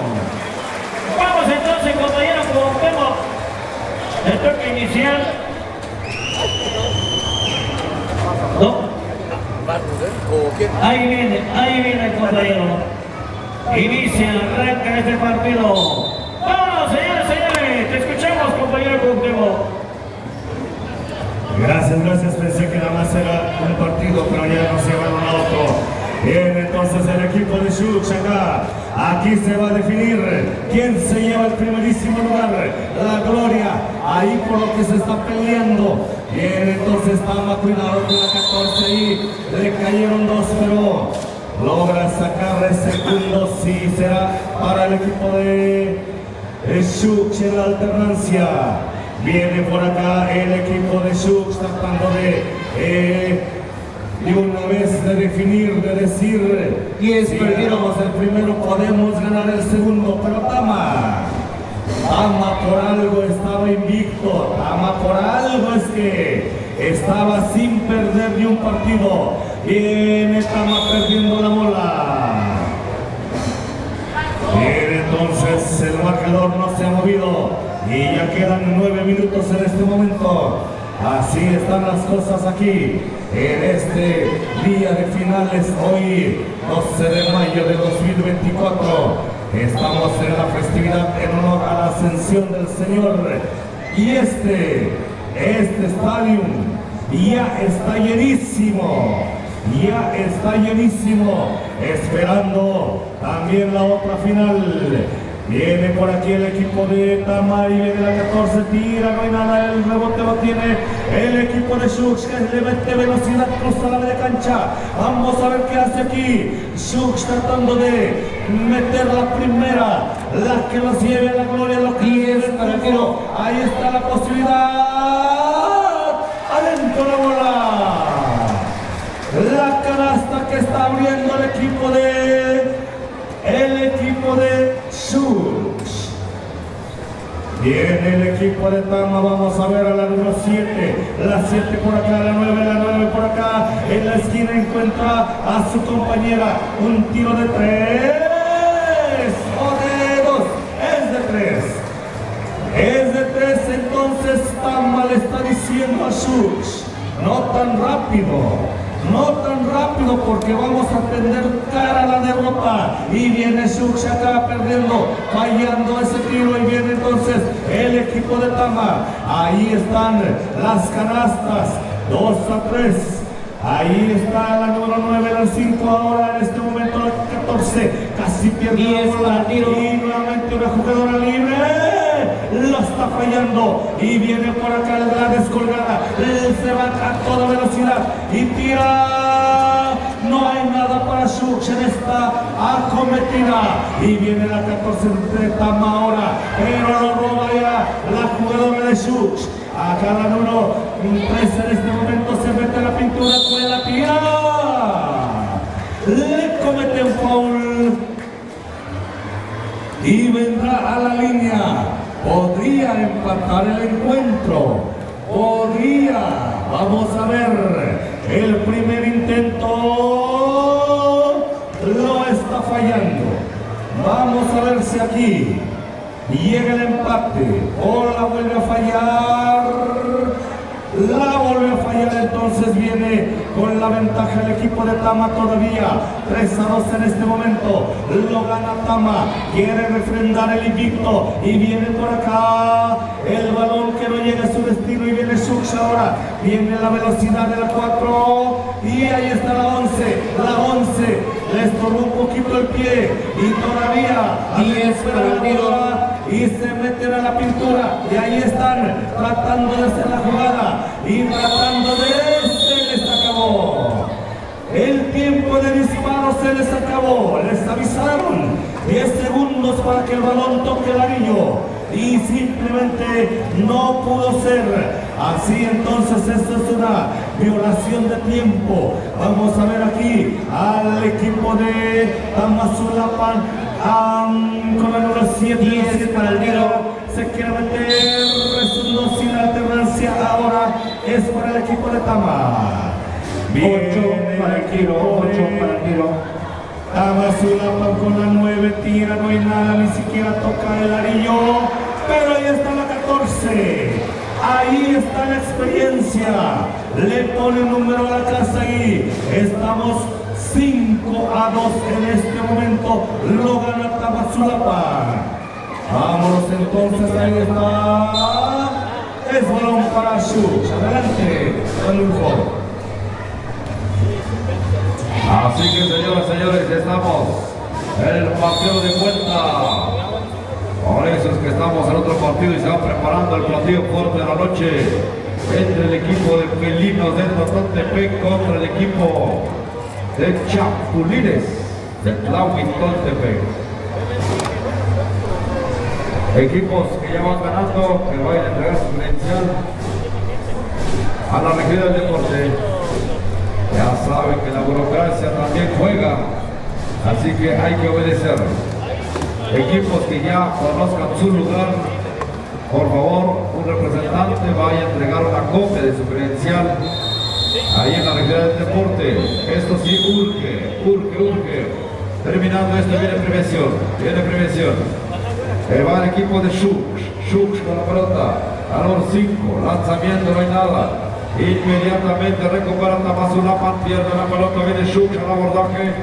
[SPEAKER 3] Vamos entonces, compañeros, con tema el toque inicial. ¿No? Ahí viene el compañero. Inicia, arranca este partido. ¡Vamos, señores, señores! Te escuchamos, compañero Cuauhtémoc.
[SPEAKER 1] Gracias, pensé que nada más era un partido, pero ya nos llevaron a otro. Bien, entonces el equipo de Shux acá. Aquí se va a definir quién se lleva el primerísimo lugar, la gloria, ahí por lo que se está peleando. Bien, entonces Tama, cuidado con la 14 y le cayeron dos, pero logra sacar el segundo, sí, será para el equipo de Shux en la alternancia. Viene por acá el equipo de Shux tratando de una vez de definir, de decir, y si ganamos el primero podemos ganar el segundo, pero Tama por algo estaba invicto, Tama por algo es que estaba sin perder ni un partido. Viene Tama perdiendo la bola. Bien, entonces el marcador no se ha movido y ya quedan 9 minutos en este momento. Así están las cosas aquí en este día de finales, hoy 12 de mayo de 2024. Estamos en la festividad en honor a la ascensión del Señor y este estadio ya está llenísimo, esperando también la otra final. Viene por aquí el equipo de Tama y viene la 14, tira, no hay nada, el rebote lo tiene el equipo de Shux, que le mete velocidad, cruza la media cancha. Vamos a ver qué hace aquí Shux tratando de meter la primera, la que nos lleve a la gloria, lo que es para el tiro. Ahí está la posibilidad, adentro la bola, la canasta que está abriendo el equipo de Shux. Viene el equipo de Tama, vamos a ver a la número 7, la 7 por acá, la 9 por acá, en la esquina encuentra a su compañera, un tiro de 3 o de 2, es de 3, entonces Tama le está diciendo a Shux, no tan rápido porque vamos a tender cara a la derrota. Y viene Shux acá perdiendo, fallando ese tiro, y viene entonces el equipo de Tama. Ahí están las canastas, 2-3. Ahí está la número 9, la 5 ahora en este momento la 14. Casi pierde la bola y nuevamente una jugadora libre. Lo está fallando y viene por acá la descolgada. Se va a toda velocidad y tira. No hay nada para Shux en esta acometida. Y viene la 14 de Tama ahora, pero lo roba ya la jugadora de Shux. Acá la número 13 en este momento se mete la pintura con la tira. Le comete un foul y vendrá a la línea. Podría empatar el encuentro, vamos a ver, el primer intento lo está fallando. Vamos a ver si aquí llega el empate o la vuelve a fallar. La vuelve a fallar, entonces viene con la ventaja el equipo de Tama todavía. 3-2 en este momento. Lo gana Tama. Quiere refrendar el invicto. Y viene por acá el balón que no llega a su destino. Y viene Shux ahora. Viene la velocidad de la 4. Y ahí está la 11. La 11 le estorbó un poquito el pie. Y todavía 10 para el tiro. Y se meten a la pintura, y ahí están tratando de hacer la jugada y tratando de... se les acabó el tiempo de disparo, se les acabó, les avisaron 10 segundos para que el balón toque el anillo y simplemente no pudo ser así. Entonces esto es una violación de tiempo. Vamos a ver aquí al equipo de Tamazulapan con la número 7 para el tiro. Se quiere meter, resultó sin alternancia. Ahora es para el equipo de Tama. 8 para el tiro, 8 para el tiro. Tamazulapan con la 9, tira, no hay nada, ni siquiera toca el anillo. Pero ahí está la 14. Ahí está la experiencia. Le pone el número a la casa y estamos 5-2 en este momento lo gana Tamazulapa. Vámonos entonces, ahí está. Es balón para Shuk. Adelante, el uniforme.
[SPEAKER 2] Así que señoras y señores, estamos en el partido de vuelta. Por eso es que estamos en otro partido y se va preparando el partido fuerte de la noche entre el equipo de Felinos de Totontepec contra el equipo de Chapulines de Tlahuitoltepec. Equipos que ya van ganando, que vayan a entregar su credencial a la regida del deporte. Ya saben que la burocracia también juega, así que hay que obedecer. Equipos que ya conozcan su lugar, por favor, un representante vaya a entregar una copia de su credencial ahí en la regida del deporte. Esto sí urge. Terminando esto viene prevención. Va el equipo de Shuk con la pelota. A número 5, lanzamiento, no hay nada. Inmediatamente recupera Tamazulapa, pierde la pelota, viene Shuk al abordaje.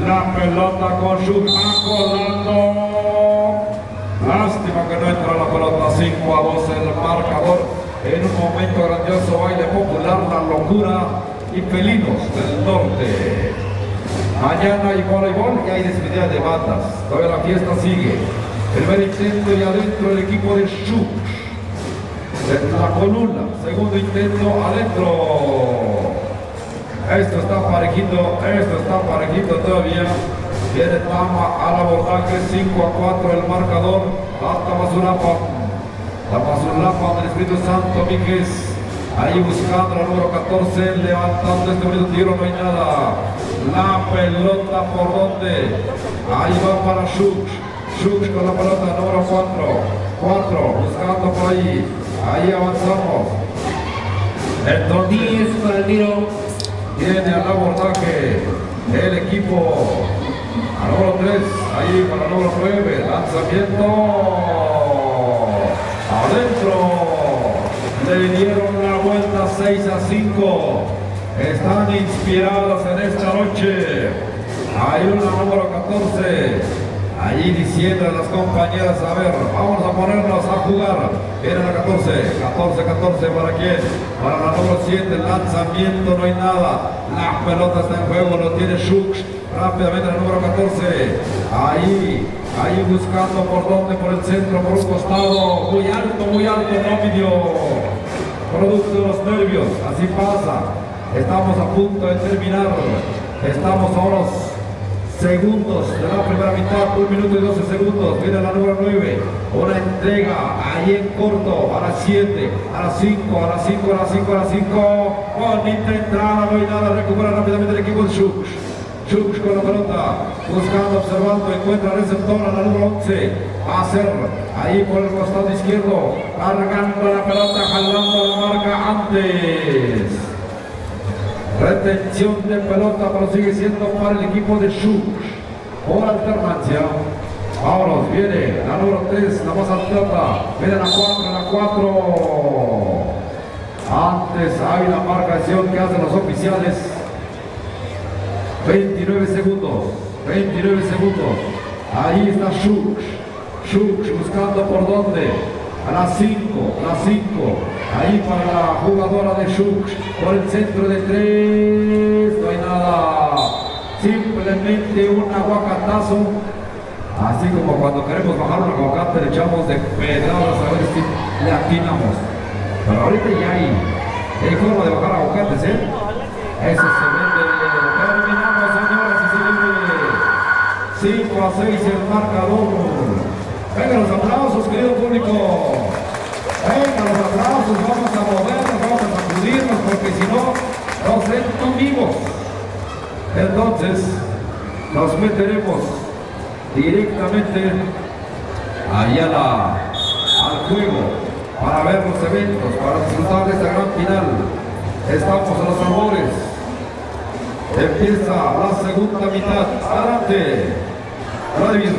[SPEAKER 2] La pelota con Shuk acordando. Lástima que no entra la pelota. 5-2 el marcador. En un momento grandioso baile popular, la locura y Felinos del Norte. Mañana hay voleibol y hay despedida de bandas. Todavía la fiesta sigue. Primer intento y adentro el equipo de Shuk. La columna, segundo intento adentro. Esto está parejito todavía. Viene Tama al abordaje, 5-4 el marcador. Tamazulapa del Espíritu Santo Míguez. Ahí buscando la número 14, levantando este bonito tiro, no hay nada. La pelota por donde. Ahí va para Shuk con la pelota, número 4, buscando por ahí. Ahí avanzamos. Entonces,
[SPEAKER 5] 10 para el tiro.
[SPEAKER 2] Viene al abordaje el equipo al número 3, ahí para el número 9, lanzamiento adentro. Le dieron la vuelta 6-5. Están inspirados en esta noche. Hay una número 14. Allí diciendo a las compañeras, a ver, vamos a ponernos a jugar. Viene la 14, ¿para quién? Para la número 7, lanzamiento, no hay nada. La pelota está en juego, lo tiene Shuk. Rápidamente la número 14. Ahí buscando por dónde, por el centro, por un costado. Muy alto, no midió. Producto de los nervios, así pasa. Estamos a punto de terminar. Estamos a unos segundos de la primera mitad, 1 minuto y 12 segundos. Viene la número 9, una entrega ahí en corto, a las 7, a las 5, bonita entrada, no hay nada, recupera rápidamente el equipo de Shuk con la pelota, buscando, observando, encuentra receptor a la número 11, va a ser ahí por el costado izquierdo, cargando la pelota, jalando la marca antes. Retención de pelota, pero sigue siendo para el equipo de Shuk. Por alternancia. Vámonos, viene la número 3, la más alta. Viene la 4. Antes hay la marcación que hacen los oficiales. 29 segundos. Ahí está Shuk buscando por dónde. A las 5. Ahí para la jugadora de Shuk. Por el centro de 3. No hay nada. Simplemente un aguacatazo. Así como cuando queremos bajar un aguacate, le echamos de pedradas a ver si le atinamos. Pero ahorita ya hay forma de bajar aguacates, ¿eh? Eso se vende. Terminamos, señoras y señores. 5-6 el marcador. Venga los aplausos, querido público. Venga los aplausos, vamos a movernos, vamos a sacudirnos, porque si no, nos entumimos. Entonces, nos meteremos directamente allá al juego para ver los eventos, para disfrutar de esta gran final. Estamos a los albores. Empieza la segunda mitad. Adelante. Vladimir.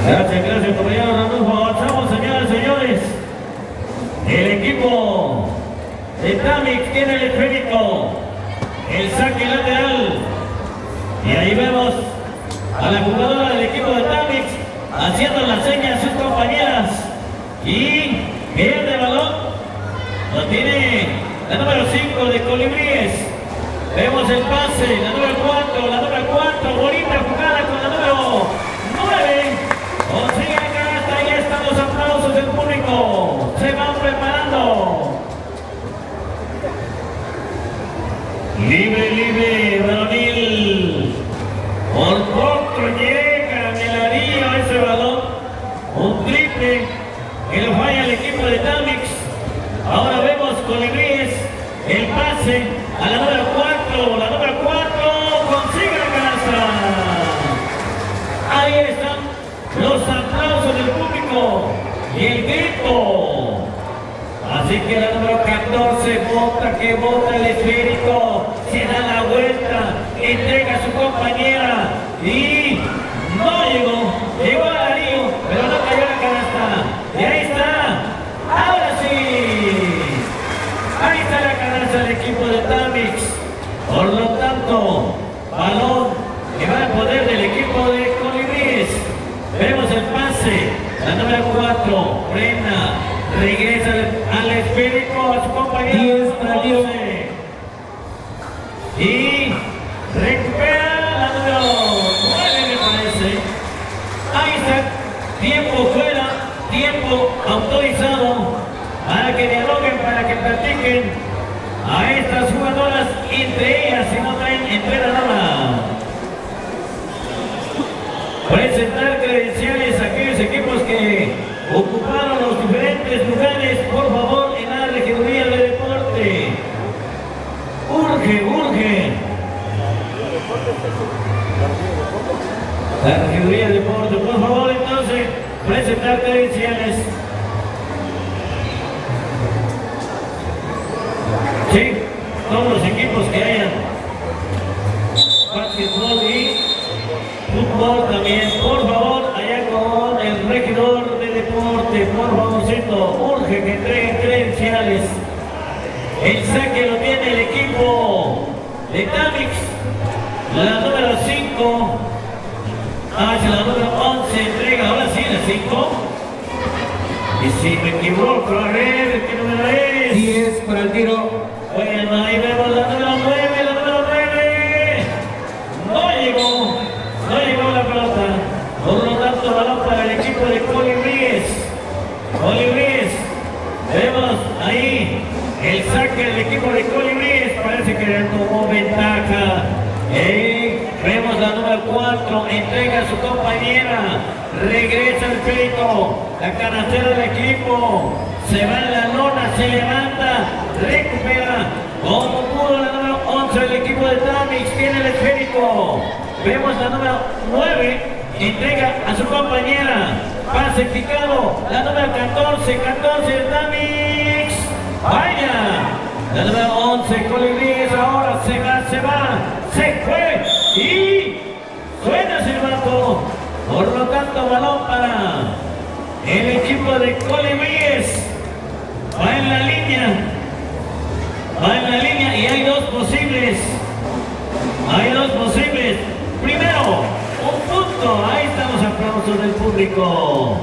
[SPEAKER 3] Gracias, compañero Ranulfo. Avanzamos, señoras y señores. El equipo de Tamix tiene el esférico. el saque lateral. Y ahí vemos a la jugadora del equipo de Tamix haciendo las señas a sus compañeras. Y pierde el balón. Lo tiene la número 5 de Colibríes. Vemos el pase, la número 4, bonita jugada con la número 9. Consigue la canasta, ahí están los aplausos del público. Se van preparando. Libre, varonil. Por poco llega Melarío a ese balón. Un triple que lo falla el equipo de Tamix. Ahora vemos Colibríes, el pase a la número 4, consigue la canasta. Ahí están los aplausos del público y el grito. Así que la número 14 bota el esférico, se da la vuelta, entrega a su compañera y no llegó a Darío, pero no cayó la canasta. Y ahí está, ahora sí, ahí está la canasta del equipo de Tamix. Por lo tanto, balón que va al poder del equipo de Colibríes. Vemos el pase, la número 4, frena, regresa al esférico a su compañero.
[SPEAKER 5] 10 para el tiro.
[SPEAKER 3] Y recupera la número 9, me parece. Ahí está, tiempo fuera, tiempo autorizado para que dialoguen, para que platiquen a estas jugadoras, entre ellas, si no traen entrenadora. Presentar credenciales a aquellos equipos que ocuparon los diferentes lugares, por favor, en la regiduría de deporte. Urge. La regiduría de deporte, por favor, entonces, presentar credenciales. Sí, todos los equipos que hayan. Básquetbol y fútbol también, por favor, allá con el regidor de deporte, por favorcito, urge que entreguen credenciales. El saque lo tiene el equipo de Tamix, la número 5, hacia la número 11, entrega, ahora sí, la 5. Y si me equivoco, a ver, ¿qué número es?
[SPEAKER 5] 10 para el tiro.
[SPEAKER 3] Bueno, ahí vemos la número 9, no llegó la pelota. Por lo tanto, balón para el equipo de Colibríes. Vemos ahí el saque del equipo de Colibríes, parece que le tomó ventaja. Vemos la número 4, entrega a su compañera, regresa el peito, la canastera del equipo, se va en la lona, se levanta, recupera, como pudo la número 11 del equipo de Tamix, tiene el esférico. Vemos la número 9, entrega a su compañera, pase picado, la número 14 de Tamix, vaya, la número 11, Colibríes, ahora se fue y suena silbato. Por lo tanto, balón para el equipo de Colibríes. Va en la línea y hay dos posibles. Primero, un punto. Ahí están los aplausos del público.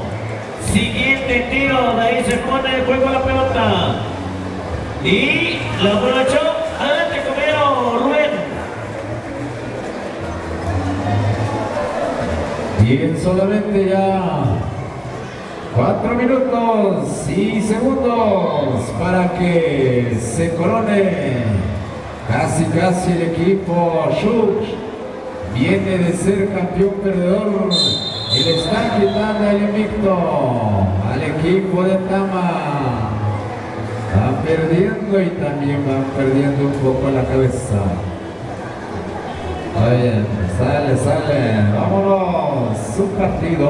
[SPEAKER 3] Siguiente tiro, de ahí se pone en juego la pelota. Y lo aprovechó. Adelante, compañero Rubén.
[SPEAKER 8] Bien, solamente ya 4 minutos y segundos para que se corone casi el equipo Shuch. Viene de ser campeón perdedor y le están quitando el invicto al equipo de Tama. Van perdiendo y también van perdiendo un poco la cabeza. Bien, sale, vámonos, un partido.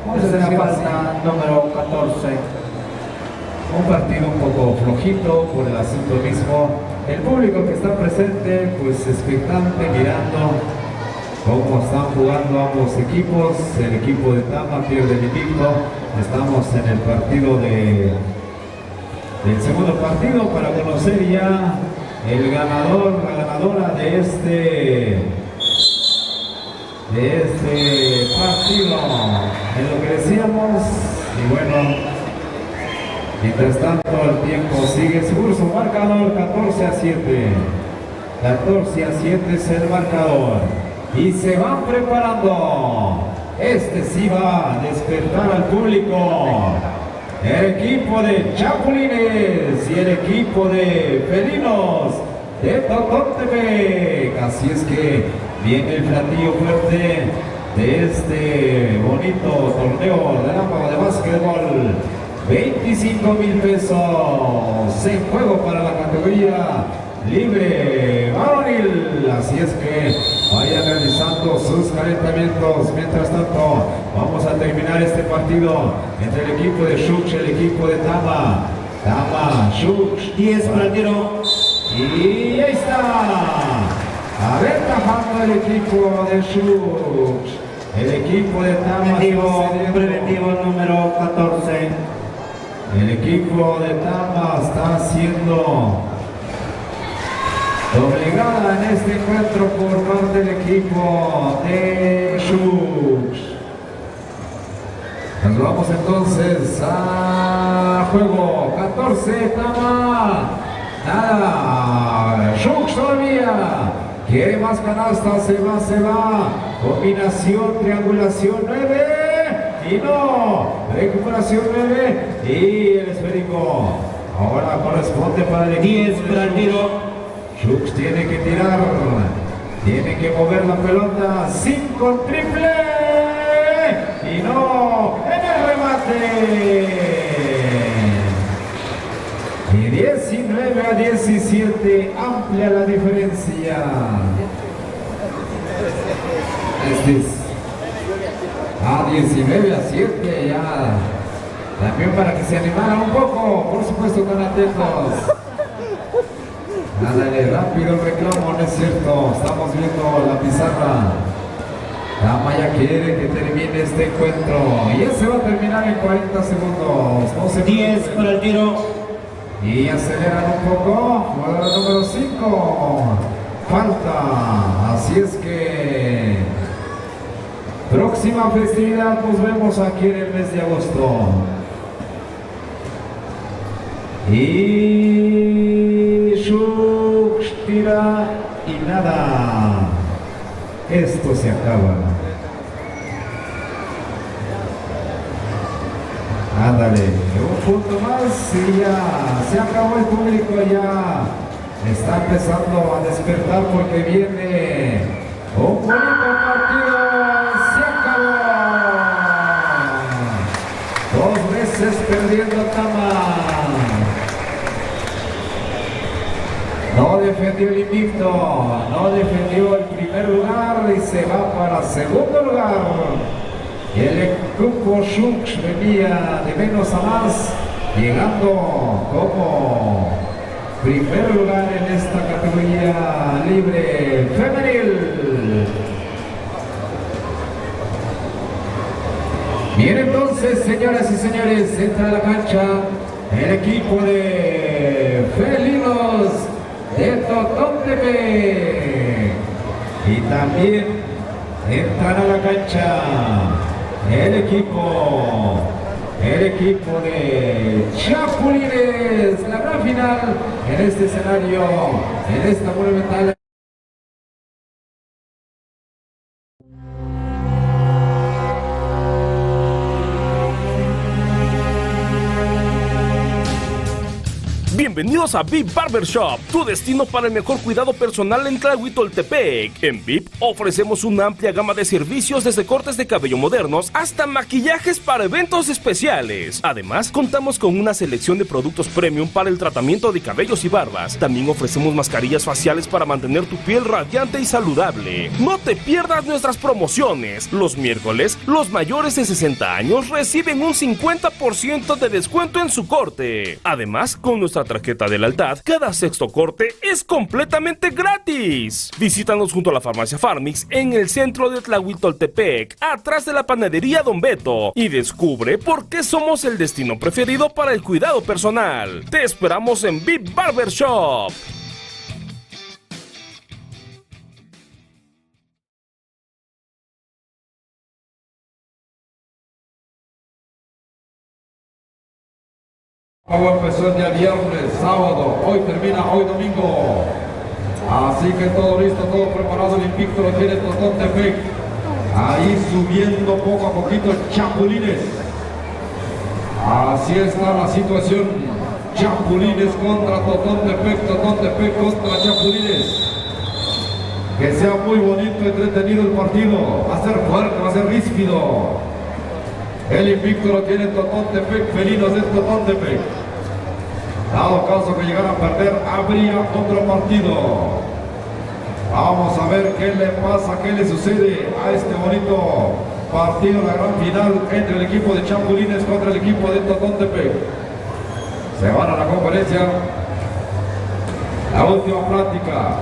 [SPEAKER 5] Vamos a hacer la falta número 14.
[SPEAKER 8] Un partido un poco flojito por el asunto mismo. El público que está presente, pues expectante, mirando cómo están jugando ambos equipos. El equipo de Tama pierde el invicto. Estamos en el partido del segundo partido para conocer ya el ganador, la ganadora de este partido, en lo que decíamos. Y bueno, mientras tanto el tiempo sigue su curso, marcador 14-7. 14-7 es el marcador y se van preparando. Este sí va a despertar al público. El equipo de Chapulines y el equipo de Felinos de Totontepec. Así es que viene el platillo fuerte de este bonito torneo relámpago de básquetbol. 25,000 pesos en juego para la categoría libre varonil. Así es que vayan realizando sus calentamientos. Mientras tanto, vamos a terminar este partido entre el equipo de Shux y el equipo de Tama. Shux,
[SPEAKER 5] 10 para el tiro.
[SPEAKER 8] y ahí está, aventajando el equipo de Shux. El equipo de Tama
[SPEAKER 5] Preventivo número 14.
[SPEAKER 8] El equipo de Tama está siendo doblegada en este encuentro por parte del equipo de Shux. Nos vamos entonces a juego. 14 Tama. Nada. Shux todavía. Quiere más canastas. Se va. Combinación, triangulación 9. Y no. Recuperación 9. Y el esférico. Ahora corresponde para el equipo
[SPEAKER 5] 10 para el tiro.
[SPEAKER 8] Shux tiene que tirar, tiene que mover la pelota, 5 triple y no, en el remate. Y 19-17, amplia la diferencia. Este es a 19-7 ya. También para que se animaran un poco, por supuesto, tan atentos. Ándale, rápido el reclamo, no es cierto, estamos viendo la pizarra. Tama ya quiere que termine este encuentro y ese va a terminar en 40 segundos. No se
[SPEAKER 5] 10 para el tiro.
[SPEAKER 8] Y aceleran un poco, jugador número 5. Falta, así es que próxima festividad nos vemos aquí en el mes de agosto. Y Shux tira y nada. Esto se acaba. Ándale, un punto más y ya se acabó el público, ya está empezando a despertar porque viene un bonito partido. Se acabó. 2 veces perdiendo Tama. No defendió el invicto, no defendió el primer lugar y se va para segundo lugar. Y el grupo Shux venía de menos a más, llegando como primer lugar en esta categoría libre femenil. Bien, entonces, señoras y señores, entra a la cancha el equipo de Felinos de Totontepec. Y también entran a la cancha el equipo de Chapulines. La gran final en este escenario, en esta monumental.
[SPEAKER 6] Bienvenidos a VIP Barbershop, tu destino para el mejor cuidado personal en Tlahuitoltepec. En VIP ofrecemos una amplia gama de servicios desde cortes de cabello modernos hasta maquillajes para eventos especiales. Además, contamos con una selección de productos premium para el tratamiento de cabellos y barbas. También ofrecemos mascarillas faciales para mantener tu piel radiante y saludable. No te pierdas nuestras promociones. Los miércoles, los mayores de 60 años reciben un 50% de descuento en su corte. Además, con nuestra tarjeta de lealtad, cada sexto corte es completamente gratis. Visítanos junto a la farmacia Farmix en el centro de Tlahuitoltepec, atrás de la panadería Don Beto, y descubre por qué somos el destino preferido para el cuidado personal. Te esperamos en VIP Barbershop.
[SPEAKER 2] Agua empezó el día viernes, sábado, hoy termina, hoy domingo. Así que todo listo, todo preparado, el invicto lo tiene Totón Tepec. Ahí subiendo poco a poquito Chapulines. Así está la situación. Chapulines contra Totón Tepec contra Chapulines. Que sea muy bonito, entretenido el partido. Va a ser fuerte, va a ser ríspido. El invicto lo tiene Totón Tepec, felinos de Totón Tepec. Dado caso que llegaran a perder, habría otro partido. Vamos a ver qué le pasa, qué le sucede a este bonito partido, la gran final entre el equipo de Chapulines contra el equipo de Totón Tepec. Se van a la conferencia. La última plática.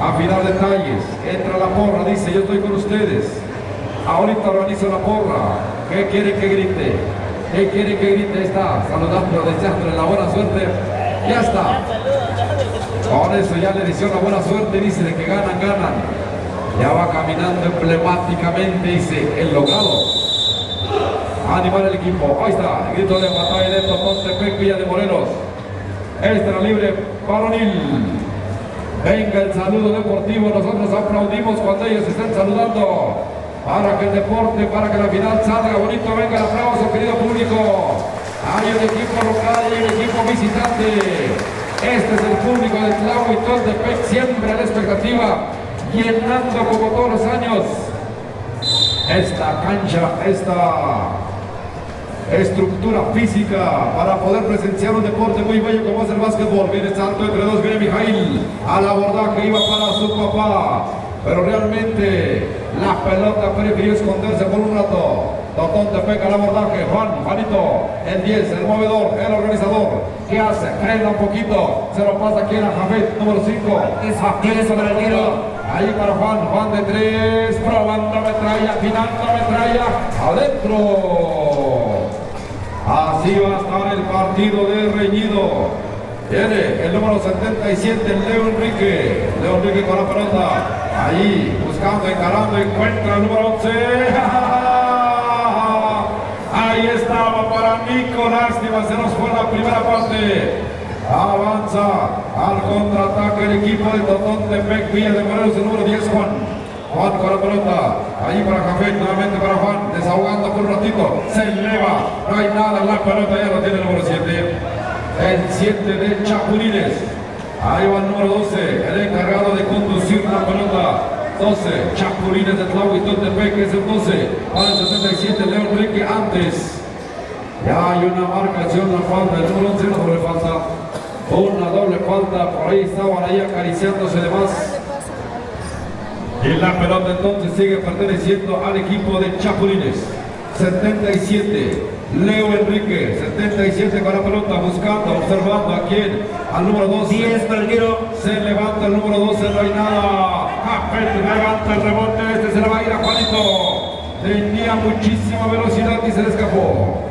[SPEAKER 2] Afinar detalles, entra la porra, dice yo estoy con ustedes. Ahorita organizo la porra. ¿Qué quieren que grite? ¿Qué quieren que grite? Ahí está, saludando, deseándole la buena suerte. Ya está. Con eso ya le deseó la buena suerte, dice de que ganan, ganan. Ya va caminando emblemáticamente, dice, el logrado. Animar el equipo. Ahí está, el grito de batalla de Totón Tepec, Villa de Morelos. Extra libre, varonil. Venga el saludo deportivo, nosotros aplaudimos cuando ellos estén saludando. Para que el deporte, para que la final salga bonito, venga el aplauso, querido público. Hay un equipo local y un equipo visitante. Este es el público de Tlahuitol Tepec, siempre a la expectativa, llenando como todos los años esta cancha, esta estructura física para poder presenciar un deporte muy bello como es el básquetbol. Viene salto entre dos, viene Mijail al abordaje, iba para su papá, pero realmente la pelota prefirió esconderse por un rato. Totón Tepec al abordaje, Juanito, el 10, el movedor, el organizador. ¿Qué hace? Frena un poquito, se lo pasa aquí a Jafet, número 5. Ahí para Juan de 3, probando metralla, afinando metralla, adentro. Así va a estar el partido de reñido. Viene el número 77, Leo Enrique. Leo Enrique con la pelota. Ahí, buscando, encarando, encuentra el número 11. Ahí estaba para Nico, lástima, se nos fue la primera parte. Avanza al contraataque el equipo de Totón Tepec, Villa de Morelos, el número 10, Juan con la pelota, ahí para Café, nuevamente para Juan, desahogando por un ratito, se eleva, no hay nada en la pelota, ya lo tiene el número 7, el 7 de Chapulines, ahí va el número 12, el encargado de conducir la pelota, 12, Chapulines de Tlahuitol Tepec, que es el 12, para el 77, Leo Enrique antes, ya hay una marcación, la falta, el número 11 no le falta, una doble falta, por ahí estaban ahí acariciándose de más. Y la pelota entonces sigue perteneciendo al equipo de Chapulines. 77, Leo Enrique, 77 con la pelota, buscando, observando a quién, al número 12.
[SPEAKER 3] 10 para el tiro.
[SPEAKER 2] Se levanta el número 12, no hay nada. Jafet levanta el rebote, este se le va a ir a Juanito. Tenía muchísima velocidad y se le escapó.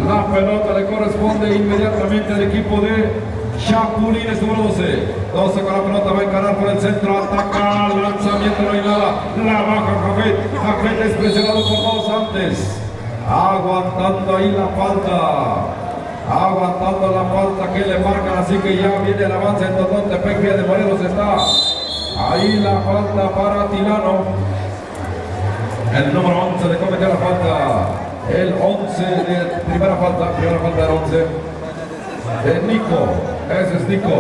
[SPEAKER 2] La pelota le corresponde inmediatamente al equipo de Chapulines, número 12. 12 con la pelota, va a encarar por el centro, ataca, lanzamiento, no hay nada. La baja Jafet. Jafet es presionado por dos antes. Aguantando ahí la falta. Aguantando la falta que le marcan, así que ya viene el avance en Totón Tepec, Villa de Morelos está. Ahí la falta para Tilano. El número 11 le cometió la falta. El 11 de primera falta del 11. De Nico, ese es Nico.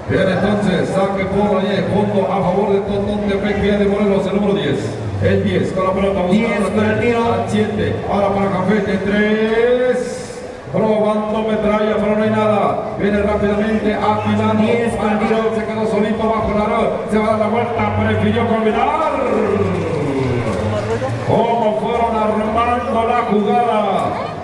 [SPEAKER 2] Bien, entonces, saque por ahí, punto a favor de Totón Tepec, Villa de Morelos, el número 10. El 10 con la pelota, buscando
[SPEAKER 3] 10 con el tiro.
[SPEAKER 2] al 7. Ahora para Cafete, 3. Probando metralla, pero no hay nada. Viene rápidamente afinando.
[SPEAKER 3] 10 con el tiro.
[SPEAKER 2] Se quedó solito bajo la red. Se va a dar la vuelta, prefirió combinar. Cómo fueron armando la jugada.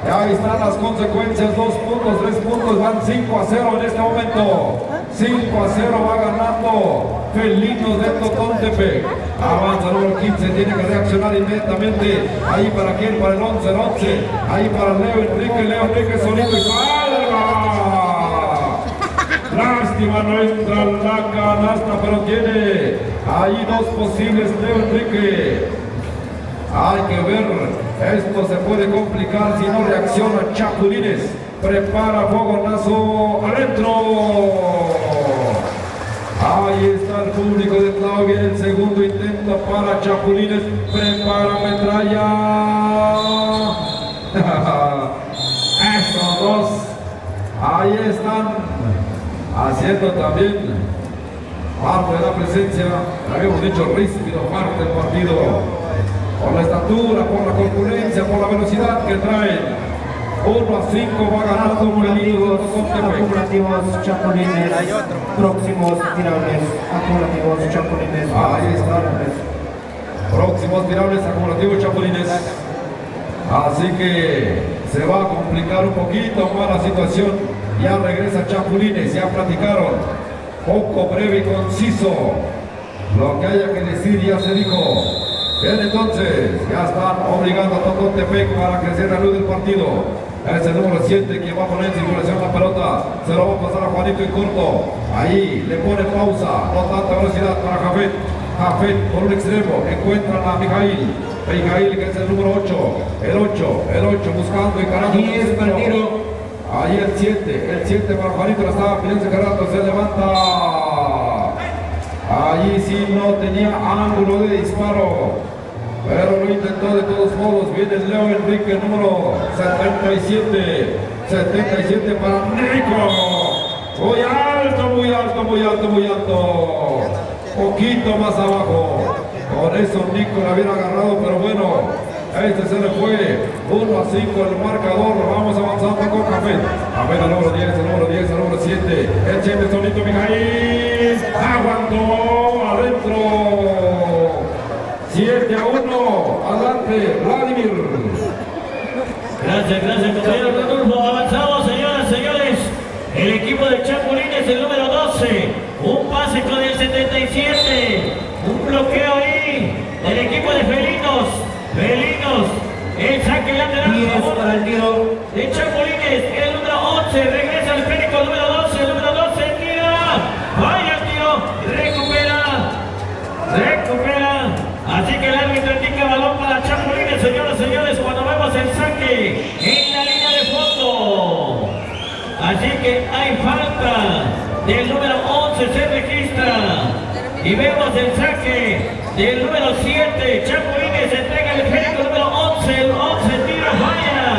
[SPEAKER 2] Y ahí están las consecuencias, 2 puntos, 3 puntos, van 5-0 en este momento. 5-0 va ganando Felinos de Totón Tepec. Avanza el número 15, tiene que reaccionar inmediatamente. Ahí para quién, para el 11, el 11. Ahí para Leo Enrique solito y salga. Lástima, no entra la canasta, pero tiene ahí dos posibles Leo Enrique. Hay que ver, esto se puede complicar si no reacciona Chapulines. prepara fogonazo adentro. Ahí está el público de Tlau, viene el segundo intento para Chapulines, prepara metralla. Estos dos, ahí están, haciendo también parte de la presencia, habíamos dicho ríspido, parte del partido, por la estatura, por la corpulencia, por la velocidad que traen. 1-5 va ganando
[SPEAKER 5] Acumulativos Chapulines, próximos tirables, acumulativos Chapulines.
[SPEAKER 2] Ahí están, próximos tirables acumulativos Chapulines. Así que se va a complicar un poquito más la situación. Ya regresa Chapulines, ya platicaron, poco breve y conciso. Lo que haya que decir ya se dijo. Bien, entonces, ya están obligando a Tototepec para que sea la luz del partido. Es el número 7 que va a poner en circulación la pelota. Se lo va a pasar a Juanito en corto. Ahí le pone pausa. No tanta velocidad para Jafet. Jafet por un extremo. Encuentran a Mijail. Mijail que es el número 8. El 8 buscando y carando.
[SPEAKER 5] 10 para el tiro.
[SPEAKER 2] Ahí el 7 para Juanito. La estaba pidiendo carando. Se levanta. Allí sí no tenía ángulo de disparo. Pero lo intentó de todos modos. Viene Leo Enrique, número 77. 77 para Nico. Muy alto, muy alto, muy alto, muy alto. Poquito más abajo. Con eso Nico la hubiera agarrado, pero bueno. Este se le fue. 1-5 el marcador. Vamos avanzando con Café. A ver el número 10, el número 10, el número 7. El 7 solito, Mijail. Aguantó adentro. 7-1, adelante, Vladimir.
[SPEAKER 3] Gracias, compañero Rodolfo. Avanzamos, señoras, señores. El equipo de Chapulines, el número 12. Un pase con el 77. Un bloqueo ahí del equipo de Felinos. El saque lateral.
[SPEAKER 5] 10 para el tiro.
[SPEAKER 3] De Chapulines, el número 11. Regresa el Fénico, el número 12. El número 12 tira. Vaya el tiro. Recupera. Así que el árbitro indica balón para Chapulines, señoras, señores, cuando vemos el saque en la línea de fondo. Así que hay falta del número 11, se registra. Y vemos el saque del número 7. Chapulines entrega el Fénico, número 11. El 11 tira, falla.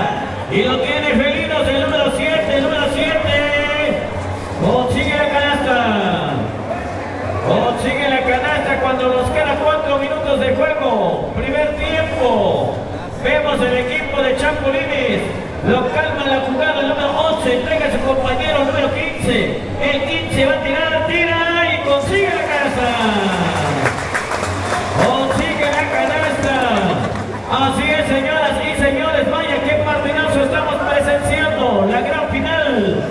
[SPEAKER 3] Y lo tiene Felinos, el número 7. El número 7 consigue la canasta. Consigue la canasta cuando nos quedan 4 minutos de juego. Primer tiempo. Vemos el equipo de Chapulines. Lo calma la jugada. El número 11 entrega a su compañero, el número 15. El 15 va a tirar, tira y consigue la canasta. Consigue la canasta. Así es, señoras y señores. Vaya qué partidazo estamos presenciando. La gran final.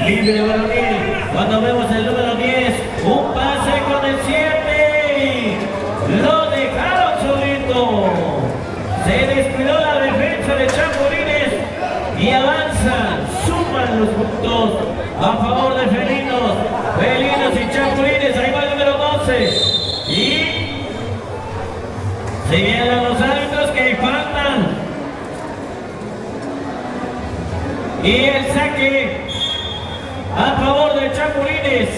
[SPEAKER 3] Libre varonil. Cuando vemos el número 10. Un pase con el 7. Lo dejaron solito. Se descuidó la defensa de Chapulines y avanzan, suman los puntos a favor de Felinos. Felinos y Chapulines, ahí va el número 12. Y señalan los árbitros que faltan. Y el saque a favor de Chapulines.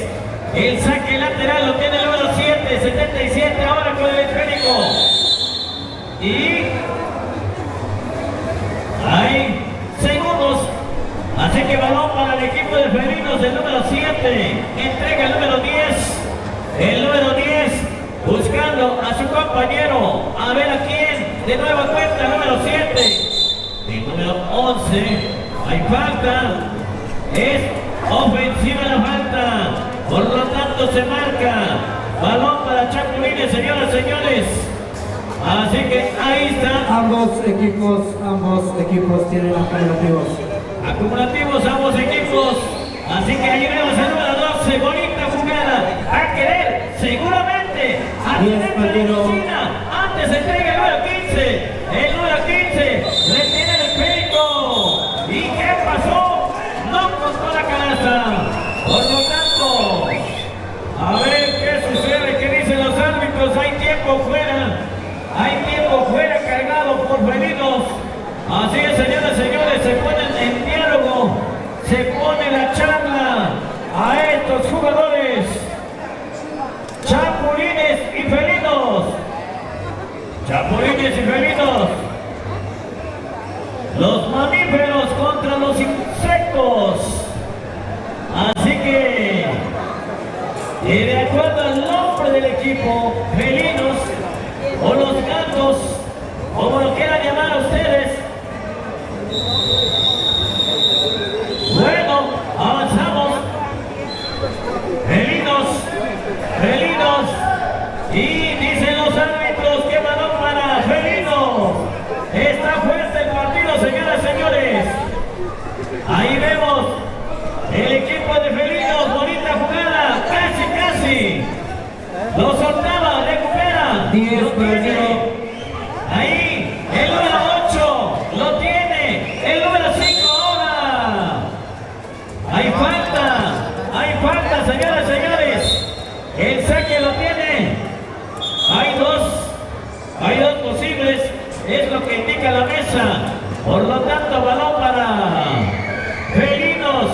[SPEAKER 3] El saque lateral lo tiene el número 7, 77 ahora con el esférico. Y hay segundos. Así que balón para el equipo de Felinos, el número 7. Entrega el número 10. El número 10 buscando a su compañero. A ver a quién. De nueva cuenta el número 7. El número 11. Hay falta. Es ofensiva la falta. Por lo tanto se marca balón para Chapulines, señoras y señores. Así que ahí está.
[SPEAKER 5] Ambos equipos tienen acumulativos.
[SPEAKER 3] Acumulativos ambos equipos. Así que ahí vemos el número 12. Bonita jugada. A querer, seguramente. A tener la cocina. Antes entrega el número 15. El número 15 retiene el Fénico. ¿Y qué pasó? No costó la canasta. Por lo tanto, a ver qué sucede, qué dicen los árbitros. Hay tiempo fuera cargado por Felinos. Así es, señoras y señores, se ponen en diálogo se pone la charla a estos jugadores. Chapulines y felinos. Chapulines y felinos. Los mamíferos contra los insectos. Así que, de acuerdo al nombre del equipo, felinos o los gatos, como lo quieran llamar a ustedes. Bueno, avanzamos. Felinos, felinos. Y dicen los árbitros que balón para felinos. Está fuerte el partido, señoras y señores. Ahí vemos el equipo de felinos, bonita jugada, casi. Lo soltaba, recupera.
[SPEAKER 5] 10
[SPEAKER 3] lo
[SPEAKER 5] para
[SPEAKER 3] tiene. Ahí, el número 8, lo tiene. El número 5 ahora. Hay falta, señoras y señores. El saque lo tiene. Hay dos posibles, es lo que indica la mesa. Por lo tanto, balón para felinos.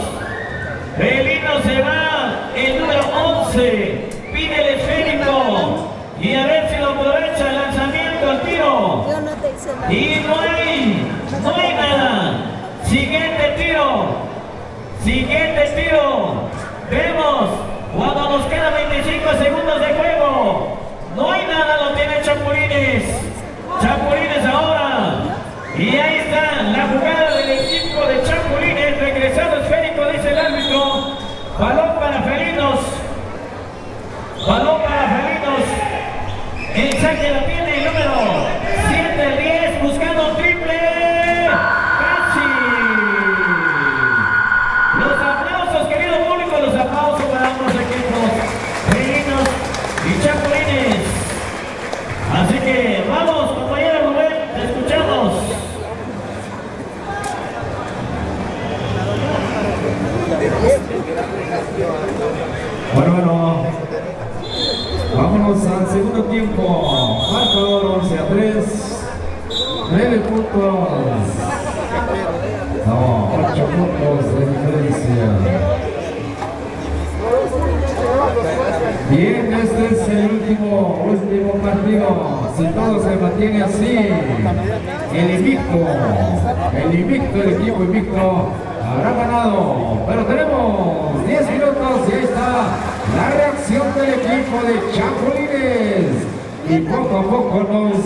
[SPEAKER 3] Felinos se va el número 11. Pide el esférico. Y a ver si lo aprovecha el lanzamiento al tiro.
[SPEAKER 10] Yo no te hice nada.
[SPEAKER 3] Y no hay nada. Siguiente tiro. Vemos cuando nos quedan 25 segundos de juego. No hay nada, lo tiene Chapulines. Chapulines ahora. Y ahí está la jugada del equipo de Chapulines. Regresado esférico, dice el árbitro. Balón para felinos. El saque lo tiene el número 7-10 buscando un triple. Casi. Los aplausos, querido público, los aplausos para ambos equipos, felinos y Chapulines. Así que vamos, compañero Rubén, te escuchamos.
[SPEAKER 8] Bueno, vámonos al segundo tiempo. Marcador 11-3. 9 puntos. No, 8 puntos de diferencia. Bien, este es el último partido. Si todo se mantiene así, el invicto, el equipo invicto habrá ganado. Pero tenemos 10 minutos y ahí está la reacción del equipo de Chapulines. Y poco a poco nos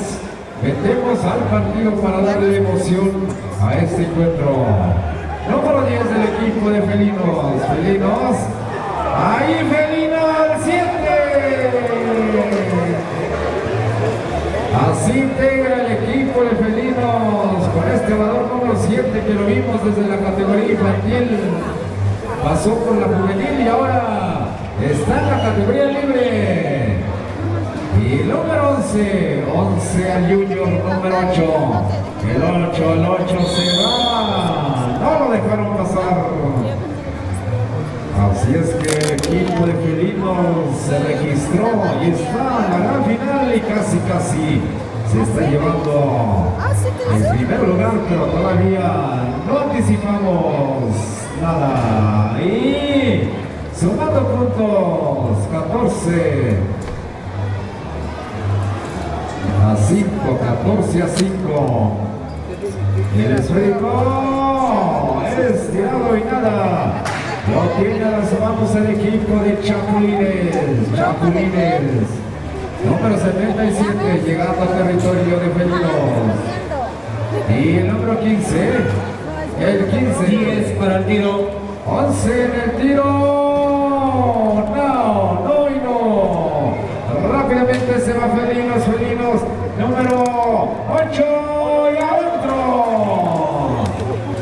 [SPEAKER 8] metemos al partido para darle emoción a este encuentro. Número 10 del equipo de felinos. Ahí felino al 7. Así integra el equipo de felinos con este jugador número 7 que lo vimos desde la categoría infantil. Pasó por la juvenil y ahora está en la categoría libre. Y el número 11 al junior número 8. El 8 se va. No lo dejaron pasar. Así es que el equipo de felinos se registró y está en la gran final y casi se está llevando el primer lugar, pero todavía no anticipamos nada. Y sumando puntos, 14 a 5. El esférico es tirado y nada. Lo tiene a las manos el equipo de Chapulines. Número 77, llegando a territorio de felinos. Y el número 15, el 15.
[SPEAKER 5] 10 para el tiro.
[SPEAKER 8] 11 en el tiro. No. Rápidamente se va felinos. Número 8 y adentro.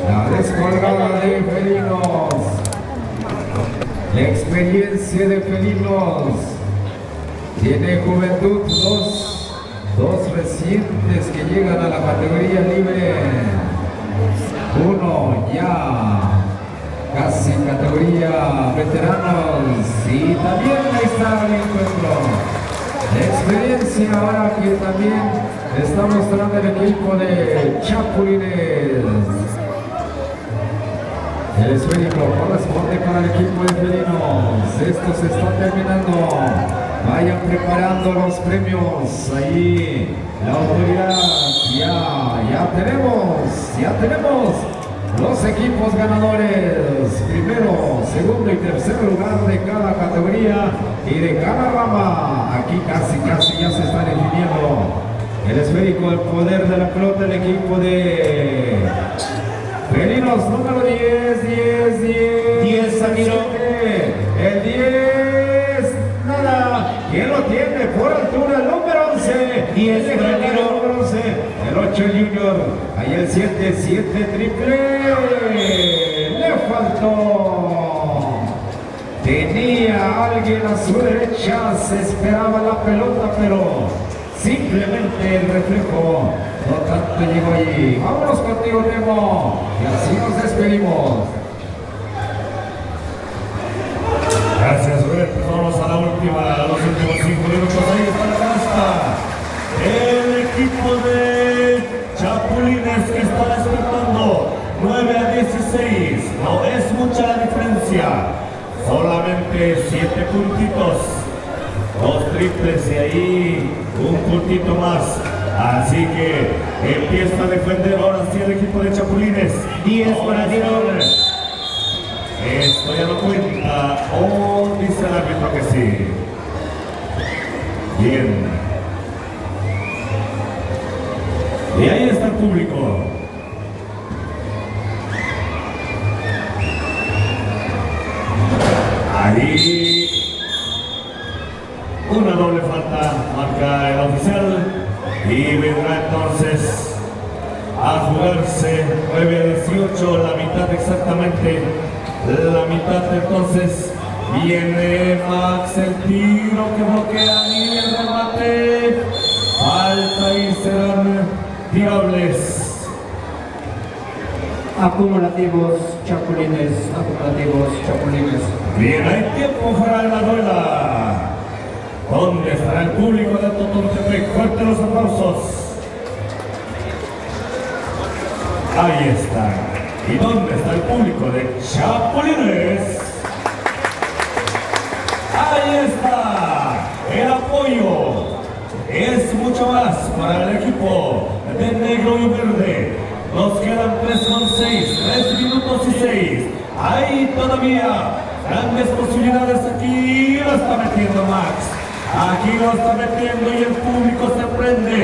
[SPEAKER 8] La descolgada de felinos. La experiencia de felinos. Tiene juventud, dos recientes que llegan a la categoría libre. Uno ya casi en categoría veteranos. Y también ahí está el encuentro. La experiencia ahora que también está mostrando el equipo de Chapulines.
[SPEAKER 2] El esférico corresponde para el equipo de felinos. Esto se está terminando. Vayan preparando los premios. Ahí la autoridad. Ya tenemos los equipos ganadores. Primero, segundo y tercer lugar de cada categoría y de cada rama. Aquí casi ya se está definiendo. El esférico, el poder de la pelota, el equipo de felinos número 10, Samiro. El 10, nada. ¿Quién lo tiene por altura? El número 11. 10, el número 11. El 8, Junior. Ahí el 7 triple. Le faltó. Tenía alguien a su derecha. Se esperaba la pelota, pero simplemente el reflejo no tanto llegó allí. Vámonos contigo, Nemo. Y así nos despedimos.
[SPEAKER 1] Gracias, Roberto. Vamos a los últimos 5 minutos. Ahí está la canasta. El equipo de Chapulines que está despertando 9 a 16. No es mucha la diferencia. Solamente 7 puntitos. 2 triples y ahí un puntito más. Así que empieza a defender ahora sí el equipo de Chapulines. 10 para tiradores. Esto ya no cuenta. Oh, dice el árbitro que sí. Bien. Y ahí está el público. Ahí una doble falta marca el oficial y vendrá entonces a jugarse 9 a 18, la mitad exactamente. La mitad entonces viene Max, el tiro que bloquea y el remate. Falta y serán tirables.
[SPEAKER 5] Acumulativos Chapulines.
[SPEAKER 1] Bien, hay tiempo para la duela. ¿Dónde estará el público de Totontepec? Fuertes los aplausos. Ahí está. ¿Y dónde está el público de Chapulines? Ahí está. El apoyo es mucho más para el equipo de negro y verde. Nos quedan 3 minutos y 6. Hay todavía grandes posibilidades aquí. Lo está metiendo Max. Aquí lo está metiendo y el público se prende.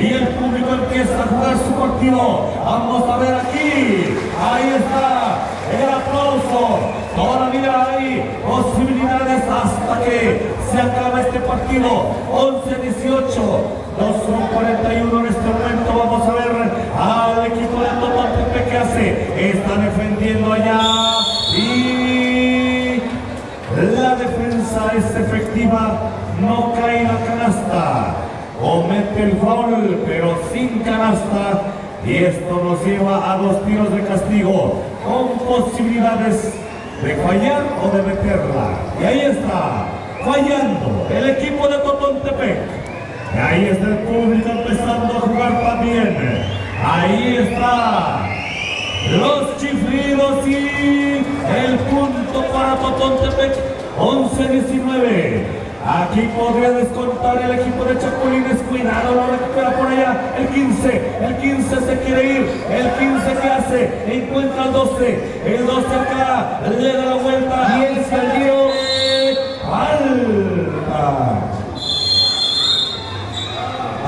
[SPEAKER 1] Y el público empieza a jugar su partido. Vamos a ver aquí. Ahí está el aplauso. Todavía hay posibilidades hasta que se acaba este partido. 11-18. 2-41 en este momento. Vamos a ver al equipo de Totontepec que hace. Está defendiendo allá. Y la defensa es efectiva. No cae la canasta. Comete el foul, pero sin canasta. Y esto nos lleva a 2 tiros de castigo con posibilidades de fallar o de meterla. Y ahí está, fallando el equipo de Totontepec. Y ahí está el público empezando a jugar también. Ahí está los chiflidos y el punto para Totontepec. 11-19. Aquí podría descontar el equipo de Chapulines. Cuidado, lo recupera por allá el 15. El 15 se quiere ir. El 15 que hace. Encuentra el 12. El 12 acá. Le da la vuelta. Y el salió. Falta.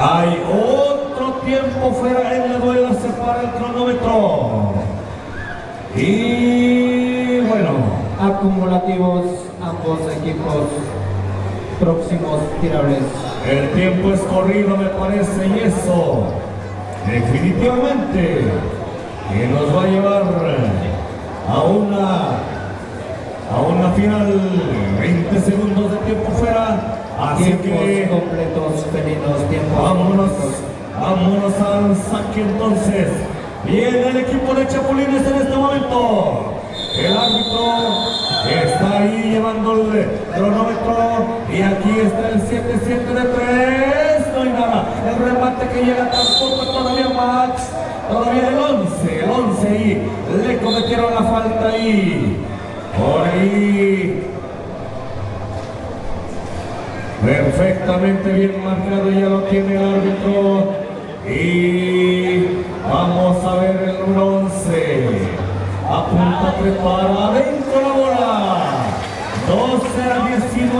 [SPEAKER 1] Hay otro tiempo fuera en la duela. Se para el cronómetro. Y bueno.
[SPEAKER 5] Acumulativos ambos equipos. Próximos tirables.
[SPEAKER 1] El tiempo es corrido, me parece, y eso definitivamente que nos va a llevar a una final. 20 segundos de tiempo fuera. Así
[SPEAKER 5] Tiempos
[SPEAKER 1] que
[SPEAKER 5] completos, felinos, tiempos
[SPEAKER 1] vámonos
[SPEAKER 5] completos.
[SPEAKER 1] al saque entonces. Viene el equipo de Chapulines en este momento. El árbitro está ahí llevando el cronómetro y aquí está el 7-7 de 3. No hay nada. El remate que llega tampoco todavía Max. Todavía el 11 11 ahí, le cometieron la falta ahí. Por ahí. Perfectamente bien marcado, ya lo tiene el árbitro. Y vamos a ver el número 11. Apunta a trepar adentro la bola. 12-19.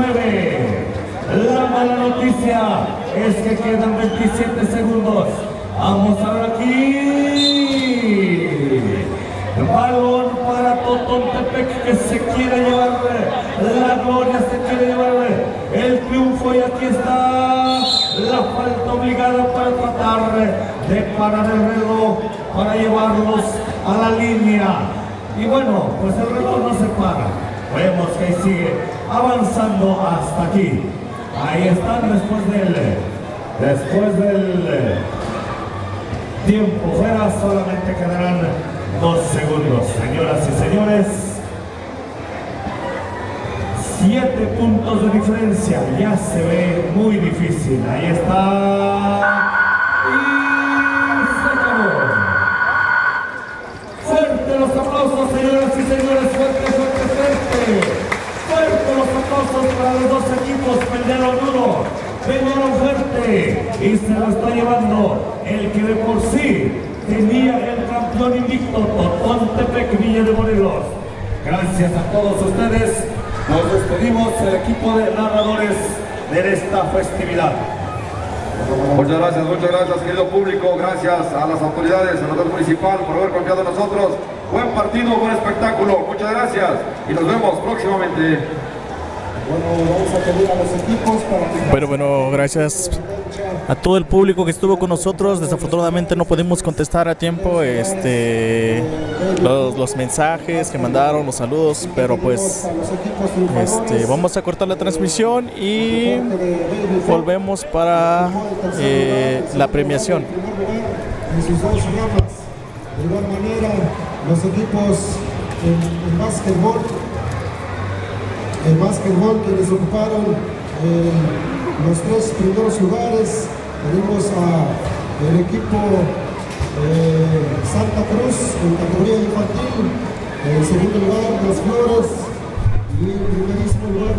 [SPEAKER 1] La mala noticia es que quedan 27 segundos. Vamos a ver aquí. El balón para Totontepec, que se quiere llevar la gloria, se quiere llevar el triunfo, y aquí está la falta obligada para tratar de parar el reloj, para llevarlos a la línea. Y bueno, pues el reloj no se para. Vemos que sigue avanzando hasta aquí. Ahí están después del tiempo fuera, solamente quedarán 2 segundos. Señoras y señores, 7 puntos de diferencia, ya se ve muy difícil. Ahí está. Y se acabó. Fuerte los aplausos, señoras y señores, fuerte, fuerte, fuerte. Fuerte los aplausos para los dos equipos. Pelearon duro, pelearon fuerte, y se lo está llevando el que de por sí tenía el campeón invicto, Totontepec Villa de Morelos. Gracias a todos ustedes. Nos despedimos, el equipo de narradores de esta festividad.
[SPEAKER 2] Muchas gracias, querido público. Gracias a las autoridades, al hotel municipal por haber confiado en nosotros. Buen partido, buen espectáculo. Muchas gracias y nos vemos próximamente.
[SPEAKER 7] Bueno, vamos a pedir a los equipos para que...
[SPEAKER 11] Bueno, gracias a todo el público que estuvo con nosotros. Desafortunadamente no pudimos contestar a tiempo los mensajes que mandaron, los saludos, pero pues vamos a cortar la transmisión y volvemos para la premiación.
[SPEAKER 7] En sus 2 ramas. De igual manera, los equipos en básquetbol, que les ocuparon los 3 primeros lugares. Tenemos al equipo Santa Cruz en categoría infantil, en segundo lugar Las Flores, y en primerísimo lugar